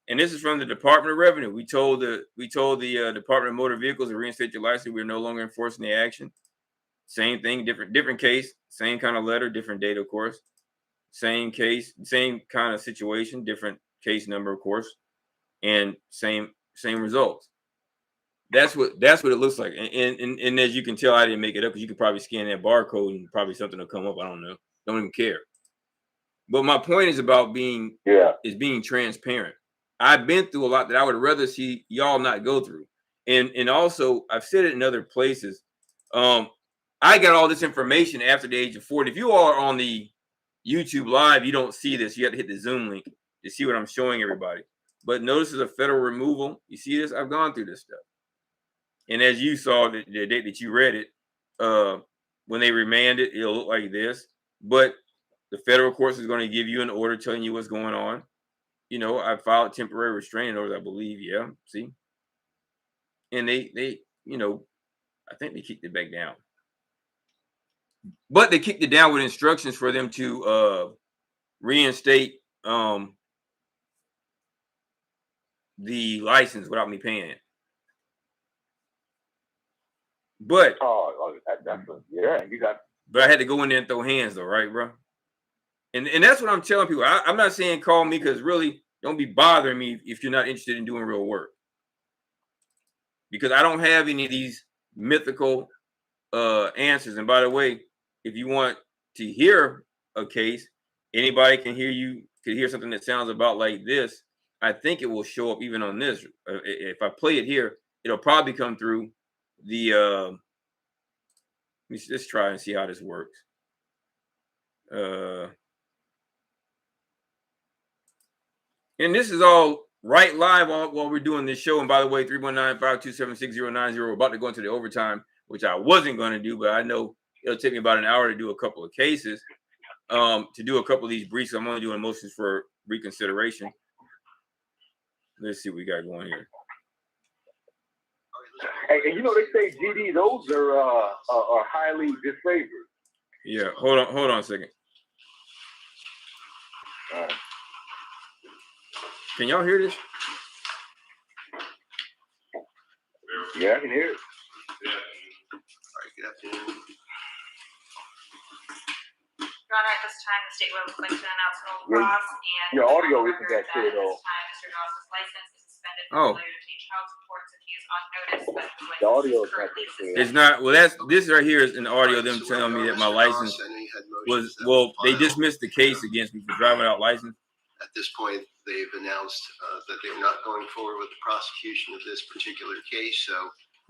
And this is from the Department of Revenue. We told the Department of Motor Vehicles to reinstate your license. We're no longer enforcing the action. Same thing, different case, same kind of letter, different date, of course. Same case, same kind of situation, different case number, of course, and same results. That's what it looks like. And as you can tell, I didn't make it up because you could probably scan that barcode and probably something will come up. I don't know. don't even care. But my point is about being transparent. I've been through a lot that I would rather see y'all not go through. And also, I've said it in other places. I got all this information after the age of 40. If you are on the YouTube live, you don't see this. You have to hit the Zoom link to see what I'm showing everybody. But notice there's a federal removal. You see this? I've gone through this stuff. And as you saw the date that you read it, when they remand it, it'll look like this. But the federal courts is going to give you an order telling you what's going on. You know, I filed temporary restraining orders, I believe. Yeah, see? And they, you know, I think they kicked it back down. But they kicked it down with instructions for them to reinstate the license without me paying it. But but I had to go in there and throw hands though, right, bro? And that's what I'm telling people. I'm not saying call me, because really don't be bothering me if you're not interested in doing real work. Because I don't have any of these mythical answers. And by the way, if you want to hear a case, anybody can hear something that sounds about like this. I think it will show up even on this. If I play it here, it'll probably come through the let's try and see how this works. And this is all right live while we're doing this show. And by the way, 319-527-6090. We're about to go into the overtime, which I wasn't going to do, but I know it'll take me about an hour to do a couple of cases, to do a couple of these briefs. I'm only doing motions for reconsideration. Let's see what we got going here.
And you know, they say GD, those are highly disfavored.
Yeah, hold on a second.
All right.
Can y'all hear this?
Yeah, I can hear it.
All right, good afternoon.
Your Honor, at this time, the state would like to announce no cross and
your audio isn't that clear
at
though.
this time, Mr. Dawson's license is suspended for
Oh.
failure to pay child support if he is on notice that his
The audio
license is
is not
currently
that clear.
It's not. Well, this right here is an audio of them
So
telling me that
where we
my
are, Mr.
license
Doss, I know you had
was,
motions that
well,
were
they
filed.
dismissed the case against me for driving out license.
At this point, they've announced that they're not going forward with the prosecution of this particular case. So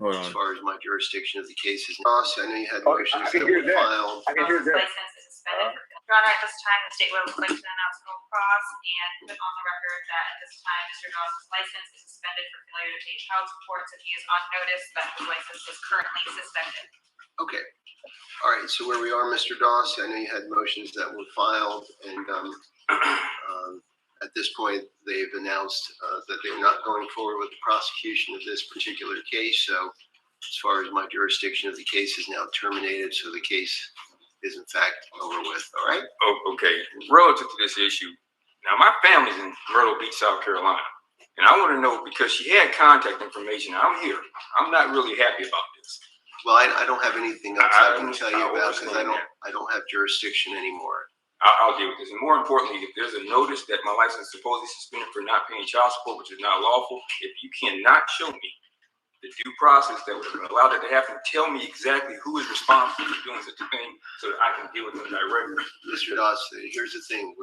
Hold
as
on.
far as my jurisdiction of the case is, Doss, I know you had
Oh,
motions
I can
that
hear
were
that.
filed.
I can hear
His
that.
license is suspended. Your Honor, at this time, the state would like to announce no cross and put on the record that at this time, Mr. Dawson's license is suspended for failure to pay child support if he is on notice that his license is currently suspended.
Okay. All right. So where we are, Mr. Doss, I know you had motions that were filed, and at this point, they've announced that they're not going forward with the prosecution of this particular case. So as far as my jurisdiction of the case is now terminated, so the case is in fact over with. All right.
Oh, okay. Relative to this issue, now my family's in Myrtle Beach, South Carolina, and I want to know, because she had contact information. I'm here. I'm not really happy about this.
Well, I don't have anything else I can tell you
I
about, because
understand
I don't have jurisdiction anymore.
I'll deal with this. And more importantly, if there's a notice that my license is supposedly suspended for not paying child support, which is not lawful, if you cannot show me the due process that would have allowed that to happen, tell me exactly who is responsible for doing such a thing so that I can deal with them directly.
Mr. Doss, here's the thing.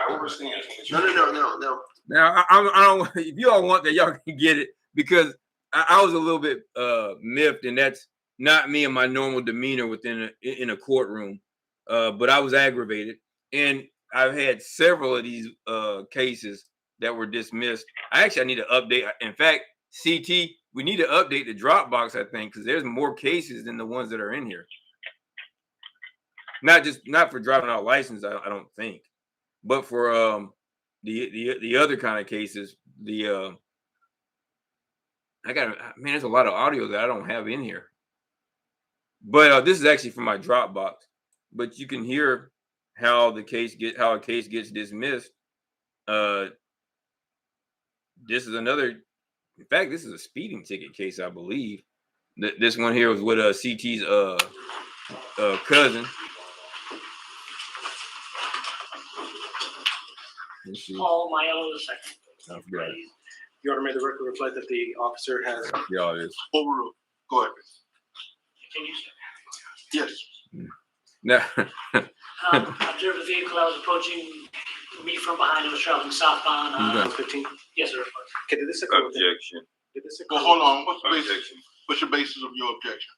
I understand.
No.
Now, I don't. If you all want that, y'all can get it, because I was a little bit miffed, and that's not me and my normal demeanor in a courtroom. But I was aggravated, and I've had several of these cases that were dismissed. I need to update. In fact, CT, we need to update the Dropbox, I think, because there's more cases than the ones that are in here. Not for driving out license, I don't think, but for the other kind of cases. There's a lot of audio that I don't have in here. But this is actually from my Dropbox. But you can hear how a case gets dismissed. This is another. In fact, this is a speeding ticket case, I believe. This one here was with CT's cousin.
Paul Maiello II.
I forgot.
Your Honor, may the record reflect that the officer has.
Yeah, it is.
Overruled. Go ahead.
Can you?
Yes.
No.
I observed the vehicle I was approaching me from behind. It was traveling southbound on 15. Yes, sir. Okay, did this occur?
Objection.
Did this occur?
Well, hold on. What's the basis?
Objection.
What's your basis of your objection?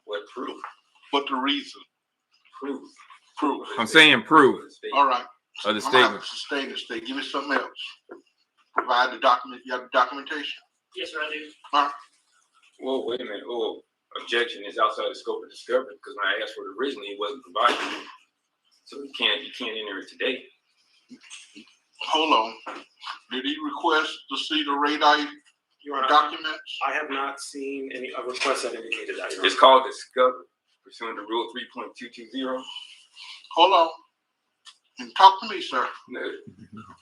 What proof?
What the reason?
Proof.
Proof.
I'm saying proof.
All right.
Of the
I'm gonna have
statement.
to sustain the state. Give me something else. Provide the document. You have the documentation.
Yes, sir, I do.
All right.
Well, wait a minute. Oh, objection is outside the scope of discovery because when I asked for it originally, it wasn't provided. So you can't enter it today.
Hold on. Did he request to see the radar documents?
I have not seen any requests that indicated that.
It's called discovery pursuant to Rule 3.220.
Hold on. And talk to me, sir.
No.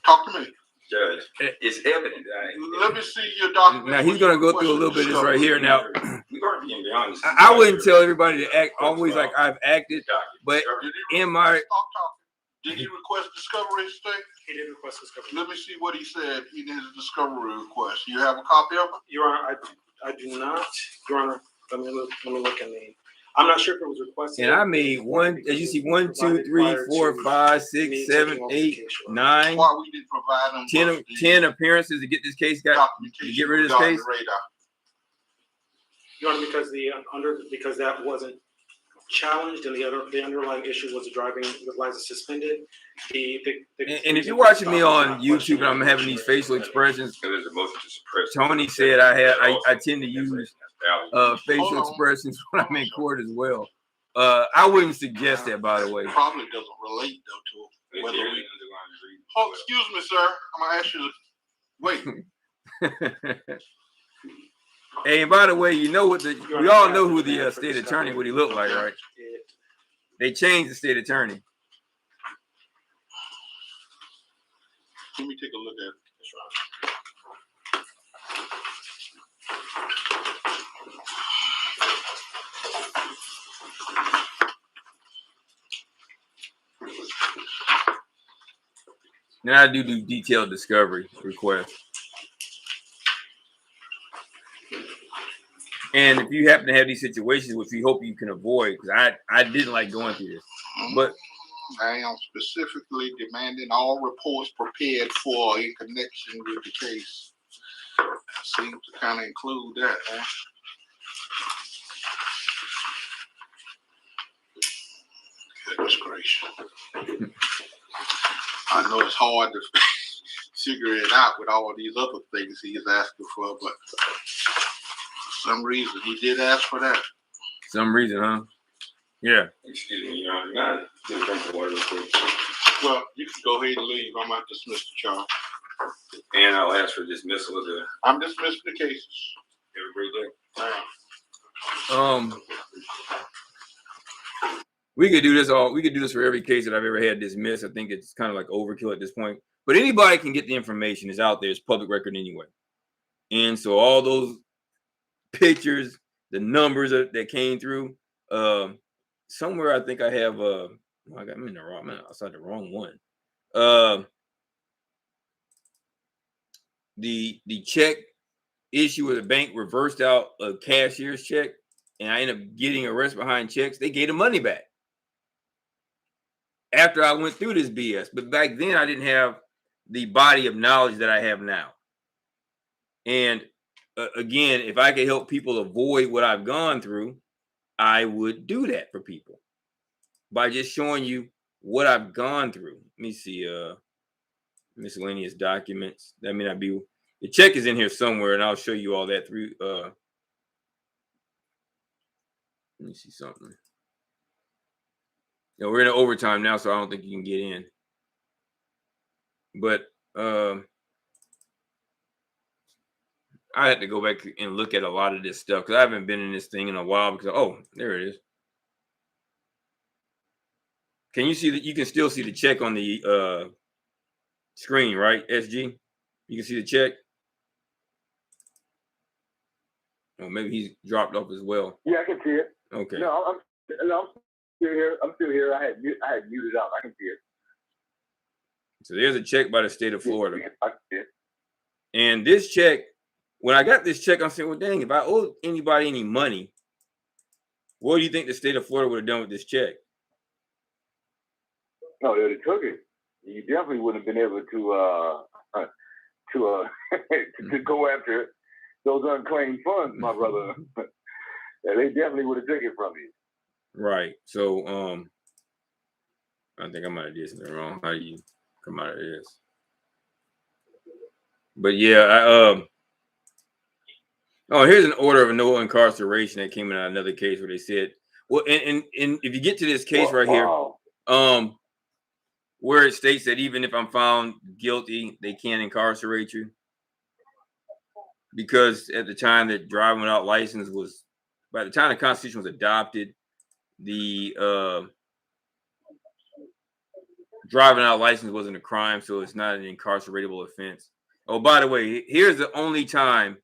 Talk to me.
Judge, it's evident that
Let me see your document.
now he's going to go through a little bit of this right here. Now,
We are being beyond this.
I wouldn't tell everybody to act always like I've acted, but
Did he
in my
stop talking? Did he request discovery state?
He did request discovery.
Let me see what he said in his discovery request. You have a copy of it?
Your Honor, I do not. Your Honor, let me look in the. I'm not sure if it was requested.
and I made one, as you see, 1, 2, 3, 4, 5, 6, 7, 8, 9,
Why we didn't provide them
10,
with the
10 appearances to get this case to
documentation
get rid of this
regarding
case.
the radar?
Your Honor, because that wasn't challenged and the underlying issue was the driving with license suspended.
And if you're watching me on YouTube and I'm having these facial expressions,
There's a motion to suppress.
Tony said I tend to use facial
Hold on.
expressions when I'm in court as well. I wouldn't suggest that, by the way.
It probably doesn't relate though to whether we. Oh, excuse me, sir. I'm gonna ask you to wait.
Hey, and by the way, you know what we all know who the state attorney, what he looked like, right? They changed the state attorney.
Let me take a look at it.
Now I do detailed discovery requests. And if you happen to have these situations, which we hope you can avoid, because I didn't like going through this, but
I am specifically demanding all reports prepared for in connection with the case. Seems to kind of include that, huh? Goodness gracious. I know it's hard to figure it out with all these other things he's asking for, but for some reason he did ask for that.
some reason, huh? Yeah.
Excuse me, Your Honor. Not get a drink of water real quick.
Well, you can go ahead and leave. I'm not dismiss the charge.
And I'll ask for dismissal of the.
I'm dismissing the cases.
Have a great day.
All right.
We could do this for every case that I've ever had dismissed. I think it's kind of like overkill at this point. But anybody can get the information. It's out there. It's public record anyway. And so all those pictures, the numbers that came through, somewhere I think I have I'm in the wrong, man, outside the wrong one. The check issue with the bank reversed out a cashier's check, and I ended up getting arrested behind checks. They gave the money back after I went through this BS. But back then I didn't have the body of knowledge that I have now. And again, if I could help people avoid what I've gone through, I would do that for people by just showing you what I've gone through. Let me see, miscellaneous documents. That may not be, the check is in here somewhere, and I'll show you all that through. Let me see something. You know, we're in overtime now, so I don't think you can get in. But I had to go back and look at a lot of this stuff because I haven't been in this thing in a while. Because there it is. Can you see that? You can still see the check on the screen, right? SG, you can see the check. Oh, maybe he's dropped off as well.
Yeah, I can see it.
Okay.
No, I'm still here. I'm still here. I had muted out. I can see it.
So there's a check by the state of Florida.
I can see it.
And this check, when I got this check, I'm saying, well, dang, if I owed anybody any money, what do you think the state of Florida would have done with this check?
No, they'd have took it. You definitely wouldn't have been able to to go after those unclaimed funds, my brother. Yeah, they definitely would have taken it from you.
Right. So I think I might have did something wrong. How do you come out of this? But yeah, oh, here's an order of no incarceration that came in another case where they said, well, and if you get to this case right here, where it states that even if I'm found guilty, they can't incarcerate you. Because at the time that driving without license was, by the time the Constitution was adopted, the driving without license wasn't a crime, so it's not an incarceratable offense. Oh, by the way, here's the only time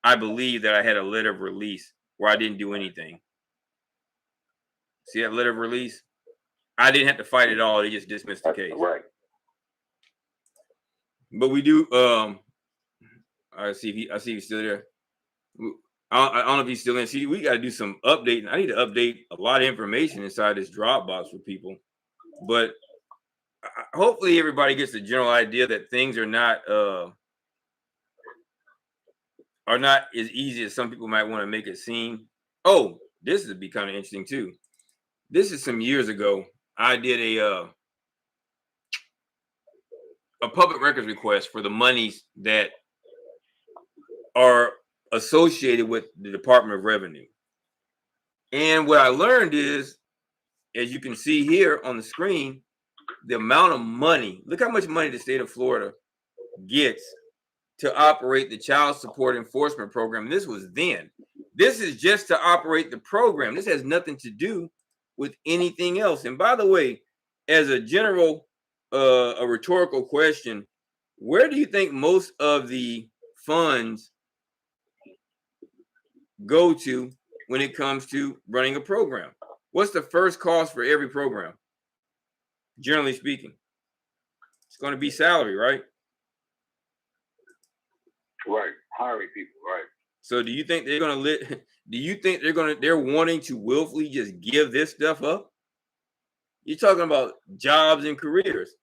I believe that I had a letter of release where I didn't do anything. See that letter of release? I didn't have to fight at all. They just dismissed the case.
Right.
But we do. I see if he's still there. I don't know if he's still in. See, we got to do some updating. I need to update a lot of information inside this Dropbox for people. But hopefully everybody gets the general idea that things are not as easy as some people might want to make it seem. Oh, this would be kind of interesting too. This is some years ago. I did a public records request for the monies that are associated with the Department of Revenue. And what I learned is, as you can see here on the screen, the amount of money, look how much money the state of Florida gets to operate the child support enforcement program. And this was then. This is just to operate the program. This has nothing to do with anything else. And by the way, as a general, a rhetorical question, where do you think most of the funds go to when it comes to running a program? What's the first cost for every program? Generally speaking, it's going to be salary, right?
Right. Hiring people, right.
So do you think they're going to do you think they're wanting to willfully just give this stuff up? You're talking about jobs and careers.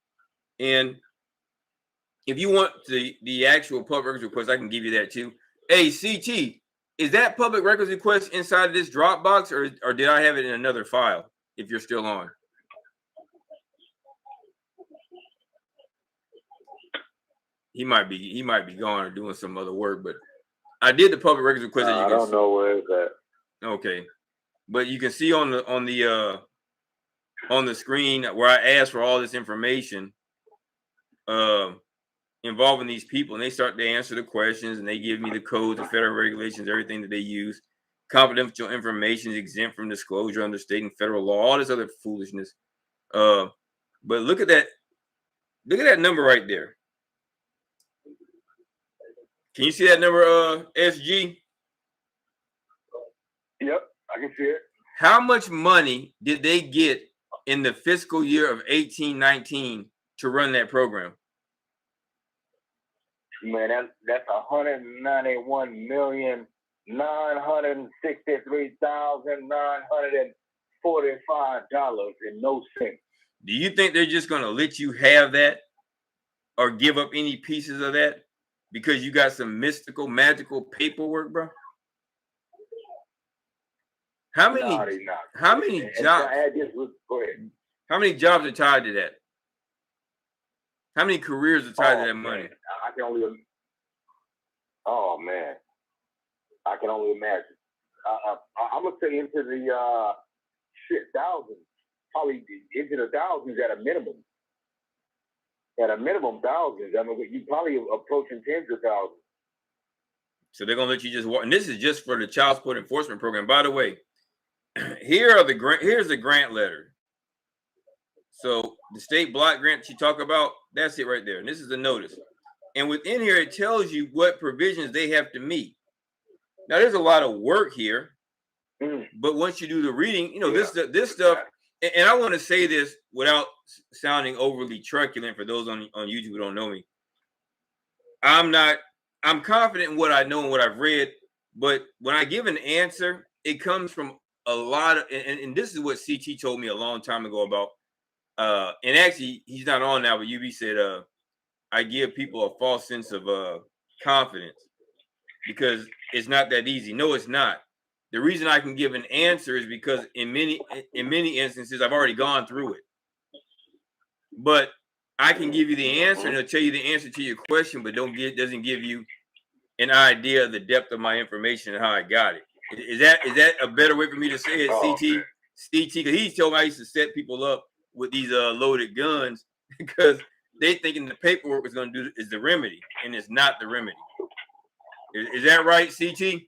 And if you want the actual public records request, I can give you that too. Hey, CT, is that public records request inside of this Dropbox, or did I have it in another file? If you're still on, he might be gone or doing some other work. But I did the public records request.
I don't know where it's at.
Okay, but you can see on the screen where I asked for all this information involving these people, and they start to answer the questions, and they give me the codes, the federal regulations, everything that they use. Confidential information is exempt from disclosure under state and federal law, all this other foolishness. But look at that number right there. Can you see that number, SG?
Yep, I can see it.
How much money did they get in the fiscal year of 1819 to run that program?
Man, that's $191,963,945 and no cents.
Do you think they're just gonna let you have that, or give up any pieces of that because you got some mystical, magical paperwork, bro? How many jobs?
Go ahead.
How many jobs are tied to that? How many careers are tied to that money?
Man, I can only imagine. I'm gonna say into the thousands, probably into the thousands at a minimum. At a minimum, thousands. I mean, you probably approaching tens of thousands.
So they're gonna let you just walk. And this is just for the child support enforcement program. By the way, here's the grant letter. So the state block grant you talk about, that's it right there. And this is the notice. And within here, it tells you what provisions they have to meet. Now, there's a lot of work here, but once you do the reading, this stuff. And I want to say this without sounding overly truculent for those on YouTube who don't know me. I'm confident in what I know and what I've read, but when I give an answer, it comes from a lot of, and this is what CT told me a long time ago about And actually, he's not on now, but UB said, I give people a false sense of confidence because it's not that easy. No, it's not. The reason I can give an answer is because in many instances, I've already gone through it. But I can give you the answer and it'll tell you the answer to your question, but doesn't give you an idea of the depth of my information and how I got it. Is that a better way for me to say it, CT? CT, because he told me I used to set people up with these loaded guns because they thinking the paperwork was going to do is the remedy, and it's not the remedy. Is that right, CT?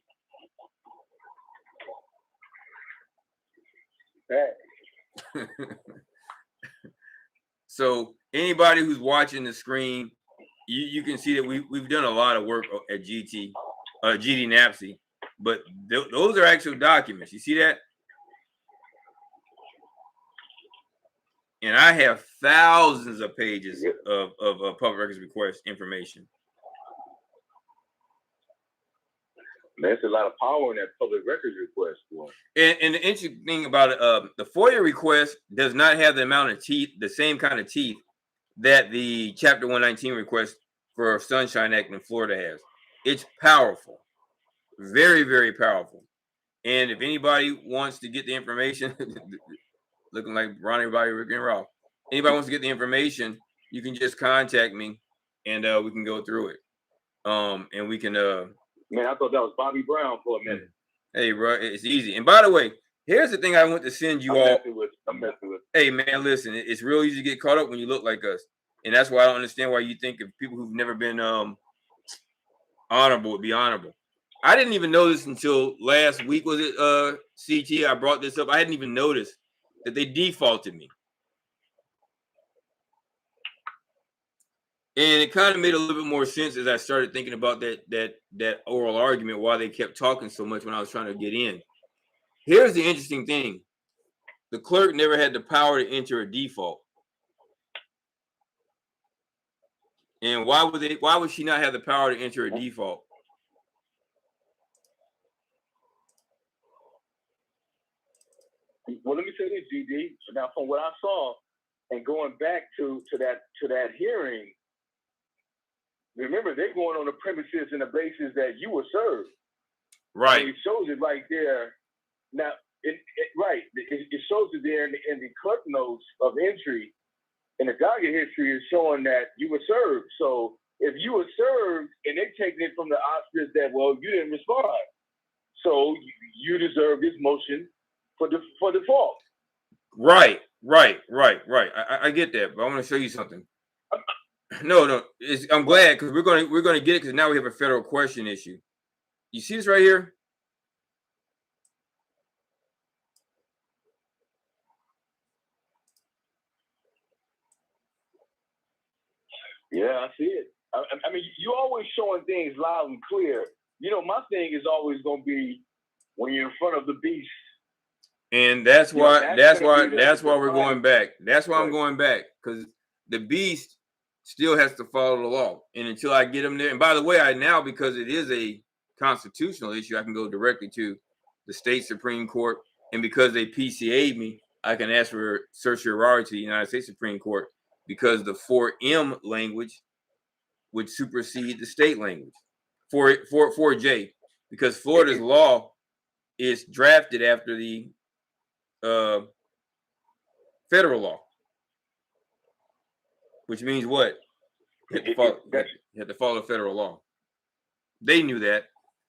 So anybody who's watching the screen, you can see that we've done a lot of work at GD NAPSC, but those are actual documents. You see that? And I have thousands of pages of public records request information.
There's a lot of power in that public records request.
And the interesting thing about it, the FOIA request does not have the amount of teeth, the same kind of teeth that the Chapter 119 request for Sunshine Act in Florida has. It's powerful, very, very powerful. And if anybody wants to get the information, looking like Ronnie, everybody, Rick and Ralph, anybody wants to get the information, you can just contact me, and we can go through it. And we can.
Man, I thought that was Bobby Brown for a minute.
Hey, bro, it's easy. And by the way, here's the thing I want to send you all.
I'm messing with.
Hey, man, listen, it's real easy to get caught up when you look like us. And that's why I don't understand why you think of people who've never been honorable would be honorable. I didn't even know this until last week. Was it CT? I brought this up. I hadn't even noticed that they defaulted me. And it kind of made a little bit more sense as I started thinking about that oral argument, why they kept talking so much when I was trying to get in. Here's the interesting thing. The clerk never had the power to enter a default. And why would she not have the power to enter a default?
Well, let me say this, GD. Now, from what I saw, and going back to that hearing, remember, they're going on the premises and the basis that you were served.
Right.
And it shows it right there. Now, it shows it there in the clerk notes of entry, and the docket history is showing that you were served. So if you were served and they're taking it from the auspice that, well, you didn't respond, so you deserve this motion for default. Right.
I get that, but I want to show you something. No, I'm glad because we're going to get it because now we have a federal question issue. You see this right here?
Yeah, I see it. I mean, you always showing things loud and clear. You know, my thing is always going to be when you're in front of the beast.
And that's why we're going back. That's why I'm going back, because the beast still has to follow the law. And until I get them there, and by the way, because it is a constitutional issue, I can go directly to the state Supreme Court. And because they PCA'd me, I can ask for certiorari to the United States Supreme Court, because the 4M language would supersede the state language. 4J, because Florida's law is drafted after the federal law, which means what? You have to follow federal law. They knew that,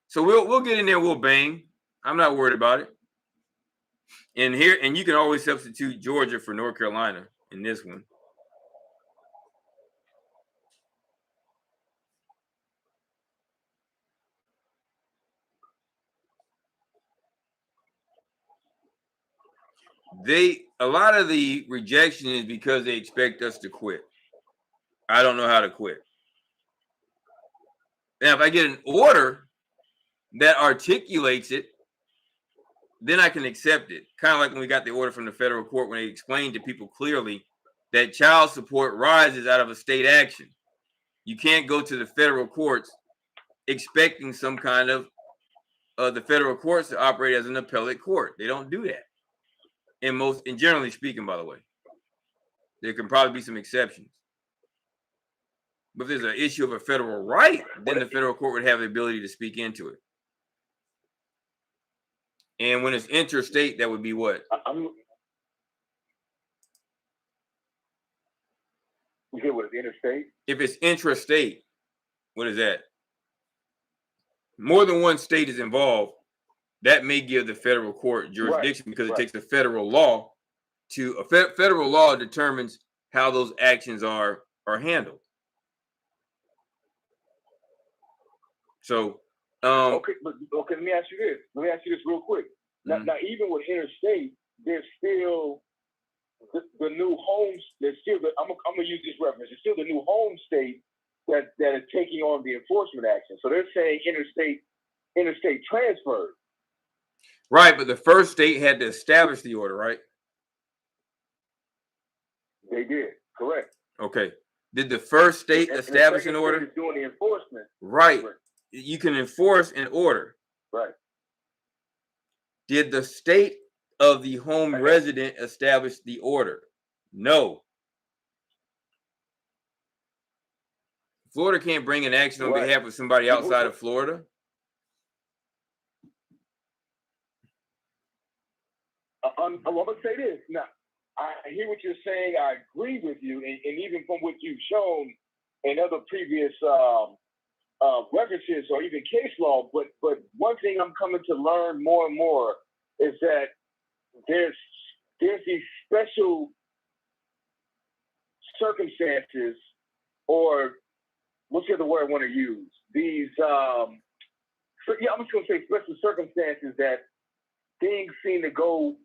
so we'll get in there. We'll bang. I'm not worried about it. And you can always substitute Georgia for North Carolina in this one. A lot of the rejection is because they expect us to quit. I don't know how to quit. Now, if I get an order that articulates it, then I can accept it. Kind of like when we got the order from the federal court when they explained to people clearly that child support rises out of a state action. You can't go to the federal courts expecting some kind of the federal courts to operate as an appellate court. They don't do that. And generally speaking, by the way. there can probably be some exceptions. But if there's an issue of a federal right, then the federal court would have the ability to speak into it. And when it's interstate, that would be what?
You said what is interstate?
If it's intrastate, what is that? More than one state is involved. That may give the federal court jurisdiction because it takes a federal law to federal law determines how those actions are handled. So,
okay, let me ask you this. Let me ask you this real quick. Now, even with interstate, there's still the new homes. There's still I'm gonna use this reference. There's still the new home state that is taking on the enforcement action. So they're saying interstate transfer.
Right, but the first state had to establish the order, right?
They did, correct.
Okay. Did the first state establish an order?
Doing the enforcement.
Right. You can enforce an order.
Right.
Did the state of the home resident establish the order? No. Florida can't bring an action on behalf of somebody outside of Florida.
I'm gonna say this. Now, I hear what you're saying. I agree with you, and even from what you've shown in other previous references or even case law. But one thing I'm coming to learn more and more is that there's these special circumstances, or what's the other word I want to use? These I'm just gonna say special circumstances that things seem to go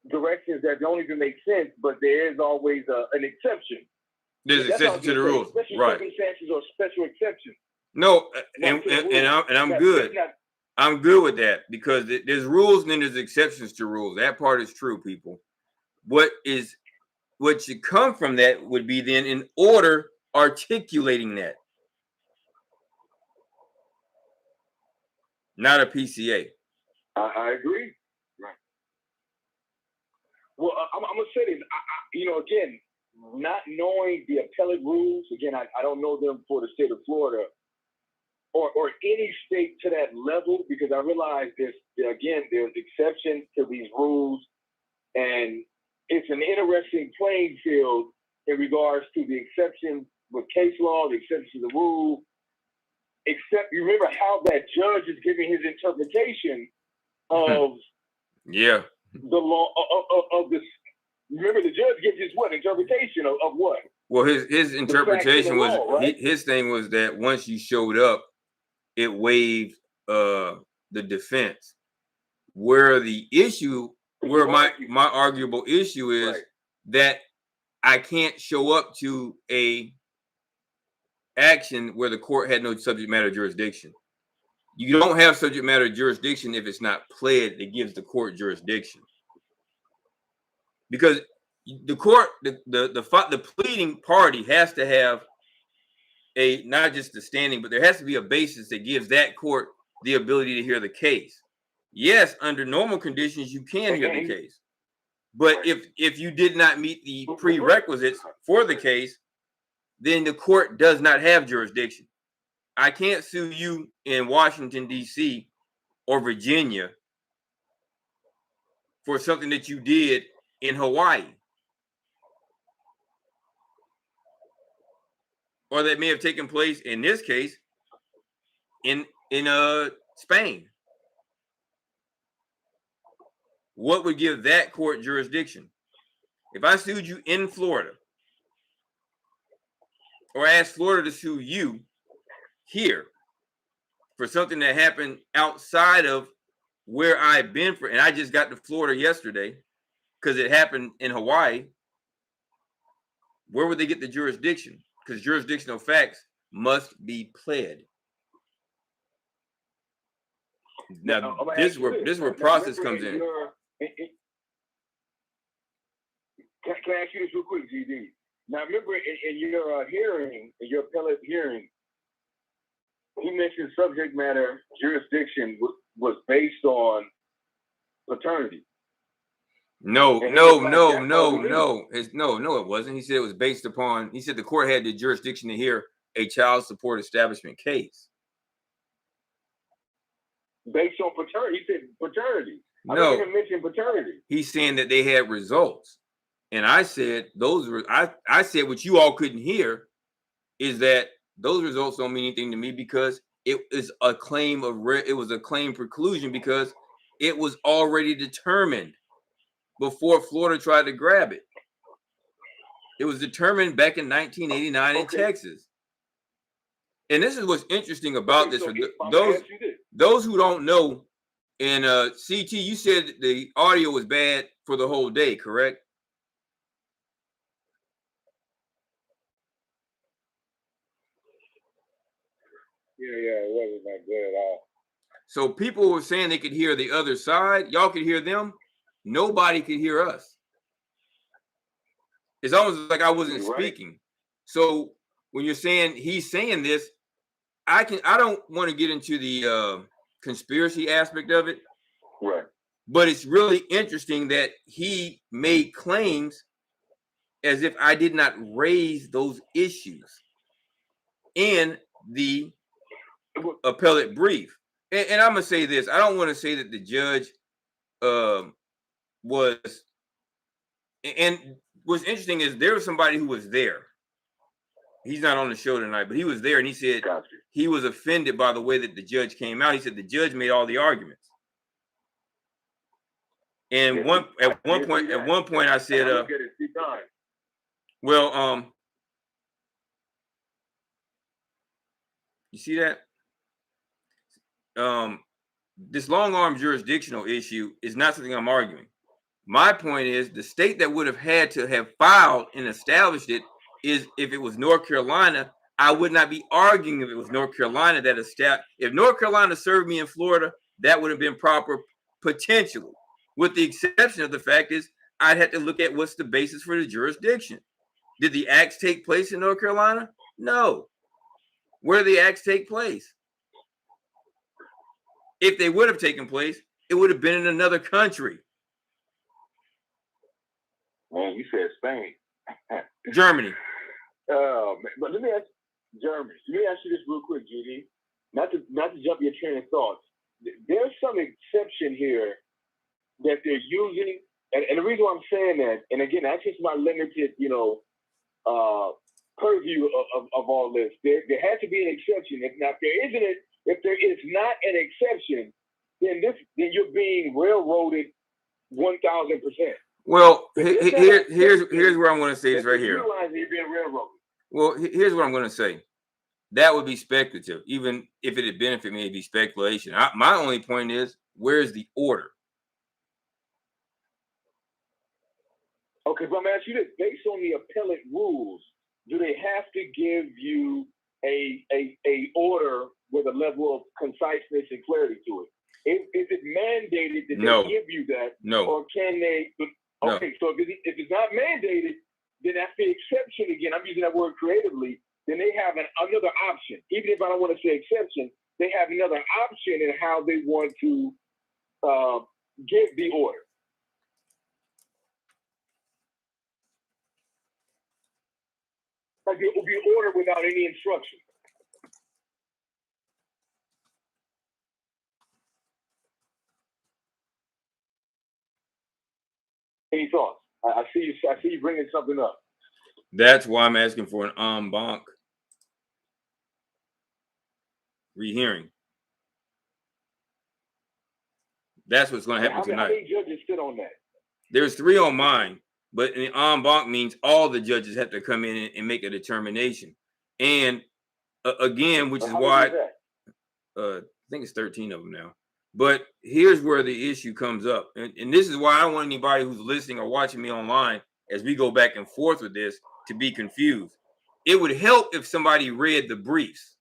directions that don't even make sense, but there is always an exception.
There's exception to the rules,
special
right?
Circumstances or special exceptions.
No, and I'm good. I'm good with that because there's rules and then there's exceptions to rules. That part is true, people. What should come from that would be then an order articulating that, not a PCA.
I agree. Right. Well, I'm gonna say this. Again, not knowing the appellate rules. Again, I don't know them for the state of Florida or any state to that level, because I realize there's exceptions to these rules, and it's an interesting playing field in regards to the exception with case law, the exception to the rule. Except you remember how that judge is giving his interpretation of
the
law of this. Remember, the judge gives his interpretation of what?
Well, his interpretation was
law, right?
his thing was that once you showed up, it waived the defense. Where my arguable issue is that I can't show up to a action where the court had no subject matter jurisdiction. You don't have subject matter jurisdiction if it's not pled that gives the court jurisdiction. Because the court, the pleading party has to have not just the standing, but there has to be a basis that gives that court the ability to hear the case. Yes, under normal conditions, you can hear the case. But if you did not meet the prerequisites for the case, then the court does not have jurisdiction. I can't sue you in Washington, D.C. or Virginia for something that you did in Hawaii, or that may have taken place, in this case, in Spain. What would give that court jurisdiction? If I sued you in Florida, or asked Florida to sue you here for something that happened outside of where I've been and I just got to Florida yesterday because it happened in Hawaii, where would they get the jurisdiction? Because jurisdictional facts must be pled. Now, this is where process comes in.
Can I ask you this real quick, GD? Now, remember in your hearing, in your appellate hearing, he mentioned subject matter jurisdiction was based on paternity.
No,
And
no,
he was
no,
like, that's all we need.
no, it wasn't. He said it was based upon, he said the court had the jurisdiction to hear a child support establishment case.
Based on paternity. He said paternity. I
No,
don't even mention paternity.
he's saying that they had results. And I said, those were, I said what you all couldn't hear is that those results don't mean anything to me because it is a claim of, it was a claim preclusion because it was already determined before Florida tried to grab it. It was determined back in 1989 in Texas. And this is what's interesting about this. For those who don't know, and CT, you said the audio was bad for the whole day, correct?
Yeah, it wasn't that good at all.
So people were saying they could hear the other side. Y'all could hear them. Nobody could hear us. It's almost like I wasn't speaking. So when you're saying he's saying this, I don't want to get into the conspiracy aspect of it.
Right.
But it's really interesting that he made claims as if I did not raise those issues in the appellate brief. And I'm going to say this. I don't want to say that the judge was, and what's interesting is there was somebody who was there. He's not on the show tonight, but he was there and he said he was offended by the way that the judge came out. He said the judge made all the arguments. And at one point I said, well, you see that? This long arm jurisdictional issue is not something I'm arguing. My point is the state that would have had to have filed and established it is if it was North Carolina. I would not be arguing if it was North Carolina that established. If North Carolina served me in Florida, that would have been proper potentially. With the exception of the fact is I'd have to look at what's the basis for the jurisdiction. Did the acts take place in North Carolina? No. Where did the acts take place? If they would have taken place, it would have been in another country.
Man, you said Spain.
Germany.
But let me ask Germany. Let me ask you this real quick, GD. Not to jump your train of thoughts. There's some exception here that they're using, and the reason why I'm saying that, and again, that's just my limited, purview of all this. There has to be an exception. If there is not an exception, then you're being railroaded 1,000%.
Well, here's where I'm going to say this right here.
Realize you're being railroaded.
Well, here's what I'm going to say. That would be speculative. Even if it had benefit me, it'd be speculation. My only point is, where's the order?
Okay, but I'm going to ask you this. Based on the appellate rules, do they have to give you a order with a level of conciseness and clarity to it? Is it mandated that they give you that?
No.
Or can they? Okay, so if it's not mandated, then that's the exception again. I'm using that word creatively. Then they have another option. Even if I don't want to say exception, they have another option in how they want to give the order. Like it will be ordered without any instruction. Any thoughts? I see you bringing something up.
That's why I'm asking for an en banc rehearing. That's what's going to happen tonight.
How many judges sit on that?
There's 3 on mine, but an en banc means all the judges have to come in and make a determination. And again, which is why I think it's 13 of them now. But here's where the issue comes up. And this is why I don't want anybody who's listening or watching me online as we go back and forth with this to be confused. It would help if somebody read the briefs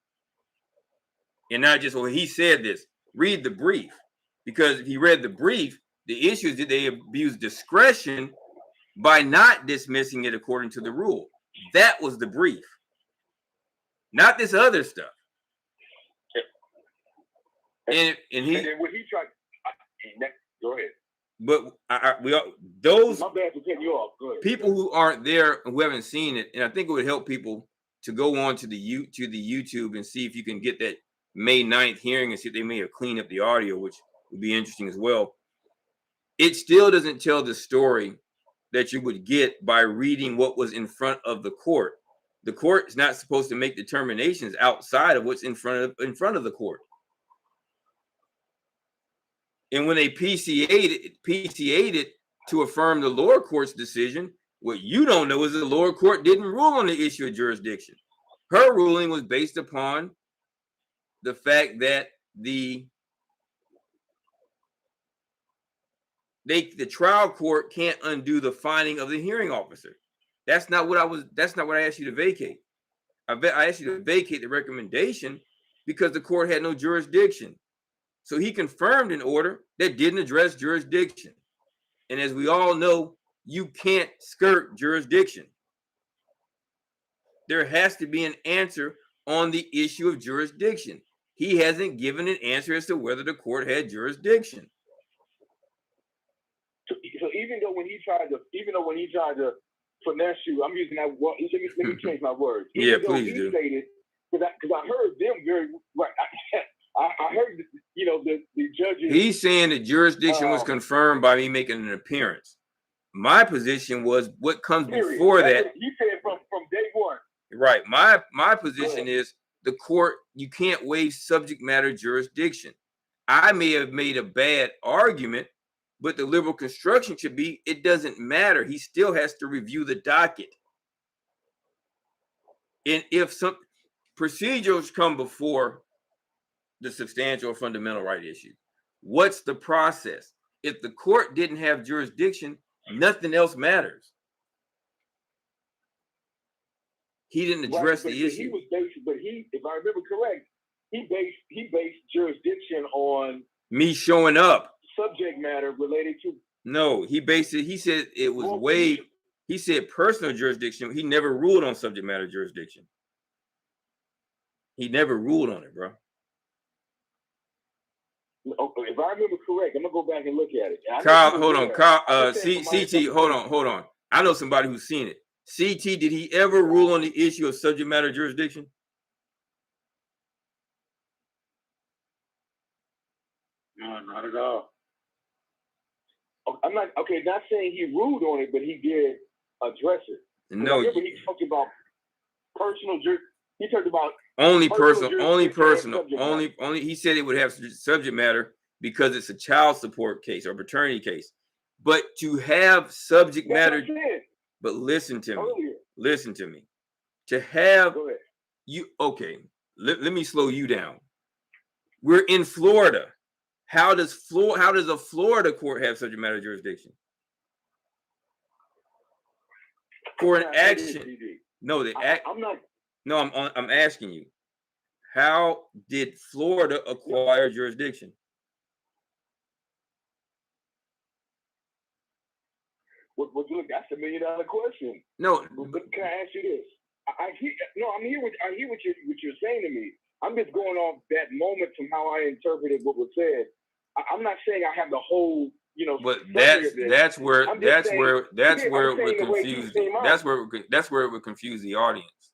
and not just, well, he said this. Read the brief. Because if he read the brief, the issue is that they abuse discretion by not dismissing it according to the rule. That was the brief. Not this other stuff. And then what he tried. Go ahead. But those
my bad for cutting you off. Go ahead.
people who aren't there, who haven't seen it, and I think it would help people to go on to the YouTube and see if you can get that May 9th hearing and see if they may have cleaned up the audio, which would be interesting as well. It still doesn't tell the story that you would get by reading what was in front of the court. The court is not supposed to make determinations outside of what's in front of the court. And when they PCA'd it to affirm the lower court's decision, what you don't know is the lower court didn't rule on the issue of jurisdiction. Her ruling was based upon the fact that the trial court can't undo the finding of the hearing officer. That's not what I asked you to vacate. I asked you to vacate the recommendation because the court had no jurisdiction. So he confirmed an order that didn't address jurisdiction. And as we all know, you can't skirt jurisdiction. There has to be an answer on the issue of jurisdiction. He hasn't given an answer as to whether the court had jurisdiction.
So even though when he tried to finesse you, I'm using that word. Let me change my words.
Yeah, please do.
Because I heard them very right. I heard the judges.
He's saying the jurisdiction was confirmed by me making an appearance. My position was what comes before that.
You said from day one.
Right. My position is the court, you can't waive subject matter jurisdiction. I may have made a bad argument, but the liberal construction should be, it doesn't matter. He still has to review the docket. And if some procedures come before the substantial or fundamental right issue, what's the process? If the court didn't have jurisdiction, nothing else matters. He didn't address the issue.
He was based, if I remember correct, he based jurisdiction on
me showing up.
Subject matter related to.
No, he said it was waived. He said personal jurisdiction. He never ruled on subject matter jurisdiction. He never ruled on it, bro.
Okay, if I remember correct, I'm gonna go back and look at it.
Kyle, hold on. Kyle, CT, hold on. I know somebody who's seen it. CT, did he ever rule on the issue of subject matter jurisdiction?
No, not at all.
I'm not saying he ruled on it, but he did address it.
No,
I remember he talked about personal. He talked about
only personal. He said it would have subject matter because it's a child support case or paternity case. But to have subject matter, but listen to me. To have you, okay, let me slow you down. We're in Florida. How does a Florida court have subject matter jurisdiction? For an action. No, I'm asking you. How did Florida acquire jurisdiction?
Well, look, that's $1 million question.
No,
but can I ask you this? I hear what you're saying to me. I'm just going off that moment from how I interpreted what was said. I'm not saying I have the whole,
But that's where it would confuse. That's where it would confuse the audience.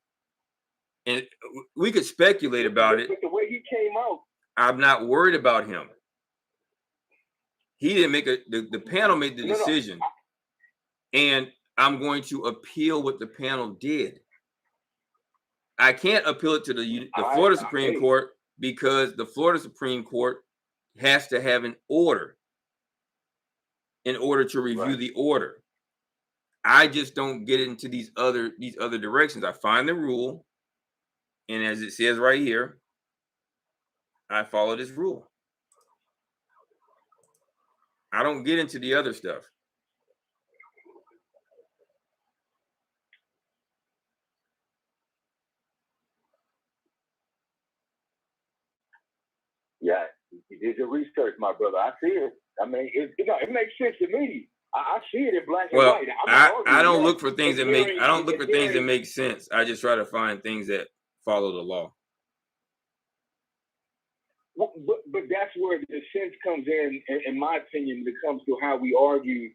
And we could speculate about it.
But the way he came out,
I'm not worried about him. He didn't make the panel made the decision. And I'm going to appeal what the panel did. I can't appeal it to the Florida Supreme Court because the Florida Supreme Court has to have an order in order to review the order. I just don't get into these other directions. I find the rule, and as it says right here, I follow this rule. I don't get into the other stuff.
Yeah, you did your research, my brother. I see it. I mean, it makes sense to me. I see it in black and white.
I don't look for things that make sense. I just try to find things that follow the law.
Well, but that's where the sense comes in my opinion, when it comes to how we argue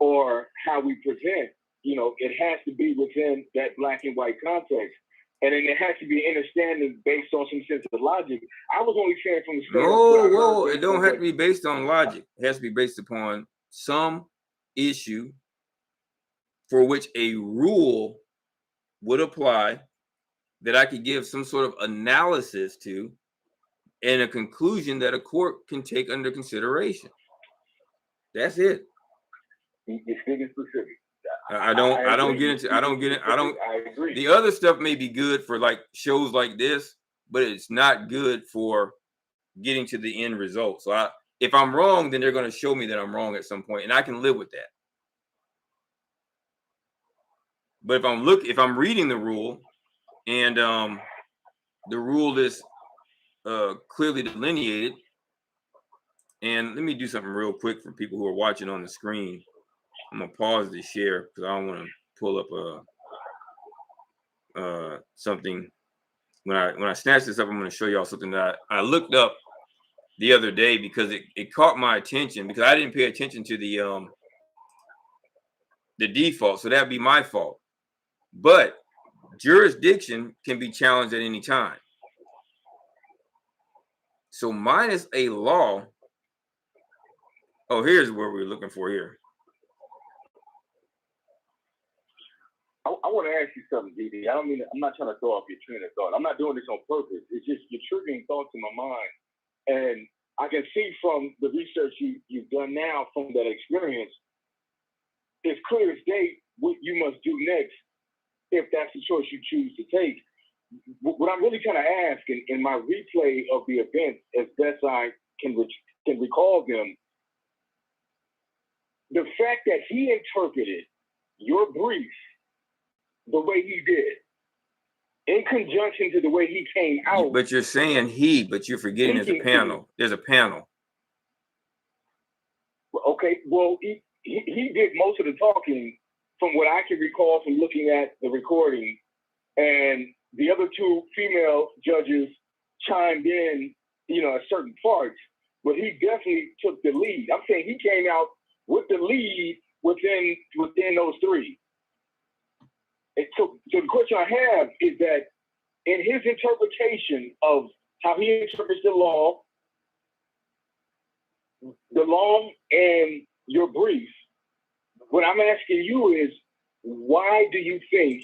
or how we present, it has to be within that black and white context. And then there has to be an understanding based on some sense of logic. I was only saying from the standpoint.
Whoa, it don't have to be based on logic. It has to be based upon some issue for which a rule would apply that I could give some sort of analysis to and a conclusion that a court can take under consideration. That's it.
You're speaking specific.
I don't get into.
I agree.
The other stuff may be good for like shows like this, but it's not good for getting to the end result. So if I'm wrong, then they're going to show me that I'm wrong at some point, and I can live with that. But if I'm reading the rule, and the rule is clearly delineated, and let me do something real quick for people who are watching on the screen. I'm gonna pause the share because I don't want to pull up something. When I snatch this up, I'm going to show y'all something that I looked up the other day because it caught my attention because I didn't pay attention to the default, so that'd be my fault. But jurisdiction can be challenged at any time. So minus a law. Oh, here's where we're looking for here.
I want to ask you something, DD. I'm not trying to throw off your train of thought. I'm not doing this on purpose. It's just you're triggering thoughts in my mind. And I can see from the research you've done now from that experience, it's clear as day what you must do next if that's the choice you choose to take. What I'm really trying to ask in my replay of the event, as best I can recall them, the fact that he interpreted your brief the way he did, in conjunction to the way he came out.
But you're saying but you're forgetting there's a panel. There's a panel.
Okay, well, he did most of the talking from what I can recall from looking at the recording, and the other two female judges chimed in, at certain parts, but he definitely took the lead. I'm saying he came out with the lead within those three. And so the question I have is that in his interpretation of how he interprets the law and your brief, what I'm asking you is, why do you think,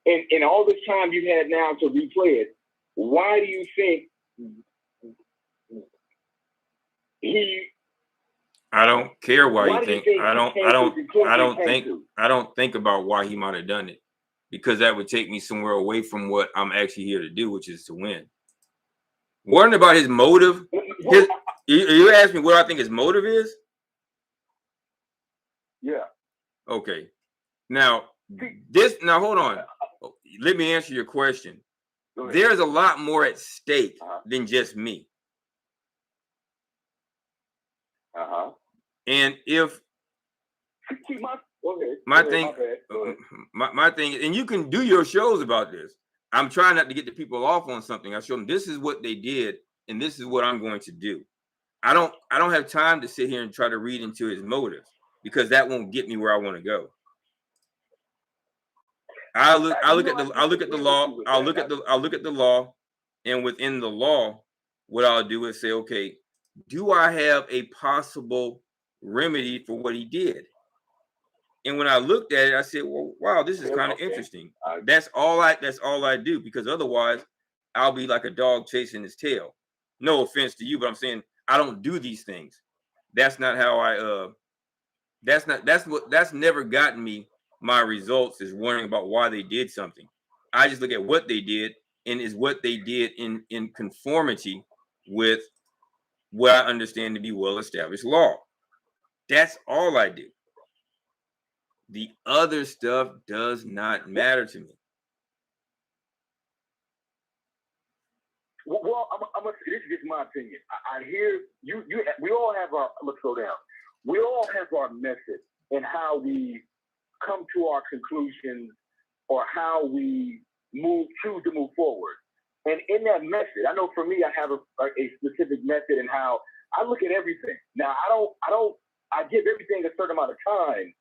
in all this time you've had now to replay it, why do you think
I don't care why you think. I don't think about why he might have done it, because that would take me somewhere away from what I'm actually here to do, which is to win. Worrying about his motive. You asked me what I think his motive is?
Yeah.
Okay. Now hold on. Let me answer your question. There's a lot more at stake than just me. And if my thing, and you can do your shows about this. I'm trying not to get the people off on something. I show them this is what they did, and this is what I'm going to do. I don't have time to sit here and try to read into his motives, because that won't get me where I want to go. I'll look at the law, and within the law, what I'll do is say, okay, do I have a possible remedy for what he did? And when I looked at it, I said, well, wow, this is kind of interesting. That's all I do, because otherwise I'll be like a dog chasing his tail. No offense to you, but I'm saying I don't do these things. That's not how that's never gotten me my results, is worrying about why they did something. I just look at what they did, and is what they did in conformity with what I understand to be well-established law. That's all I do. The other stuff does not matter to me.
Well, I'm gonna say, this is just my opinion. I hear you. We all have our. Let's slow down. We all have our method in how we come to our conclusions, or how we choose to move forward. And in that method, I know for me, I have a specific method in how I look at everything. Now, I give everything a certain amount of time,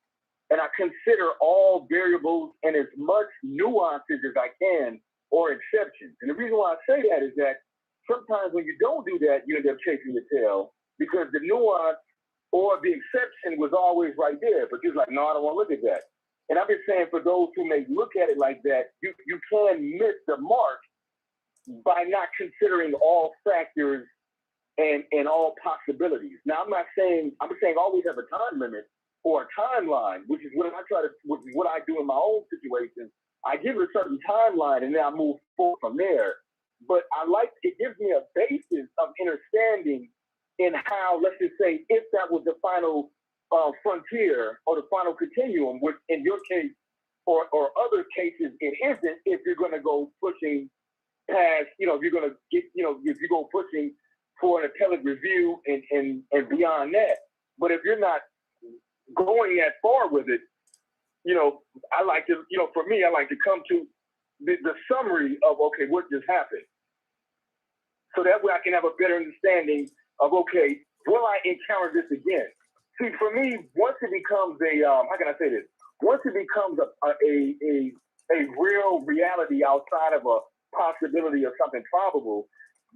and I consider all variables and as much nuances as I can or exceptions. And the reason why I say that is that sometimes when you don't do that, you end up chasing the tail because the nuance or the exception was always right there. But you're like, no, I don't want to look at that. And I'm just saying for those who may look at it like that, you can miss the mark by not considering all factors and all possibilities. Now, I'm saying always have a time limit or a timeline, which is what I do in my own situation. I give it a certain timeline and then I move forward from there. But it gives me a basis of understanding in how, let's just say, if that was the final frontier or the final continuum, which in your case or other cases it isn't, if you're going to go pushing past, if you're going to get, if you go pushing for an appellate review and beyond that. But if you're not going that far with it, I like to, for me, I like to come to the summary of, okay, what just happened? So that way I can have a better understanding of, okay, will I encounter this again? See, for me, once it becomes how can I say this? Once it becomes a real reality outside of a possibility of something probable,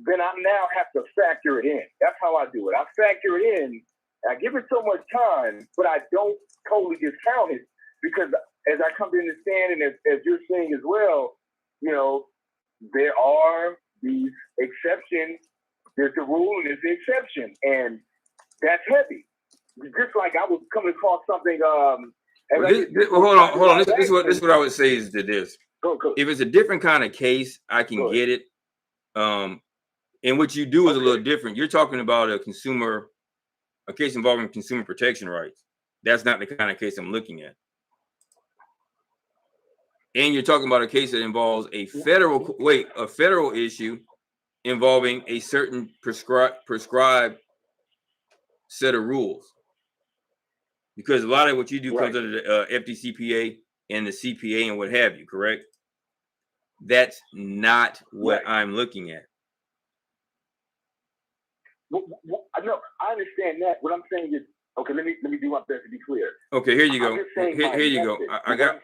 then I now have to factor it in. That's how I do it. I factor it in. I give it so much time, but I don't totally discount it because as I come to understand and as you're saying as well, there are these exceptions. There's the rule and there's the exception, and that's heavy. Just like I was coming across something.
Hold on. This is what I would say is to this.
Go.
If it's a different kind of case, I can get it. And what you do is a little different. You're talking about a case involving consumer protection rights. That's not the kind of case I'm looking at. And you're talking about a case that involves a federal issue involving a certain prescribed set of rules. Because a lot of what you do comes under the FDCPA and the CPA and what have you, correct? That's not what I'm looking at.
No, I understand that. What I'm saying is, okay, let me do my best to be clear.
Okay, here you go. Here you go. I got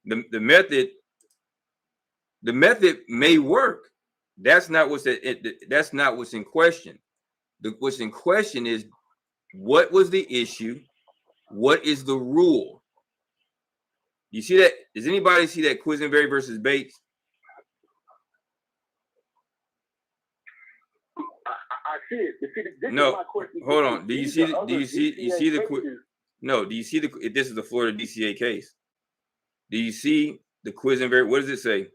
the method. The method may work. That's not what's that's not what's in question. What's in question is what was the issue? What is the rule? You see that? Does anybody see that Quisenberry versus Bates?
I see it. This
no,
is my question.
Hold on. Do you see the? No. Do you see the? This is the Florida DCA case. Do you see the Quisenberry? What does it say?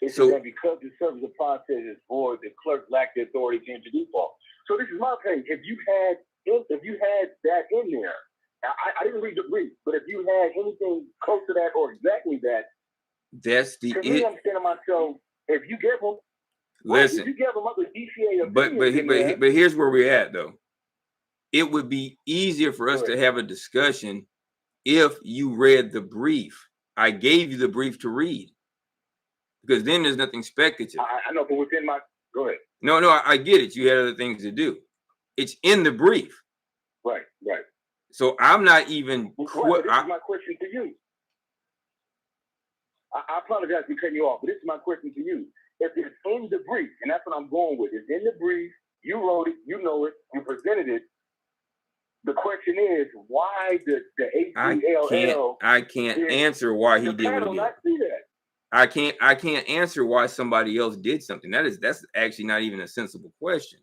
It's that because the service of process is void, the clerk lacked the authority to enter default. So this is my thing. If you had that in there, I didn't read the brief, but if you had anything close to that or exactly that,
that's the
to me, I'm saying to myself, if you give them,
listen,
if you give them other DCA,
but here's where we're at though. It would be easier for us to have a discussion if you read the brief. I gave you the brief to read. Because then there's nothing speculative.
I know, but within my... Go ahead.
No, I get it. You had other things to do. It's in the brief.
Right.
So I'm not even...
this is my question to you. I apologize for cutting you off, but this is my question to you. If it's in the brief, and that's what I'm going with, it's in the brief, you wrote it, you know it, you presented it. The question is, why the ACLL...
I can't answer why he did what he did.
I see that.
I can't answer why somebody else did something. That's actually not even a sensible question.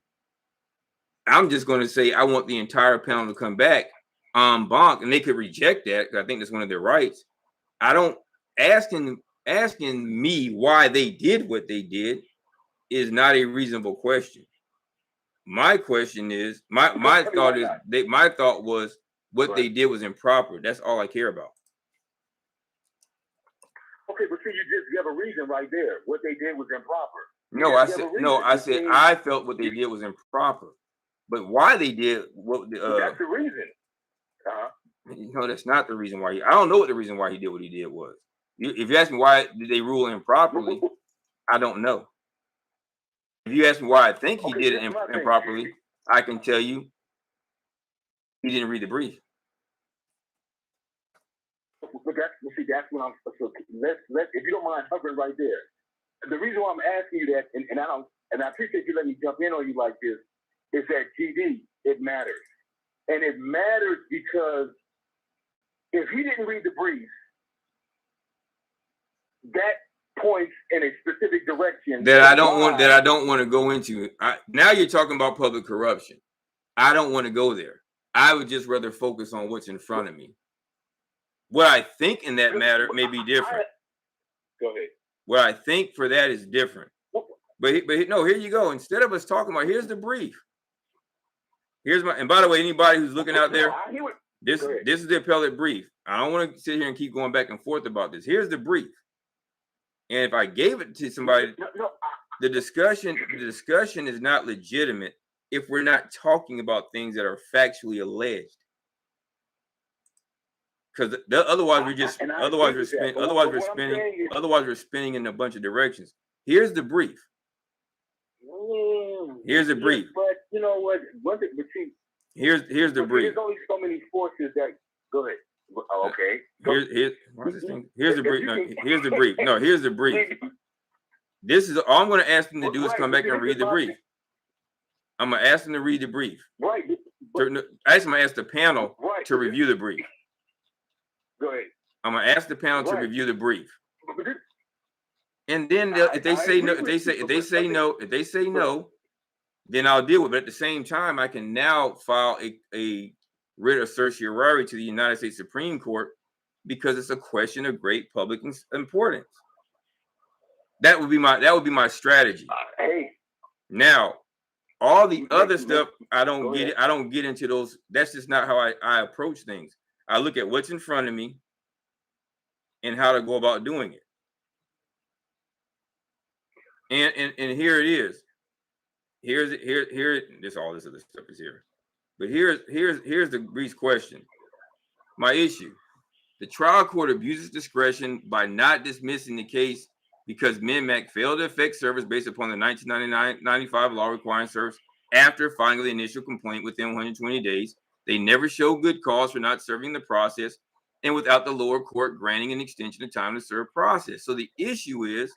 I'm just going to say I want the entire panel to come back en banc, and they could reject that because I think that's one of their rights. I don't asking me why they did what they did is not a reasonable question. My question is my thought was what they did was improper. That's all I care about.
Okay, but see, you just gave a reason right there. What they did was improper.
I said I felt what they did was improper. But why they did what
that's the reason.
That's not the reason why I don't know what the reason why he did what he did was. If you ask me why did they rule improperly, I don't know. If you ask me why I think he did it improperly, I can tell you he didn't read the brief.
But that's what I'm. So let's if you don't mind hovering right there. The reason why I'm asking you that, and I appreciate you letting me jump in on you like this, is that GD, it matters, and it matters because if he didn't read the brief, that points in a specific direction
that I don't want to go into. Now you're talking about public corruption. I don't want to go there. I would just rather focus on what's in front of me. What I think in that matter may be different.
Go ahead.
What I think for that is different. But no, here you go. Instead of us talking about, here's the brief. And by the way, anybody who's looking out there, this is the appellate brief. I don't want to sit here and keep going back and forth about this. Here's the brief. And if I gave it to somebody, the discussion is not legitimate if we're not talking about things that are factually alleged. Because otherwise we're spinning in a bunch of directions. Here's the brief. Here's the brief.
But you know what?
Here's the brief.
There's only so many forces that. Go ahead. Okay.
Here's the brief. No, here's the brief. No, here's the brief. This is all I'm going to ask them to do is come back and read the brief. I'm going to ask them to read the brief.
Right.
I'm going to ask the panel to review the brief.
Go ahead.
I'm going to ask the panel to review the brief. And then if they say no, then I'll deal with it. At the same time, I can now file a writ of certiorari to the United States Supreme Court because it's a question of great public importance. That would be my strategy. Now, all the other stuff, I don't get it. I don't get into those. That's just not how I approach things. I look at what's in front of me and how to go about doing it. And here it is. This all this other stuff is here. But here's the brief question. My issue. The trial court abuses discretion by not dismissing the case because MNMAC failed to effect service based upon the 1995 law requiring service after filing the initial complaint within 120 days. They never show good cause for not serving the process and without the lower court granting an extension of time to serve process. So the issue is,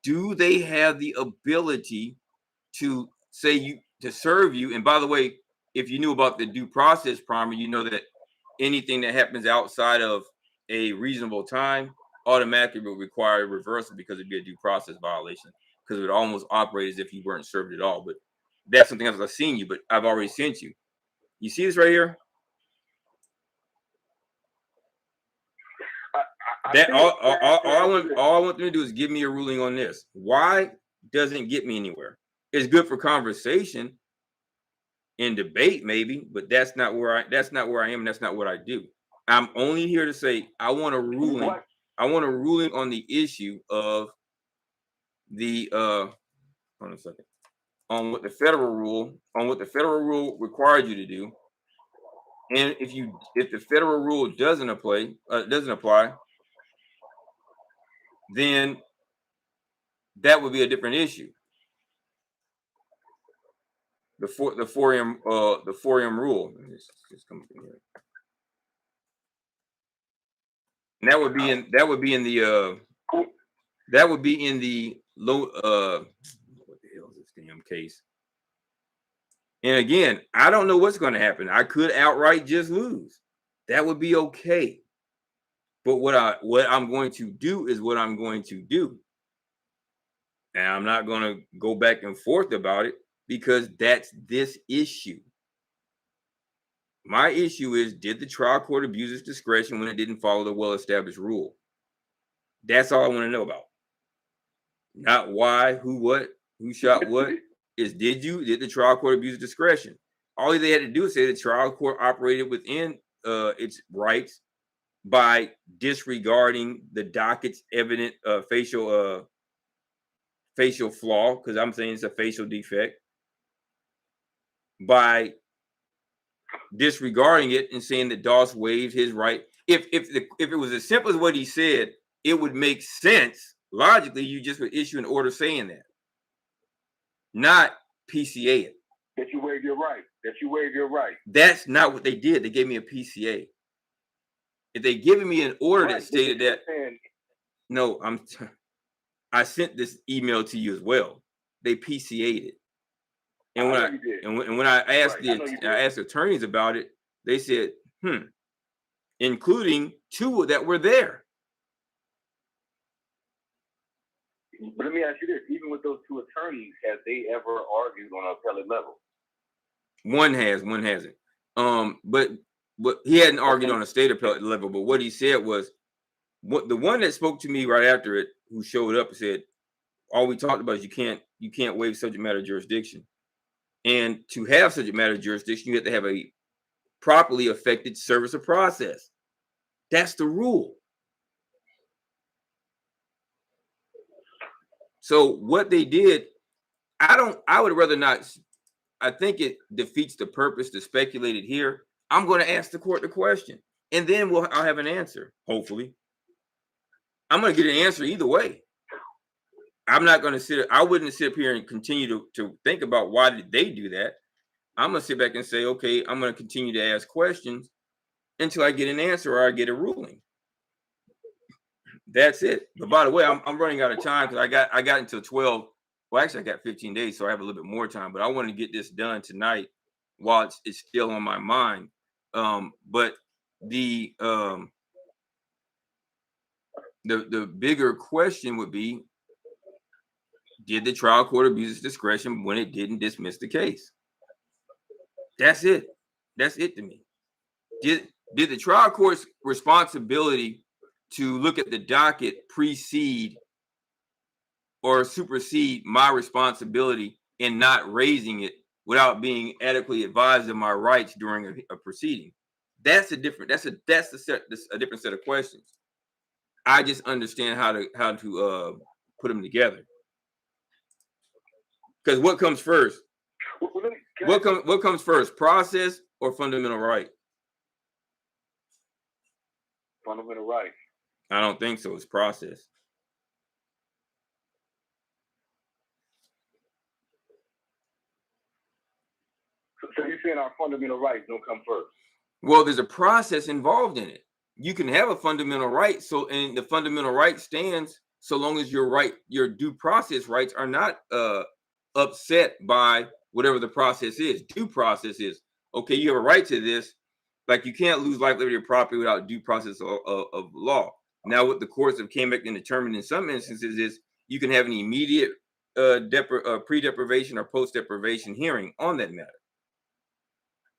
do they have the ability to serve you? And by the way, if you knew about the due process primer, you know that anything that happens outside of a reasonable time automatically will require a reversal because it'd be a due process violation because it would almost operate as if you weren't served at all. But that's something else I've seen you, but I've already sent you. You see this right here? All I want them to do is give me a ruling on this. Why doesn't get me anywhere? It's good for conversation and debate, maybe, but that's not where I am, and that's not what I do. I'm only here to say I want a ruling. I want a ruling on the issue of the hold on a second. On what the federal rule required you to do. And if the federal rule doesn't apply, then that would be a different issue. The Forium rule. Just come in here. And that would be in the low what the hell is this damn case? And again, I don't know what's going to happen. I could outright just lose. That would be okay. But what I'm going to do is what I'm going to do. And I'm not going to go back and forth about it because that's this issue. My issue is, did the trial court abuse its discretion when it didn't follow the well-established rule? That's all I want to know about. Not why, who, what, who shot what. Is did the trial court abuse discretion? All they had to do is say the trial court operated within its rights by disregarding the docket's evident facial flaw, because I'm saying it's a facial defect, by disregarding it and saying that Doss waived his right. If it was as simple as what he said, it would make sense logically. You just would issue an order saying that. Not PCA it.
That you waive your right. That you waive your right.
That's not what they did. They gave me a PCA. If they given me an order that stated that, no, I sent this email to you as well. They PCA'd it. And when I asked I asked attorneys about it, they said, including two that were there.
But let me ask you this: even with those two attorneys, have they ever argued on an appellate level?
One has, one hasn't. But he hadn't argued on a state appellate level. But what he said was, what the one that spoke to me right after it, who showed up, said, all we talked about is you can't waive subject matter jurisdiction. And to have subject matter jurisdiction, you have to have a properly affected service of process. That's the rule. So what they did, I would rather not. I think it defeats the purpose to speculate it here. I'm going to ask the court the question, and then I'll have an answer. Hopefully, I'm going to get an answer either way. I'm not going to I wouldn't sit up here and continue to think about why did they do that. I'm going to sit back and say, okay, I'm going to continue to ask questions until I get an answer or I get a ruling. That's it. But by the way, I'm running out of time because I got until 12. Well, actually, I got 15 days, so I have a little bit more time. But I want to get this done tonight while it's still on my mind. But the bigger question would be, did the trial court abuse its discretion when it didn't dismiss the case? That's it. That's it to me. Did the trial court's responsibility to look at the docket precede or supersede my responsibility in not raising it without being adequately advised of my rights during a proceeding? That's a different set of questions. I just understand how to put them together. Because what comes first? What comes first, process or fundamental right?
Fundamental right.
I don't think so. It's process.
So you're saying our fundamental rights don't come first?
Well, there's a process involved in it. You can have a fundamental right, and the fundamental right stands so long as your due process rights are not upset by whatever the process is. Due process is, okay, you have a right to this, like you can't lose life, liberty, or property without due process of law. Now, what the courts have came back and determined in some instances is you can have an immediate pre-deprivation or post-deprivation hearing on that matter.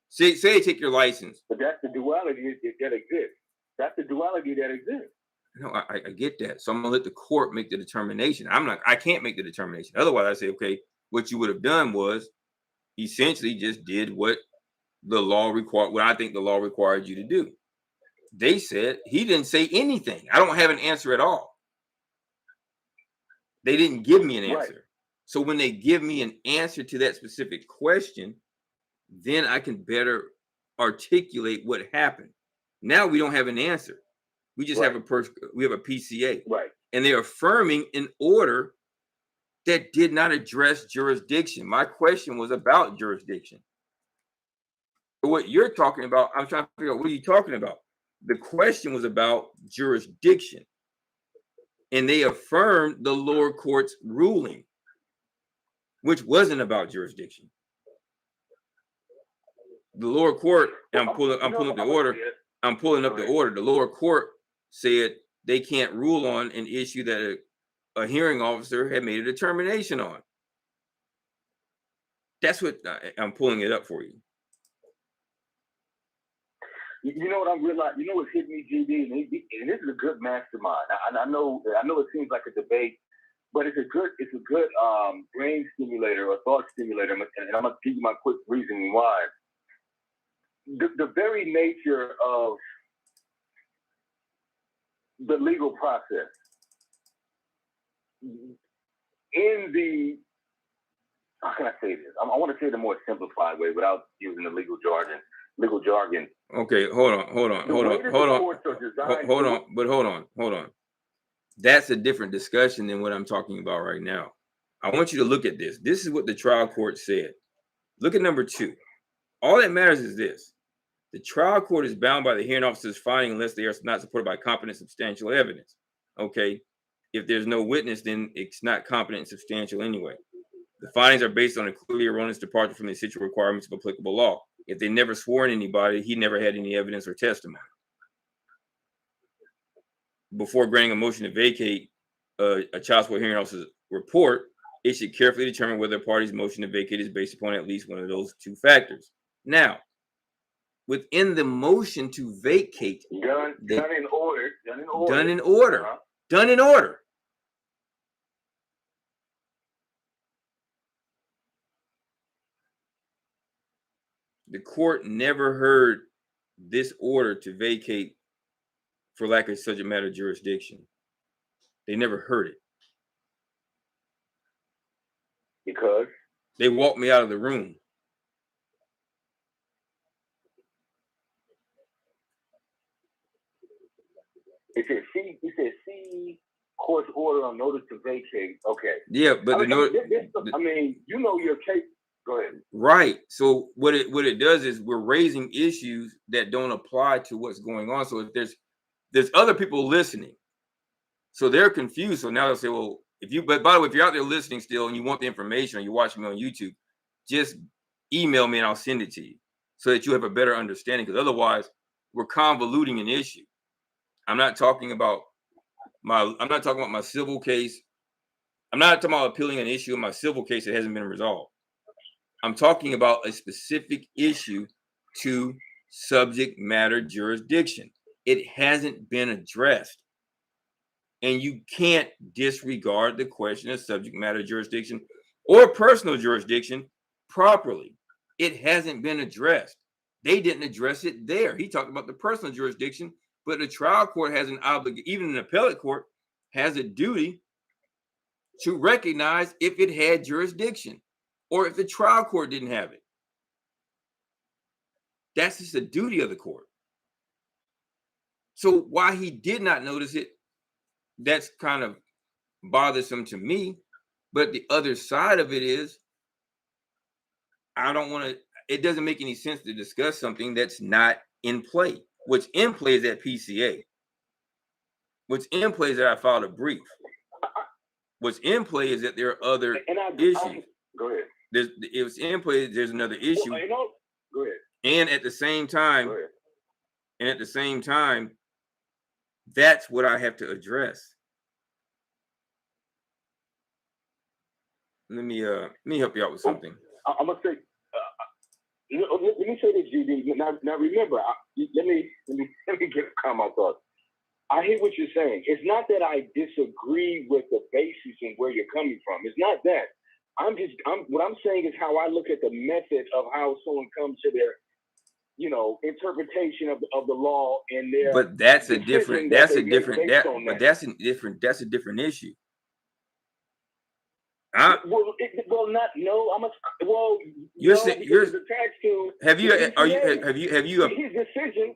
Say take your license.
But that's the duality that exists. That's the duality that exists.
No, I get that. So I'm gonna let the court make the determination. I can't make the determination. Otherwise, I say, okay, what you would have done was essentially just did what the law required, what I think the law required you to do. They said he didn't say anything. I don't have an answer at all. They didn't give me an answer. Right. So when they give me an answer to that specific question, then I can better articulate what happened. Now we don't have an answer. We just have a PCA.
Right.
And they're affirming an order that did not address jurisdiction. My question was about jurisdiction. What you're talking about, I'm trying to figure out, what are you talking about? The question was about jurisdiction. And they affirmed the lower court's ruling, which wasn't about jurisdiction. The lower court, and I'm pulling up the order. I'm pulling up the order. The lower court said they can't rule on an issue that a hearing officer had made a determination on. That's what I'm pulling it up for you.
You know what I'm realizing? You know what's hitting me, GB, and this is a good mastermind. I know it seems like a debate, but it's a good brain stimulator or thought stimulator, and I'm gonna give you my quick reasoning why. The very nature of the legal process in the, how can I say this? I want to say it a more simplified way without using the legal jargon.
Okay, hold on. That's a different discussion than what I'm talking about right now. I want you to look at this. This is what the trial court said. Look at number 2. All that matters is this. The trial court is bound by the hearing officer's finding unless they are not supported by competent substantial evidence. Okay. If there's no witness, then it's not competent and substantial anyway. The findings are based on a clearly erroneous departure from the essential requirements of applicable law. If they never sworn anybody, he never had any evidence or testimony. Before granting a motion to vacate a child support hearing officer's report, it should carefully determine whether a party's motion to vacate is based upon at least one of those 2 factors. Now, within the motion to vacate,
done in order.
Done in order.
Uh-huh.
Done in order. The court never heard this order to vacate for lack of subject matter jurisdiction. They never heard it.
Because
they walked me out of the room.
It says see court's order on notice to vacate. Okay.
Yeah, but
I mean, you know your case. Go ahead.
Right. So what it does is we're raising issues that don't apply to what's going on. So if there's other people listening, so they're confused. So now they'll say, well, but by the way, if you're out there listening still and you want the information or you're watching me on YouTube, just email me and I'll send it to you so that you have a better understanding. Because otherwise, we're convoluting an issue. I'm not talking about my civil case. I'm not talking about appealing an issue in my civil case that hasn't been resolved. I'm talking about a specific issue to subject matter jurisdiction. It hasn't been addressed. And you can't disregard the question of subject matter jurisdiction or personal jurisdiction properly. It hasn't been addressed. They didn't address it there. He talked about the personal jurisdiction, but the trial court has an obligation, even an appellate court has a duty to recognize if it had jurisdiction or if the trial court didn't have it. That's just a duty of the court. So why he did not notice it, that's kind of bothersome to me. But the other side of it is, it doesn't make any sense to discuss something that's not in play. What's in play is that PCA. What's in play is that I filed a brief. What's in play is that there are other issues.
Go ahead.
It's in play, there's another issue.
Well, go ahead.
And at the same time, that's what I have to address. Let me help you out with something.
I'm gonna say, let me say this, Judy. Now remember, let me get my thoughts. I hear what you're saying. It's not that I disagree with the basis and where you're coming from. It's not that. What I'm saying is how I look at the method of how someone comes to their, interpretation of the law and their. But
that's a different issue. You're saying
attached to.
Have you
his decision?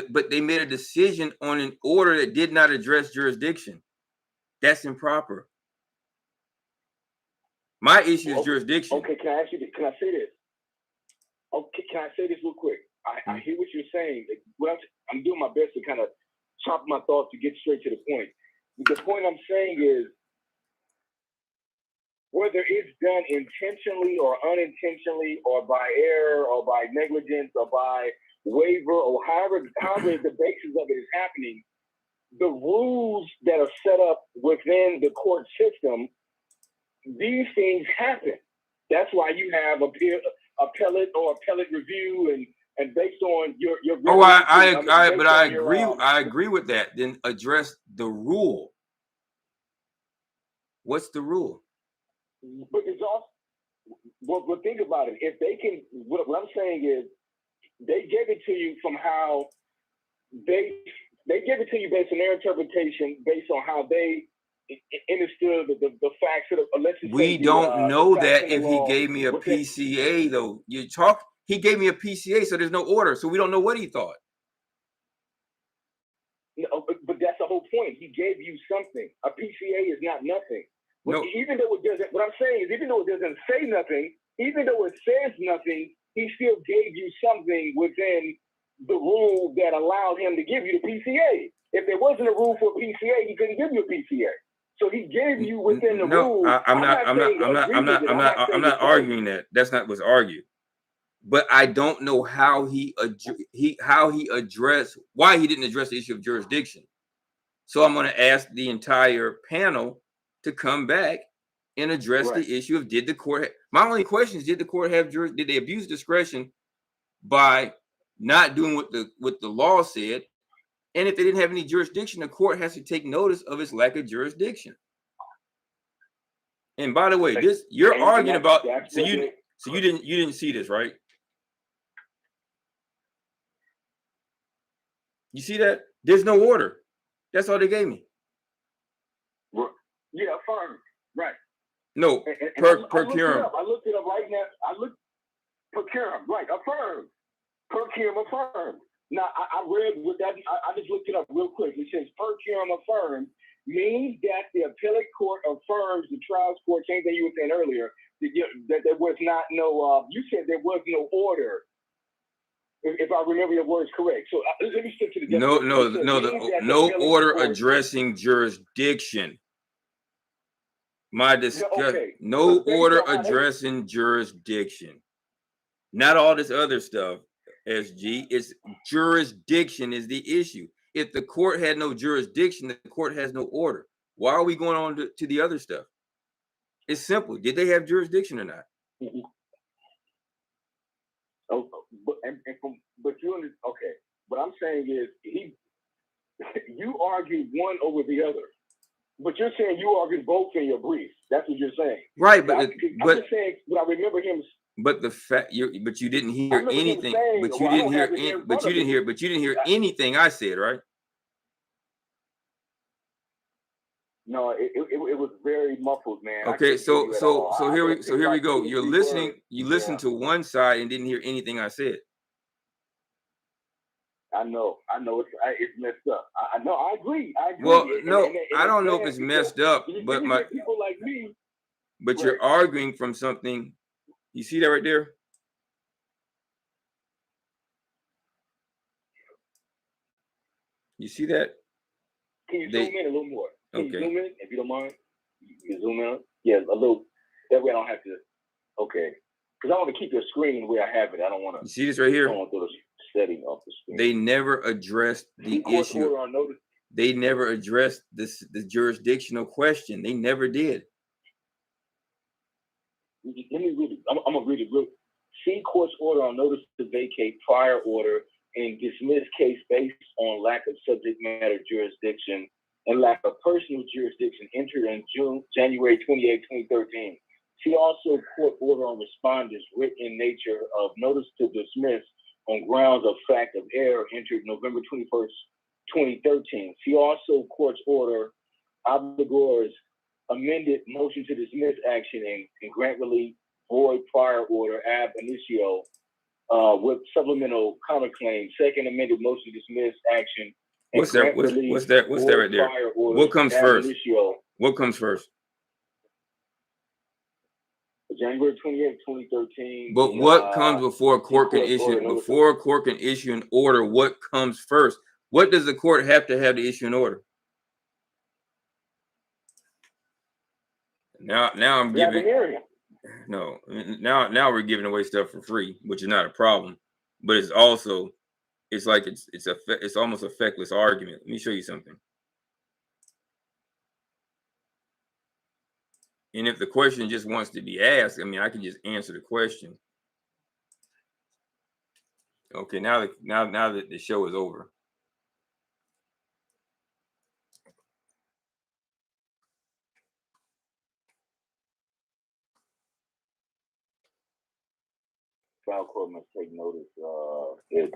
But they made a decision on an order that did not address jurisdiction. That's improper. My issue is jurisdiction.
Okay, can I ask you this? Can I say this? Okay, can I say this real quick? I hear what you're saying. I'm doing my best to kind of chop my thoughts to get straight to the point. The point I'm saying is, whether it's done intentionally or unintentionally or by error or by negligence or by waiver or however the basis of it is happening, the rules that are set up within the court system, these things happen. That's why you have appellate review and based on your.
I agree with that. Then address the rule. What's the rule?
But it's also, well, think about it. If they can, what I'm saying is, they give it to you from how they give it to you based on their interpretation, based on how they understood the facts of the.
We don't know that if he gave me a PCA though. He gave me a PCA, so there's no order, so we don't know what he thought.
No, but that's the whole point. He gave you something. A PCA is not nothing.
No.
Even though it doesn't, what I'm saying is, even though it doesn't say nothing, even though it says nothing, he still gave you something within the rule that allowed him to give you the PCA. If there wasn't a rule for PCA, he couldn't give you a PCA. So he gave you within the rule.
I'm not arguing that. That's not what's argued. But I don't know how he addressed why he didn't address the issue of jurisdiction. So I'm going to ask the entire panel to come back and address the issue of did the court. My only question is, did the court have did they abuse discretion by not doing what the law said? And if they didn't have any jurisdiction, the court has to take notice of its lack of jurisdiction. And by the way, this you're arguing about. So you didn't see this, right? You see that? There's no order. That's all they gave me.
Yeah, affirmed. Right.
No, per curum.
I looked it up right now. I looked per curum. Right, affirmed. Per curum affirmed. Now, I read what that, I just looked it up real quick. It says per curum affirmed means that the appellate court affirms the trial court, same thing you were saying earlier, that there was not no, you said there was no order, if I remember your words correct. So let me stick to the
no order addressing jurisdiction. No order addressing jurisdiction. Not all this other stuff. SG, it's jurisdiction is the issue. If the court had no jurisdiction, the court has no order. Why are we going on to the other stuff? It's simple. Did they have jurisdiction or not?
Oh, but you understand? Okay. What I'm saying is you argued one over the other, but you're saying you argued both in your brief. That's what you're saying,
right?
I'm just saying what I remember him.
But the fact but you didn't hear anything. But you didn't hear anything I said, right?
No, it was very muffled, man.
Okay, so here we go. You're listening. You listened to one side and didn't hear anything I said.
I know it's messed up. I know. I agree.
Well, no, I don't know if it's messed up, but
people like me.
But you're arguing from something. You see that right there? You see that?
Can you zoom in a little more? Can you
Okay.
zoom in, if you don't mind? You can zoom in? Yeah, a little. That way I don't have to. Okay. Because I want to keep your screen where I have it. I don't want to.
You see this right here?
I don't want to the setting of the screen.
They never addressed the issue. They never addressed the jurisdictional question. They never did.
Let me read it. I'm going to read it real. See court's order on notice to vacate prior order and dismiss case based on lack of subject matter jurisdiction and lack of personal jurisdiction entered in January 28, 2013. See also court order on respondents written in nature of notice to dismiss on grounds of fact of error entered November 21st, 2013. See also court's order obligors amended motion to dismiss action and grant relief, void prior order ab initio with supplemental counterclaim, second amended motion to dismiss action.
What's that? What's that right there? What comes first? What comes first?
January 28, 2013.
But what comes before a court can issue an order? What comes first? What does the court have to issue an order? Now I'm giving now we're giving away stuff for free, which is not a problem, but it's also it's almost a feckless argument. Let me show you something. And if the question just wants to be asked, I mean, I can just answer the question. Okay, now that the show is over.
Trial court must take notice its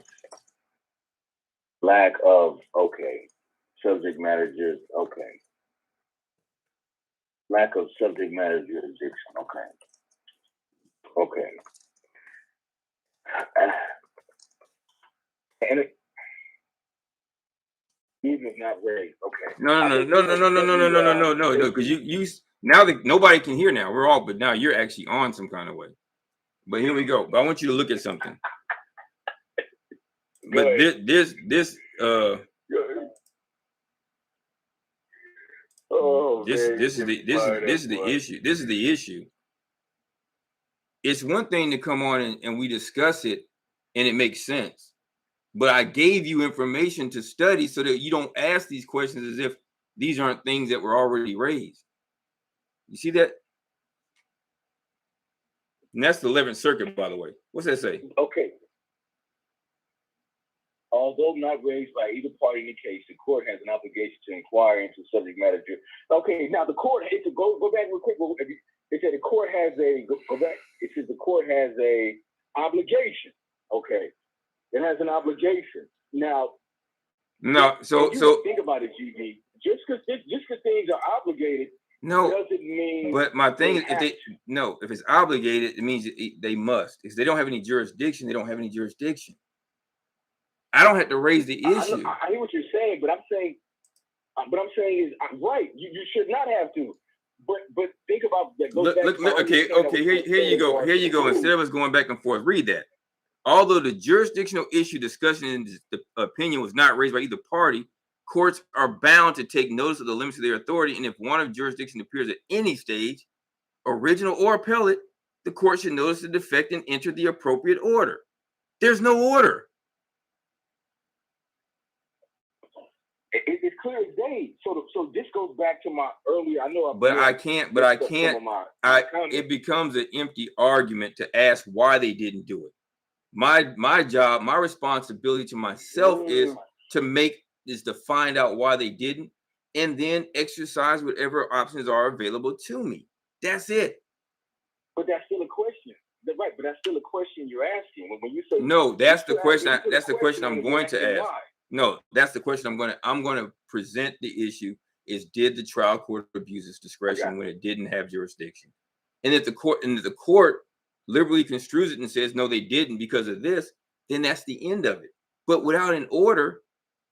lack of subject matter lack of subject matter jurisdiction. Okay. And even if not raised. Okay.
No, because Now that nobody can hear now, we're all, but now you're actually on some kind of way. But here we go. But I want you to look at something. But this is the issue. This is the issue. It's one thing to come on and we discuss it and it makes sense. But I gave you information to study so that you don't ask these questions as if these aren't things that were already raised. You see that? And that's the 11th Circuit, by the way. What's that say?
Okay. Although not raised by either party in the case, the court has an obligation to inquire into subject matter. Okay, now the court, go back real quick. It said the court has a, go back. It says the court has a obligation. Okay. It has an obligation. Now,
so
think about it, GB. Just because things are obligated, doesn't mean.
But my thing is, if it's obligated, it means they must. If they don't have any jurisdiction, they don't have any jurisdiction. I don't have to raise the issue.
I hear what you're saying, but I'm saying is right. You should not have to. But think about that.
Look, okay. Here you go. Here you go. Instead of us going back and forth, read that. Although the jurisdictional issue discussion in the opinion was not raised by either party, courts are bound to take notice of the limits of their authority, and if one of jurisdiction appears at any stage, original or appellate, the court should notice the defect and enter the appropriate order. There's no order.
It's clear as day. So this goes back to my earlier.
It becomes an empty argument to ask why they didn't do it. My job, my responsibility to myself is to find out why they didn't, and then exercise whatever options are available to me. That's it.
But that's still a question. Right, but that's still a question you're asking. When you say
no, that's the question. That's the question I'm going to ask. No, that's the question I'm going to present the issue is, did the trial court abuse its discretion when it didn't have jurisdiction? And if the court liberally construes it and says, no, they didn't because of this, then that's the end of it. But without an order,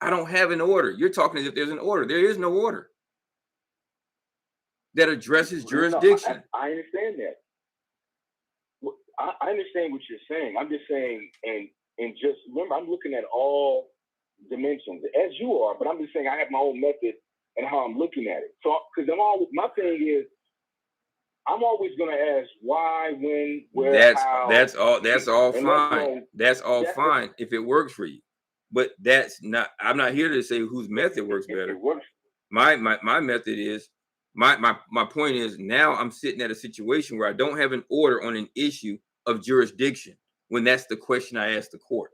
I don't have an order. You're talking as if there's an order. There is no order that addresses jurisdiction.
I understand that. I understand what you're saying. I'm just saying, and just remember, I'm looking at all dimensions as you are, but I'm just saying I have my own method and how I'm looking at it. So, because my thing is, I'm always going to ask why, when, where, how.
That's all fine. That's all fine if it works for you. But I'm not here to say whose method works better. My method is, my point is, now I'm sitting at a situation where I don't have an order on an issue of jurisdiction when that's the question I asked the court.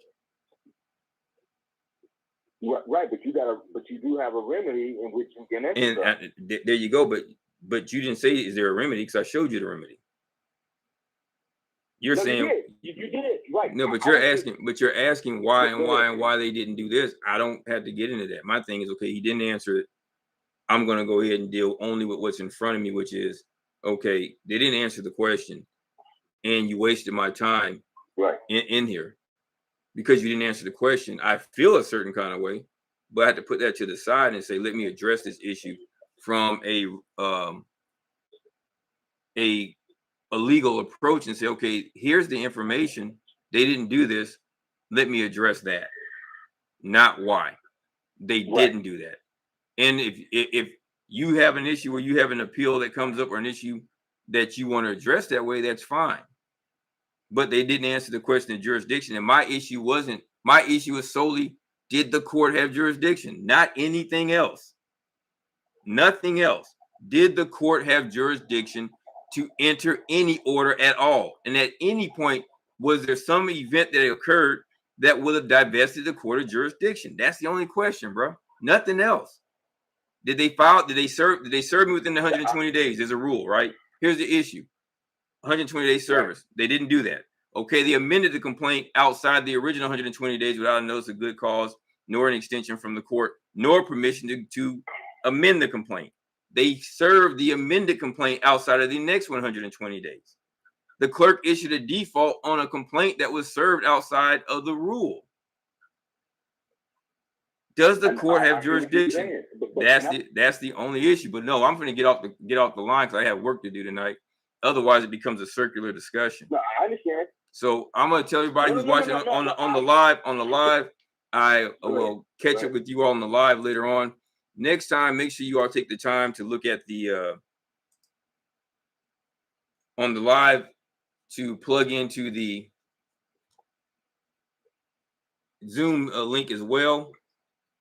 Right, but you do have a remedy in which you can exercise.
And there you go, but you didn't say, is there a remedy? Because I showed you the remedy. You're saying
you did it right.
No, but you're asking why and why they didn't do this. I don't have to get into that. My thing is, okay, he didn't answer it. I'm going to go ahead and deal only with what's in front of me, which is, okay, they didn't answer the question, and you wasted my time in here because you didn't answer the question. I feel a certain kind of way, but I have to put that to the side and say, let me address this issue from a legal approach and say, okay, here's the information. They didn't do this. Let me address that. Not why they didn't do that. And if you have an issue where you have an appeal that comes up or an issue that you want to address that way, that's fine. But they didn't answer the question of jurisdiction. And my issue is solely, did the court have jurisdiction? Not anything else. Nothing else. Did the court have jurisdiction to enter any order at all? And at any point, was there some event that occurred that would have divested the court of jurisdiction? That's the only question, bro. Nothing else. Did they serve me within the 120 days? There's a rule, right? Here's the issue. 120 days service. They didn't do that. Okay, they amended the complaint outside the original 120 days without a notice of good cause, nor an extension from the court, nor permission to amend the complaint. They served the amended complaint outside of the next 120 days. The clerk issued a default on a complaint that was served outside of the rule. Does the
And
court
I
have
hear what you're
jurisdiction?
saying, but
That's the only issue. But no, I'm going to get off the line because I have work to do tonight. Otherwise, it becomes a circular discussion.
no, I understand.
So I'm going to tell everybody who's
No,
watching on the live. I will catch up with you all on the live later on. Next time, make sure you all take the time to look at the on the live to plug into the Zoom link as well.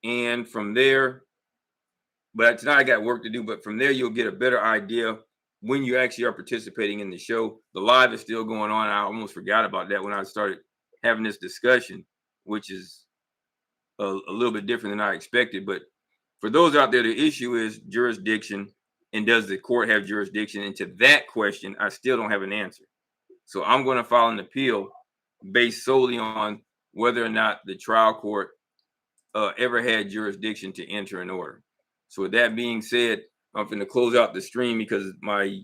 And from there, but tonight I got work to do, but from there you'll get a better idea when you actually are participating in the show. The live is still going on. I almost forgot about that when I started having this discussion, which is a little bit different than I expected. But for those out there, the issue is jurisdiction, and does the court have jurisdiction? And to that question, I still don't have an answer. So I'm going to file an appeal based solely on whether or not the trial court ever had jurisdiction to enter an order. So with that being said, I'm going to close out the stream because my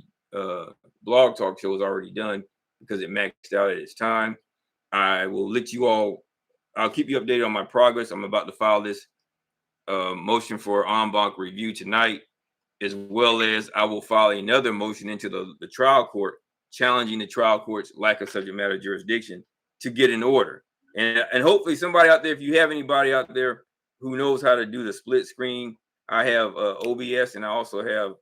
blog talk show is already done because it maxed out at its time. I will let you all, I'll keep you updated on my progress. I'm about to file this motion for en banc review tonight, as well as I will file another motion into the trial court challenging the trial court's lack of subject matter jurisdiction to get an order. And hopefully somebody out there, if you have anybody out there who knows how to do the split screen, I have OBS and I also have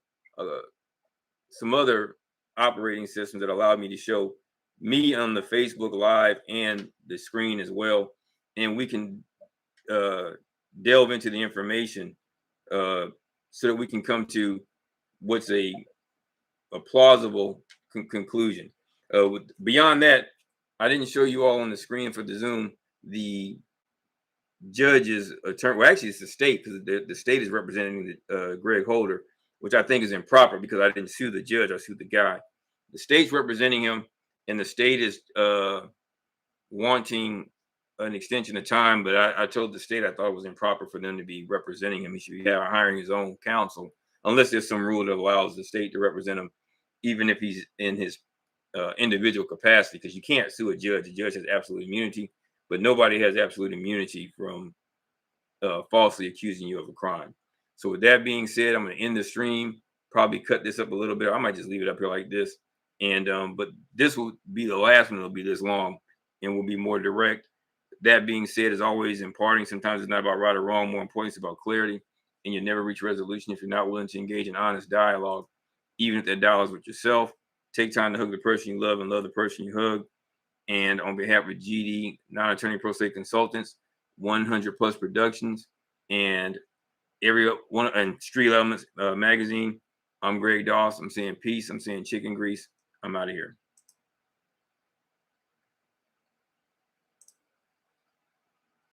some other operating systems that allow me to show me on the Facebook Live and the screen as well. And we can delve into the information so that we can come to what's a plausible conclusion. Beyond that, I didn't show you all on the screen for the Zoom the judge's attorney. Well, actually, it's the state because the state is representing Greg Holder, which I think is improper because I didn't sue the judge. I sued the guy. The state's representing him, and the state is wanting an extension of time. But I told the state I thought it was improper for them to be representing him. He should be hiring his own counsel, unless there's some rule that allows the state to represent him, even if he's in his individual capacity, because you can't sue a judge. The judge has absolute immunity, but nobody has absolute immunity from falsely accusing you of a crime. So with that being said, I'm going to end the stream, probably cut this up a little bit. I might just leave it up here like this. And but this will be the last one that'll be this long and will be more direct. That being said, as always, imparting, sometimes it's not about right or wrong. More important, it's about clarity. And you'll never reach resolution if you're not willing to engage in honest dialogue, even if that dialogue is with yourself. Take time to hug the person you love and love the person you hug. And on behalf of GD, non-attorney pro se consultants, 100 plus productions, and every one and Street Elements magazine, I'm Greg Doss. I'm saying peace. I'm saying chicken grease. I'm out of here.